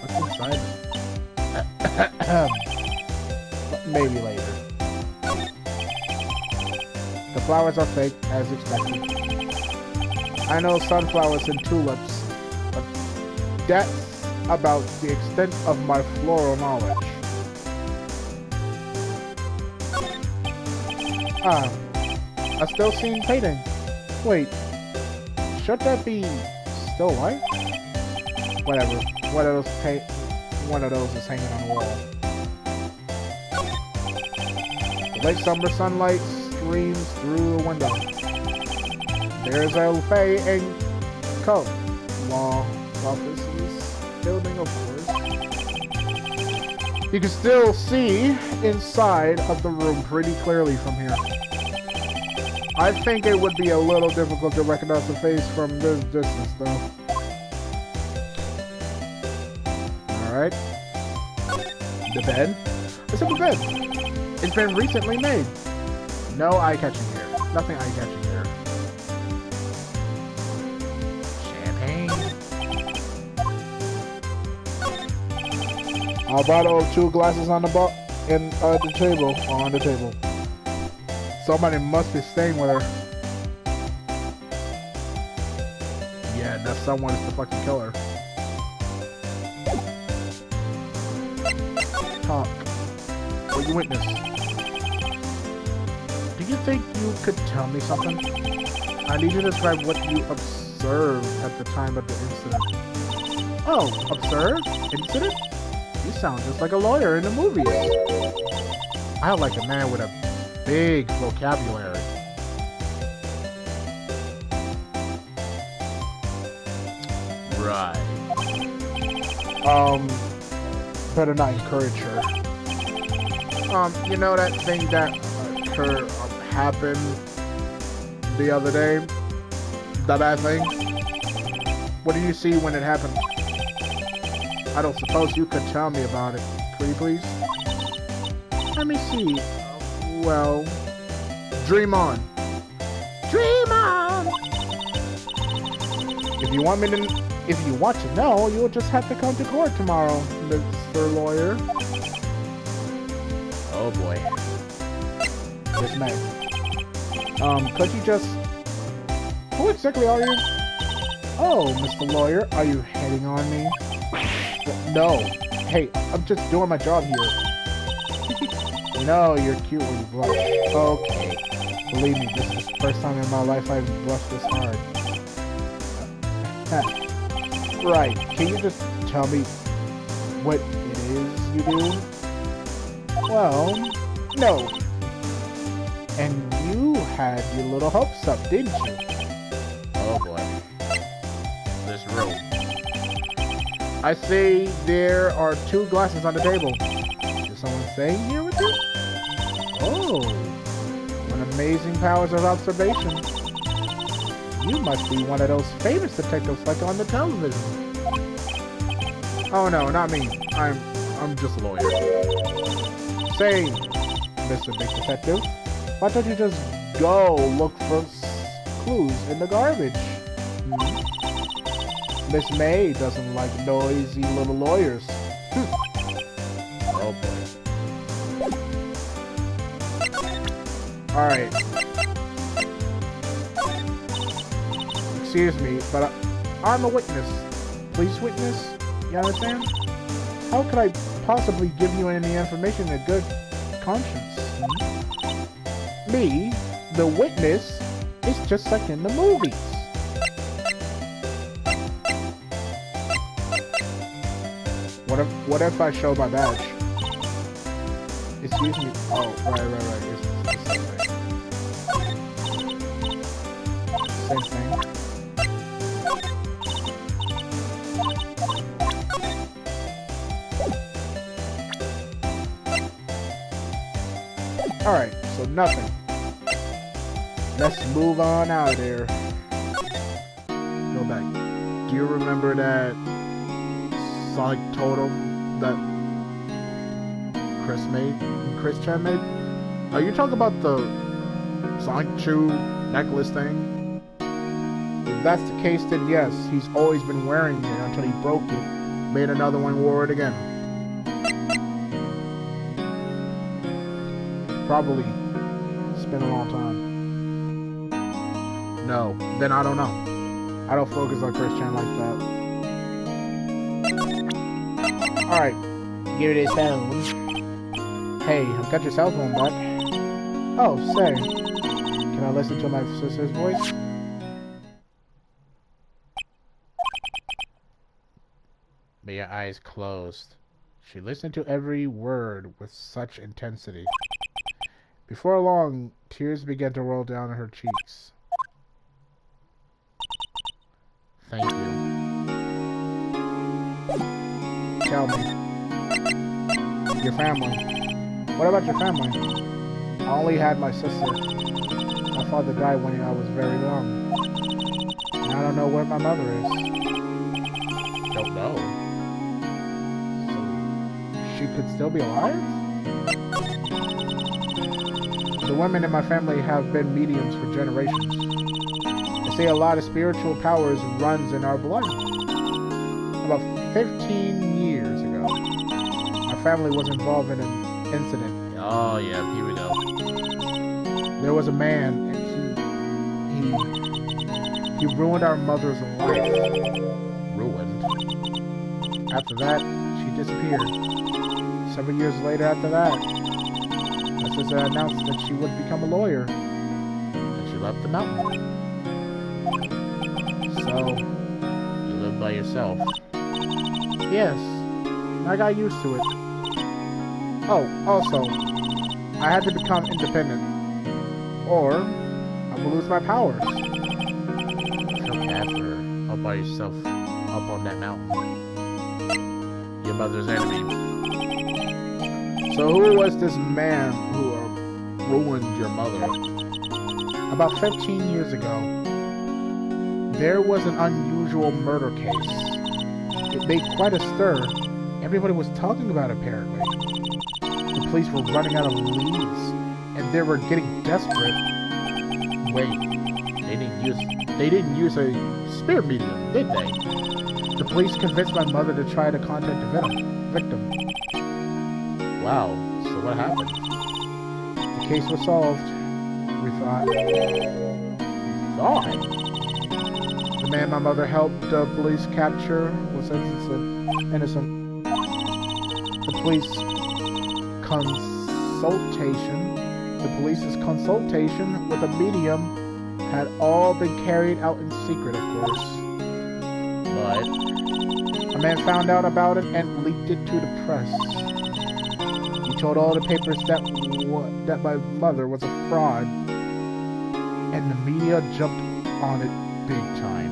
Speaker 1: What's inside it? Maybe later. The flowers are fake, as expected. I know sunflowers and tulips, but that's about the extent of my floral knowledge. I still seen painting. Wait, should that be still life? Whatever. One of those is hanging on the wall. The late summer sunlight streams through the window. There's a Fay and Co. Law offices building, of course. You can still see inside of the room pretty clearly from here. I think it would be a little difficult to recognize the face from this distance, though. Alright. The bed? It's a bed. It's been recently made. No eye-catching here. Nothing eye-catching here.
Speaker 2: Champagne?
Speaker 1: A bottle of 2 glasses on the table. On the table. Somebody must be staying with her. Yeah, that someone is the fucking killer. Talk. What you witness? Do you think you could tell me something? I need you to describe what you observed at the time of the incident. Oh, observed? Incident? You sound just like a lawyer in the movies. I like a man with a big vocabulary.
Speaker 2: Right.
Speaker 1: Better not encourage her. You know that thing that happened the other day? That bad thing? What did you see when it happened? I don't suppose you could tell me about it, pretty please? Let me see. Well, dream on. Dream on! If you want to know, you'll just have to come to court tomorrow, Mr. Lawyer.
Speaker 2: Oh boy.
Speaker 1: Yes, ma'am. Could you just... Who exactly are you? Oh, Mr. Lawyer, are you hitting on me? No. Hey, I'm just doing my job here. No, you're cute when you blush. Okay. Believe me, this is the first time in my life I've blushed this hard. Right. Can you just tell me what it is you do? Well, no. And you had your little hopes up, didn't you?
Speaker 2: Oh boy. This room.
Speaker 1: I see there are 2 glasses on the table. Is someone staying here with you? Oh, what amazing powers of observation. You must be one of those famous detectives like on the television. Oh no, not me. I'm just a lawyer. Say, Mr. Big Detective, why don't you just go look for clues in the garbage? Miss May doesn't like noisy little lawyers.
Speaker 2: Oh boy.
Speaker 1: Alright. Excuse me, but I'm a witness. Please witness? You understand? How could I possibly give you any information in good conscience? Me, the witness, is just like in the movies. What if I show my badge? Excuse me. Oh, right. It's the same thing. Alright, so nothing. Let's move on out of there. Go back. Do you remember that Sonic Totem that Chris-chan made? Are you talking about the Sonic Chew necklace thing? If that's the case, then yes, he's always been wearing it until he broke it, made another one, wore it again. Probably. It's been a long time. No, then I don't know. I don't focus on Chris-chan like that. Alright, give it his phone. Hey, I've got your cell phone back. Oh, say, can I listen to my sister's voice?
Speaker 2: Mia eyes closed.
Speaker 1: She listened to every word with such intensity. Before long, tears began to roll down her cheeks.
Speaker 2: Thank you.
Speaker 1: Tell me. Your family. What about your family? I only had my sister. My father died when I was very young. And I don't know where my mother is.
Speaker 2: Don't know.
Speaker 1: So, she could still be alive? The women in my family have been mediums for generations. They say a lot of spiritual powers runs in our blood. About 15 years ago, my family was involved in an incident.
Speaker 2: Oh yeah, here we go.
Speaker 1: There was a man, and he ruined our mother's life.
Speaker 2: Ruined.
Speaker 1: After that, she disappeared. Several years later after that, my sister announced that she would become a lawyer.
Speaker 2: And she left the mountain.
Speaker 1: So,
Speaker 2: You live by yourself.
Speaker 1: yes, I got used to it. Oh, also, I had to become independent, or I will lose my powers.
Speaker 2: I feel bad for her. All by yourself up on that mountain. Your mother's enemy.
Speaker 1: So who was this man who ruined your mother? About 15 years ago, there was an unusual murder case. It made quite a stir. Everybody was talking about it, apparently. The police were running out of leads, and they were getting desperate.
Speaker 2: Wait, they didn't use a spirit medium, did they?
Speaker 1: The police convinced my mother to try to contact the victim.
Speaker 2: Wow, so what happened?
Speaker 1: The case was solved, we thought.
Speaker 2: Thought?
Speaker 1: The man my mother helped the police capture was innocent. The police's consultation with a medium had all been carried out in secret, of course.
Speaker 2: But
Speaker 1: A man found out about it and leaked it to the press. He told all the papers that my mother was a fraud, and the media jumped on it big time.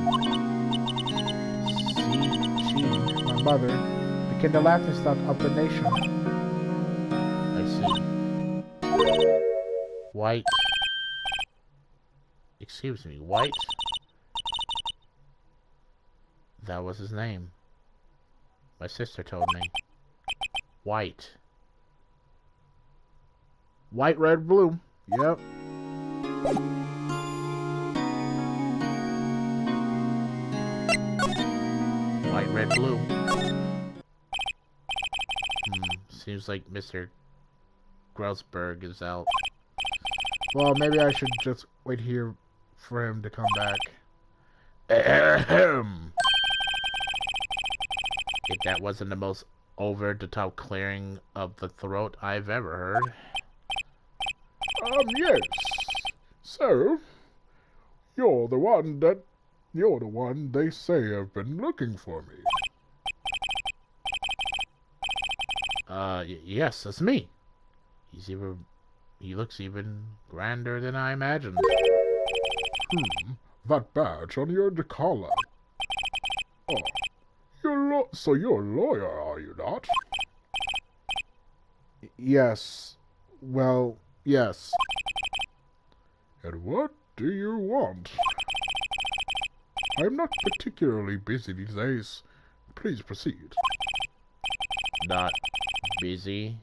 Speaker 1: She, my mother, became the laughingstock of the nation.
Speaker 2: I see. White. Excuse me, White? That was his name. My sister told me. White.
Speaker 1: White, red, blue. Yep.
Speaker 2: White, red, blue. Seems like Mr. Grousberg is out.
Speaker 1: Well, maybe I should just wait here for him to come back.
Speaker 2: Ahem. If that wasn't the most over-the-top clearing of the throat I've ever heard.
Speaker 4: Yes. So, you're the one they say have been looking for me.
Speaker 2: Yes, that's me. He looks even grander than I imagined.
Speaker 4: That badge on your collar. Oh, so you're a lawyer, are you not?
Speaker 1: Yes. Well, yes.
Speaker 4: And what do you want? I'm not particularly busy these days. Please proceed.
Speaker 2: Not busy?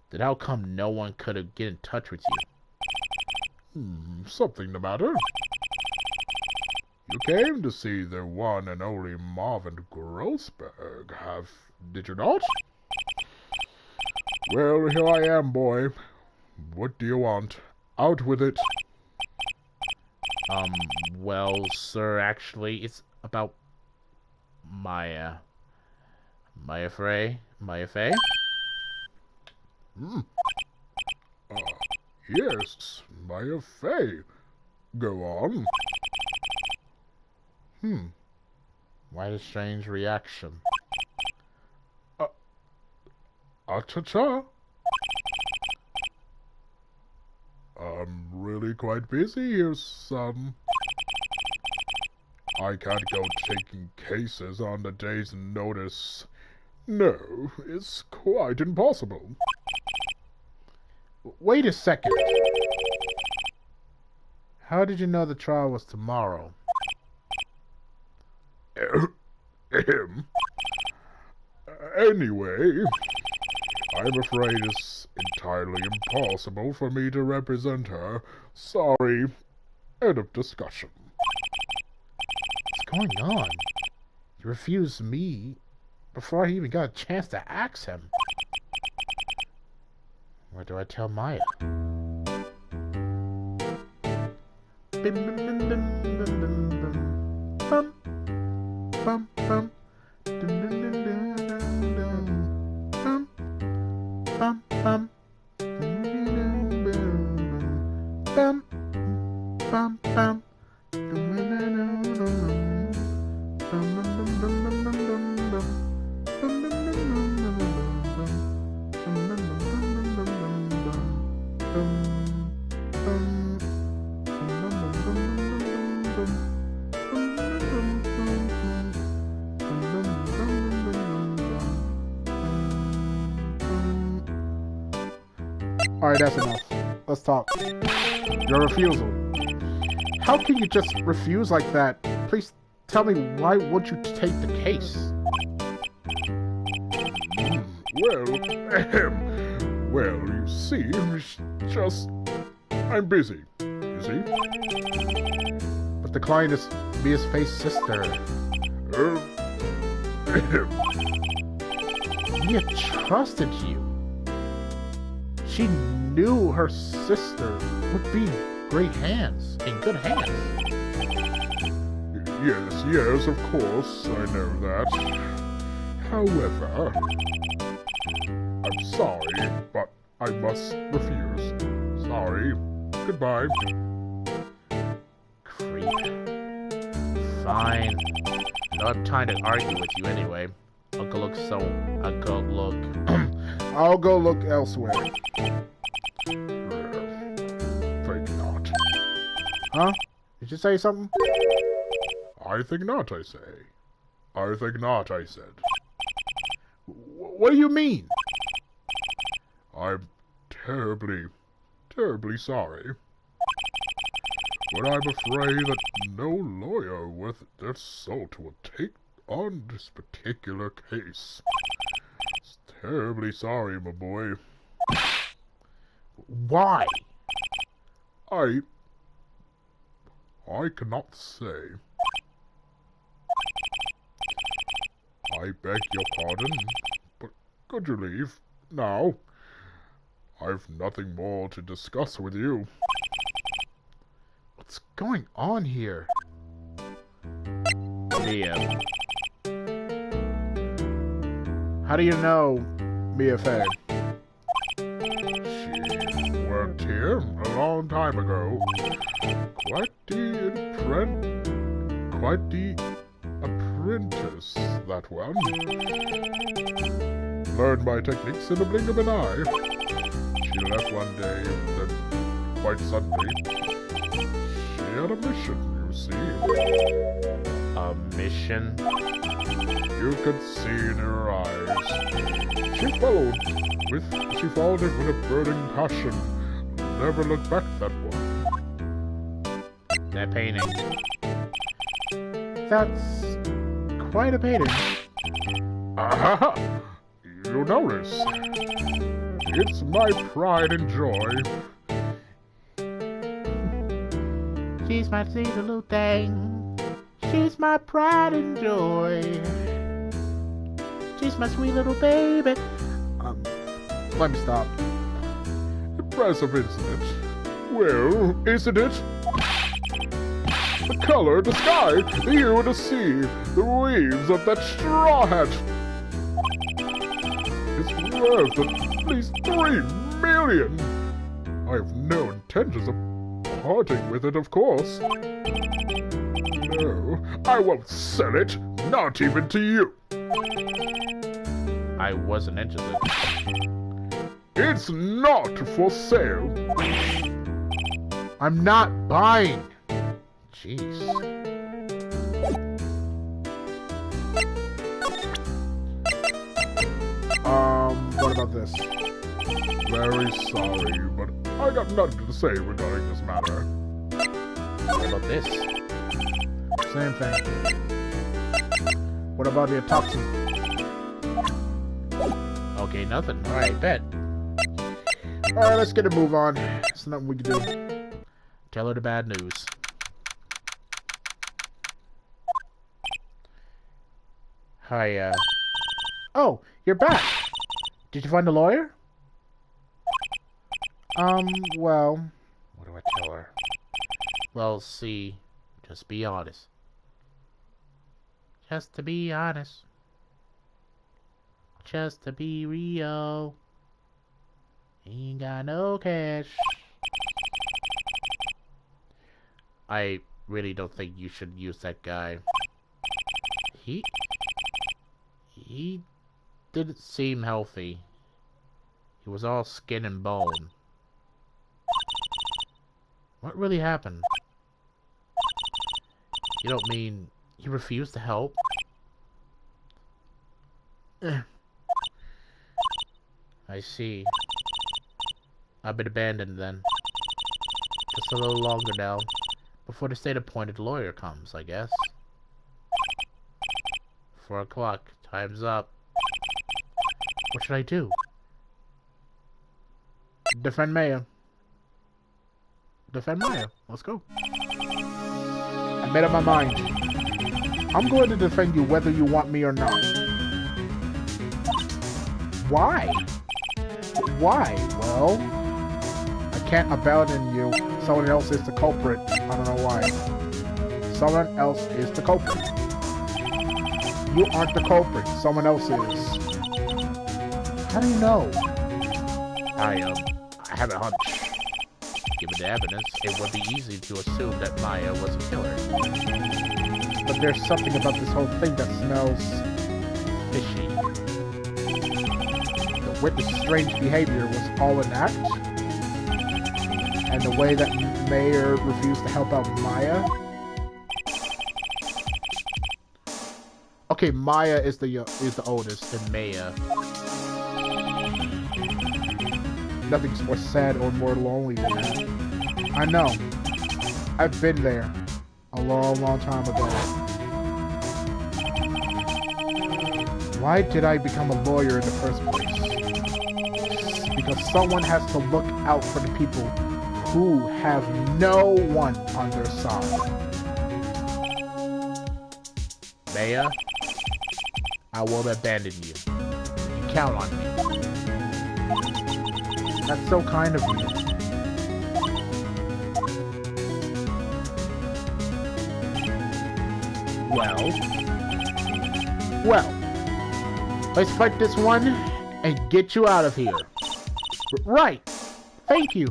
Speaker 2: Then how come no one could have get in touch with you?
Speaker 4: Something the matter? You came to see the one and only Marvin Grousberg, did you not? Well, here I am, boy. What do you want? Out with it.
Speaker 2: Well, sir, actually, it's about Maya. Maya Fey?
Speaker 4: Yes, Maya Fey. Go on.
Speaker 2: Why the strange reaction?
Speaker 4: Cha-cha. I'm really quite busy here, son. I can't go taking cases on the day's notice. No, it's quite impossible.
Speaker 1: Wait a second. How did you know the trial was tomorrow?
Speaker 4: Anyway, I'm afraid it's entirely impossible for me to represent her. Sorry. End of discussion.
Speaker 1: What's going on? He refused me before I even got a chance to ask him.
Speaker 2: What do I tell Maya?
Speaker 1: Alright, that's enough. Let's talk. Your refusal. How can you just refuse like that? Please tell me, why won't you take the case?
Speaker 4: Well, you see, it's just... I'm busy, you see?
Speaker 1: But the client is Mia's Faye's sister. Mia trusted you. She knew her sister would be in great hands, in good hands.
Speaker 4: Yes, of course, I know that. However, I'm sorry, but I must refuse. Sorry. Goodbye.
Speaker 2: Creep. Fine. I don't have time to argue with you anyway. I'll go look.
Speaker 1: I'll go look elsewhere.
Speaker 4: Think not.
Speaker 1: Huh? Did you say something?
Speaker 4: I think not, I say. I think not, I said.
Speaker 1: What do you mean?
Speaker 4: I'm terribly sorry. But I'm afraid that no lawyer worth their salt will take on this particular case. Terribly sorry, my boy.
Speaker 2: Why?
Speaker 4: I cannot say. I beg your pardon, but could you leave now? I've nothing more to discuss with you.
Speaker 2: What's going on here? Mia. How do you know Mia Fey?
Speaker 4: She worked here a long time ago. Quite the apprentice, that one. Learned my techniques in a blink of an eye. She left one day, then quite suddenly. She had a mission, you see.
Speaker 2: A mission?
Speaker 4: You could see in her eyes. She followed it with a burning passion. Never looked back, that one.
Speaker 2: That painting. That's quite a painting.
Speaker 4: Aha! You notice. It's my pride and joy.
Speaker 2: She's my sweet little thing. She's my pride and joy. She's my sweet little baby. Let me stop.
Speaker 4: Impressive, isn't it? Well, isn't it? The color, the sky, the hue, the sea, the waves of that straw hat. It's worth at least 3 million. I have no intentions of parting with it, of course. No, I won't sell it, not even to you.
Speaker 2: I wasn't interested.
Speaker 4: It's not for sale.
Speaker 2: I'm not buying. Jeez.
Speaker 1: What about this?
Speaker 4: Very sorry, but I got nothing to say regarding this matter.
Speaker 2: What about this?
Speaker 1: Same thing. What about the toxin?
Speaker 2: Okay, nothing. Alright, bet.
Speaker 1: Alright, let's get a move on. There's nothing we can do.
Speaker 2: Tell her the bad news. Hi, Oh, you're back! Did you find a lawyer?
Speaker 1: Well...
Speaker 2: What do I tell her? Well, see, just be honest. Just to be honest. Just to be real. Ain't got no cash. I really don't think you should use that guy. He didn't seem healthy. He was all skin and bone. What really happened? You don't mean he refused to help? I see. I've been abandoned then. Just a little longer now. Before the state-appointed lawyer comes, I guess. 4 o'clock. Time's up. What should I do?
Speaker 1: Defend Maya.
Speaker 2: Defend Maya. Let's go.
Speaker 1: I made up my mind. I'm going to defend you whether you want me or not.
Speaker 2: Why?
Speaker 1: Why? Well, I can't abandon you. Someone else is the culprit. I don't know why. Someone else is the culprit. You aren't the culprit. Someone else is. How do you know?
Speaker 2: I have a hunch. Given the evidence, it would be easy to assume that Maya was a killer.
Speaker 1: But there's something about this whole thing that smells
Speaker 2: Fishy.
Speaker 1: The witness' strange behavior was all an act? And the way that Mayor refused to help out Maya? Okay, Maya is the oldest.
Speaker 2: And Maya.
Speaker 1: Nothing's more sad or more lonely than that. I know. I've been there. A long, long time ago. Why did I become a lawyer in the first place? Because someone has to look out for the people who have no one on their side.
Speaker 2: Maya, I won't abandon you. You count on me.
Speaker 1: That's so kind of you. Well, let's fight this one and get you out of here. Right. Thank you.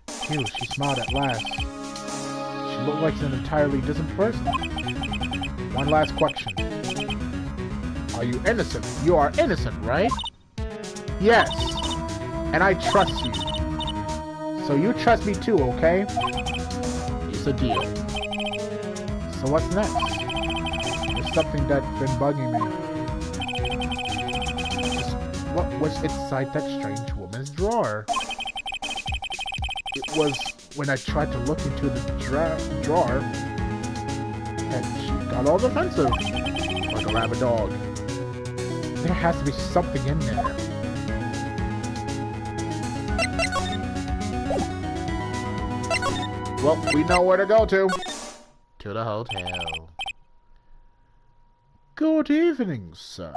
Speaker 1: Phew, she smiled at last. She looked like an entirely different person. One last question. Are you innocent? You are innocent, right? Yes. And I trust you. So you trust me too, okay?
Speaker 2: It's a deal.
Speaker 1: So what's next? There's something that's been bugging me. What was inside that strange woman's drawer? It was when I tried to look into the drawer, and she got all defensive, like a rabid dog. There has to be something in there. Well, we know where to go to.
Speaker 2: To the hotel.
Speaker 1: Good evening, sir.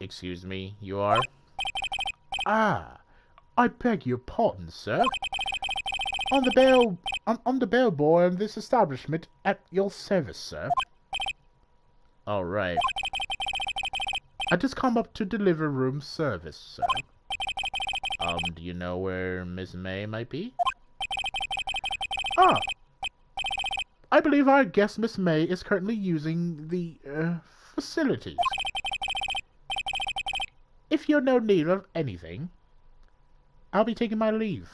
Speaker 2: Excuse me, you are?
Speaker 1: Ah, I beg your pardon, sir. I'm the bellboy of this establishment at your service, sir.
Speaker 2: Alright.
Speaker 1: I just come up to deliver room service, sir.
Speaker 2: Do you know where Miss May might be?
Speaker 1: Ah, I believe our guest Miss May is currently using the, facilities. If you're no need of anything, I'll be taking my leave.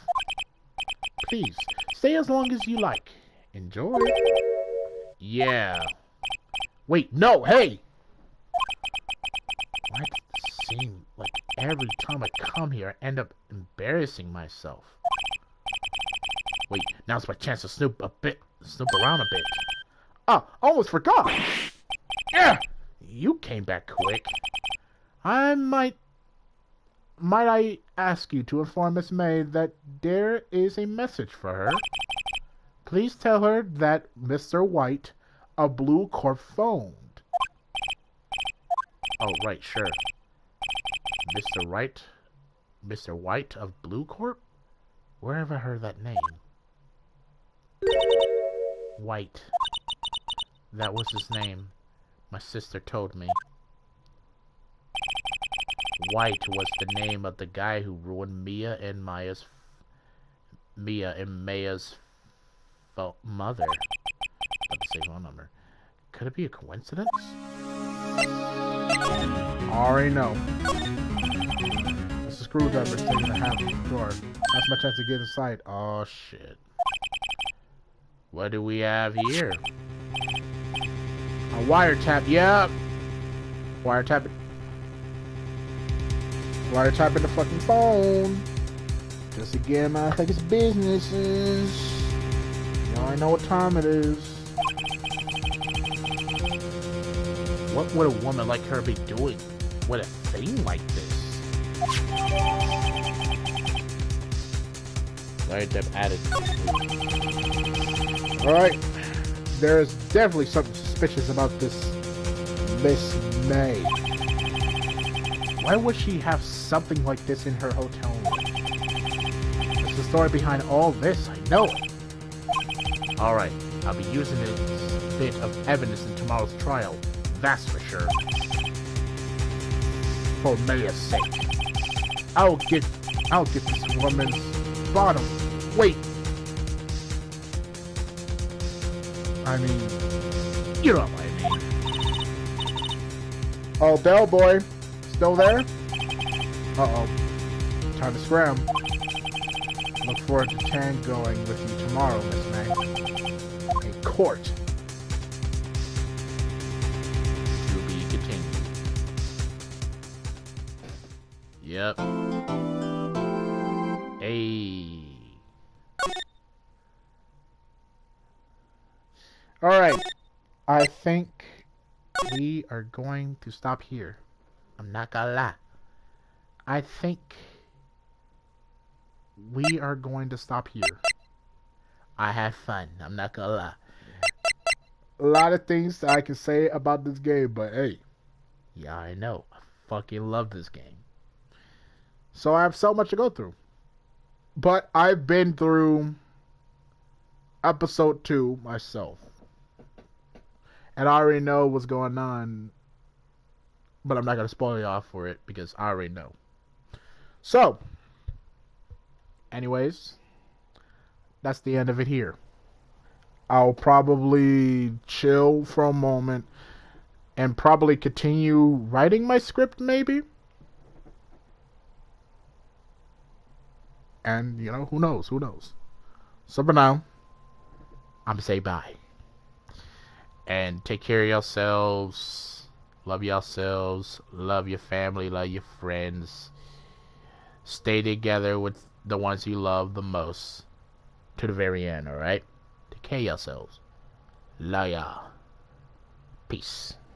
Speaker 1: Please, stay as long as you like. Enjoy.
Speaker 2: Yeah.
Speaker 1: Wait, no, hey! Why does it seem like every time I come here, I end up embarrassing myself?
Speaker 2: Wait, now's my chance to snoop around a bit.
Speaker 1: Ah, almost forgot!
Speaker 2: Yeah! You came back quick.
Speaker 1: Might I ask you to inform Miss May that there is a message for her? Please tell her that Mr. White of Blue Corp phoned.
Speaker 2: Oh, right, sure. Mr. White of Blue Corp? Where have I heard that name? White. That was his name. My sister told me. White was the name of the guy who ruined Mia and Maya's mother. Not the same phone number. Could it be a coincidence?
Speaker 1: Already know. It's a screwdriver taking a half of the door. That's my chance to get inside.
Speaker 2: Oh shit. What do we have here?
Speaker 1: A wiretap, yeah. Wiretapping the fucking phone. Just to get my fucking businesses. You know, I know what time it is.
Speaker 2: What would a woman like her be doing with a thing like this? Wiretap added.
Speaker 1: Alright. There is definitely something suspicious about this Miss May. Why would she have something like this in her hotel room? There's the story behind all this, I know it.
Speaker 2: Alright, I'll be using this bit of evidence in tomorrow's trial. That's for sure. For Maya's sake.
Speaker 1: I'll get this woman's bottom. Wait. I mean,
Speaker 2: You know what I mean.
Speaker 1: oh, bellboy, still there? Uh-oh. Time to scram. Look forward to tangoing with you tomorrow, Miss May. In court.
Speaker 2: To be continued. Yep. Hey.
Speaker 1: Alright. I think
Speaker 2: we are going to stop here. I'm not gonna lie. I think we are going to stop here. I had fun. I'm not gonna lie. A lot of things that I can say about this game, but hey, yeah, I know. I fucking love this game. So I have so much to go through. But I've been through episode 2 myself. And I already know what's going on. But I'm not going to spoil y'all for it because I already know. So, anyways, that's the end of it here. I'll probably chill for a moment and probably continue writing my script maybe. And, you know, who knows? So for now, I'm gonna say bye. And take care of yourselves. Love yourselves. Love your family. Love your friends. Stay together with the ones you love the most. To the very end, alright? Take care of yourselves. Love y'all. Peace.